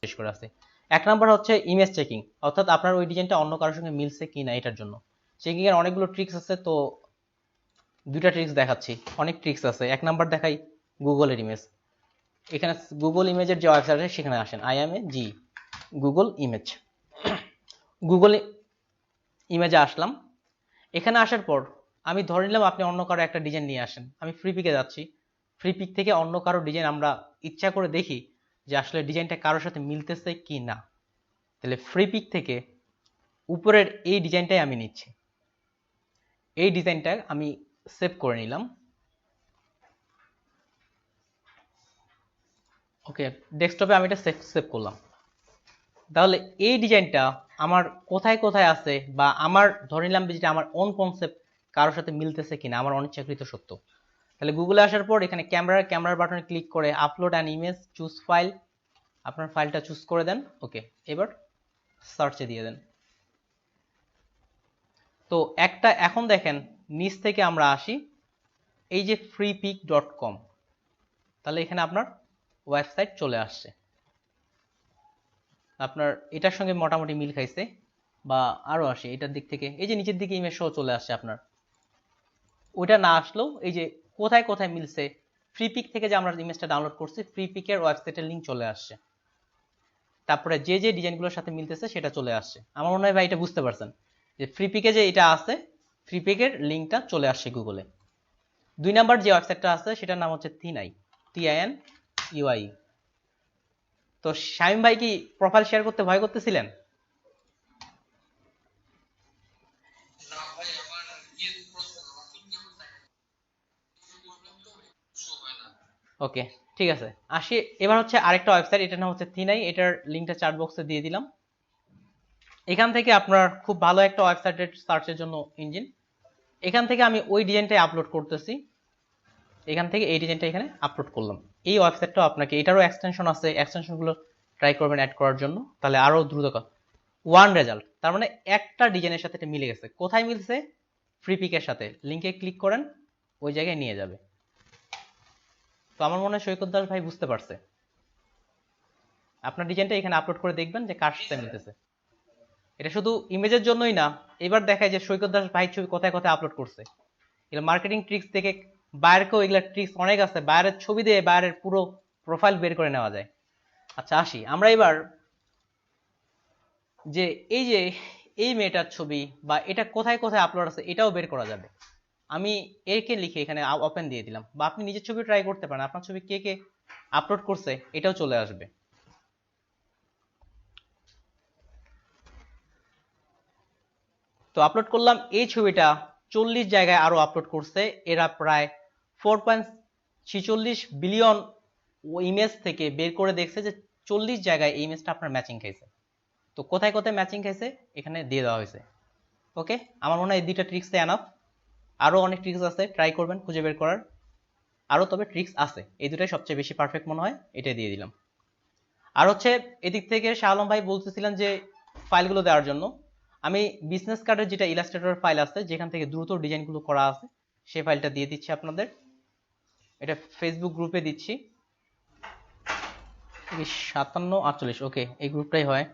শেষ করে আছে। 1 নাম্বার হচ্ছে ইমেজ চেকিং, অর্থাৎ আপনার ওই ডিজাইনটা অন্য কারোর সঙ্গে মিলছে কিনা এটার জন্য। চেকিং এর অনেকগুলো ট্রিক্স আছে, তো 2টা ট্রিক্স দেখাচ্ছি। অনেক ট্রিক্স আছে। 1 নাম্বার দেখাই গুগলের ইমেজ। এখানে গুগল ইমেজের যে ওয়েবসাইট আছে সেখানে আসেন, IMAG গুগল ইমেজ। গুগল ইমেজে আসলাম। এখানে আসার পর আমি ধরে নিলাম আপনি অন্য কারো একটা ডিজাইন নিয়ে আসেন। আমি ফ্রি পিকে যাচ্ছি। ফ্রি পিক থেকে অন্য কারো ডিজাইন আমরা ইচ্ছা করে দেখি যে আসলে ডিজাইনটা কারোর সাথে মিলতেছে কি না। তাহলে ফ্রি পিক থেকে উপরের এই ডিজাইনটাই আমি নিচ্ছি। এই ডিজাইনটা আমি সেভ করে নিলাম। ওকে, ডেস্কটপে আমি এটা সেভ করলাম। তাহলে এই ডিজাইনটা আমার কোথায় কোথায় আছে, বা আমার ধরে নিলাম যেটা আমার ওন কনসেপ্ট কারোর সাথে মিলতেছে কিনা, আমার অনিচ্ছাকৃত সত্য। তাহলে গুগলে আসার পর এখানে ক্যামেরার বাটনে ক্লিক করে upload an image, choose file, আপনার ফাইলটা চুজ করে দেন। ওকে, এবার সার্চে দিয়ে দেন। তো একটা এখন দেখেন নিচ থেকে আমরা আসি, এই যে freepik.com, তাহলে এখানে আপনার ওয়েবসাইট চলে আসছে। আপনার এটার সঙ্গে মোটামুটি মিল খাইছে। বা আরো আসি এটার দিক থেকে, এই যে নিচের দিকে ইমেজ সহ চলে আসছে আপনার। ওইটা না আসলেও এই যে কোথায় কোথায় মিলছে, ফ্রি পিক থেকে যে আমরা ইমেজটা ডাউনলোড করছি, ফ্রি পিকের ওয়েবসাইটের লিঙ্ক চলে আসছে। তারপরে যে যে ডিজাইনগুলোর সাথে মিলতেছে সেটা চলে আসছে। আমার মনে হয় ভাই এটা বুঝতে পারছেন যে ফ্রি পিকে যে এটা আছে, ফ্রি পিকের লিঙ্কটা চলে আসছে গুগলে। 2 নাম্বার যে ওয়েবসাইটটা আছে সেটার নাম হচ্ছে থিনাই, TINUI। তো শামিম ভাই কি প্রোফাইল শেয়ার করতে ভয় করতেছিলেন? ওকে, ঠিক আছে। আসি এবার হচ্ছে আরেকটা ওয়েবসাইট, এটার নাম হচ্ছে থিনাই। এটার লিঙ্কটা চ্যাট বক্সে দিয়ে দিলাম। এখান থেকে আপনার খুব ভালো একটা ওয়েবসাইটের সার্চের জন্য ইঞ্জিন। এখান থেকে আমি ওই ডিজাইনটাই আপলোড করতেছি। এখান থেকে এই ডিজাইনটা এখানে আপলোড করলাম। এই ওয়েবসাইটটাও আপনাকে, এটারও এক্সটেনশন আছে, এক্সটেনশনগুলো ট্রাই করবেন অ্যাড করার জন্য, তাহলে আরো দ্রুত ওয়ান রেজাল্ট। তার মানে একটা ডিজাইনের সাথে এটা মিলে গেছে। কোথায় মিলছে? ফ্রি পিকের সাথে। লিঙ্কে ক্লিক করেন, ওই জায়গায় নিয়ে যাবে। তো আমার মনে হয় সৈকত দাস ভাই বুঝতে পারছে। আপনার ডিজাইনটা এখানে আপলোড করে দেখবেন যে কার সাথে মিলতেছে। এটা শুধু ইমেজের জন্যই না, এবার দেখায় যে সৈকত দাস ভাই ছবি কোথায় কোথায় আপলোড করছে। এগুলো মার্কেটিং ট্রিক্স থেকে বাইরেকেও এগুলা ট্রিক্স অনেক আছে। বাইরের ছবি দিয়ে বাইরের পুরো প্রোফাইল বের করে নেওয়া যায়। আচ্ছা আসি আমরা এবার, যে এই মেয়েটার ছবি বা এটা কোথায় কোথায় আপলোড আছে এটাও বের করা যাবে। আমি একে লিখে এখানে ওপেন দিয়ে দিলাম, বা আপনি নিজের ছবি ট্রাই করতে পারেন। আপনার ছবি কে কে আপলোড করছে এটাও চলে আসবে। তো আপলোড করলাম এই ছবিটা 40 জায়গায় আরো আপলোড করছে, এরা প্রায় 4.46 বিলিয়ন ইমেজ থেকে বের করে দেখছে যে 40 জায়গায় এই ইমেজটা আপনার ম্যাচিং খাইছে। তো কোথায় কোথায় ম্যাচিং খাইছে এখানে দিয়ে দেওয়া হয়েছে। ওকে, আমার মনে হয় এই দুইটা ট্রিক্সে এনাফ। আরো অনেক ট্রিক্স আছে, ট্রাই করবেন খুঁজে বের করার। আরো তবে ট্রিক্স আছে, এই দুটাই সবচেয়ে বেশি পারফেক্ট মনে হয়, এটাই দিয়ে দিলাম। আর হচ্ছে এদিক থেকে শাহ আলম ভাই বলতেছিলেন যে ফাইলগুলো দেওয়ার জন্য, আমি বিজনেস কার্ডের যেটা ইলাস্ট্রেটর ফাইল আছে যেখান থেকে দ্রুত ডিজাইনগুলো করা আছে সেই ফাইলটা দিয়ে দিচ্ছি আপনাদের। এটা ফেসবুক গ্রুপে দিচ্ছি 5748, ওকে এই গ্রুপটাই হয়।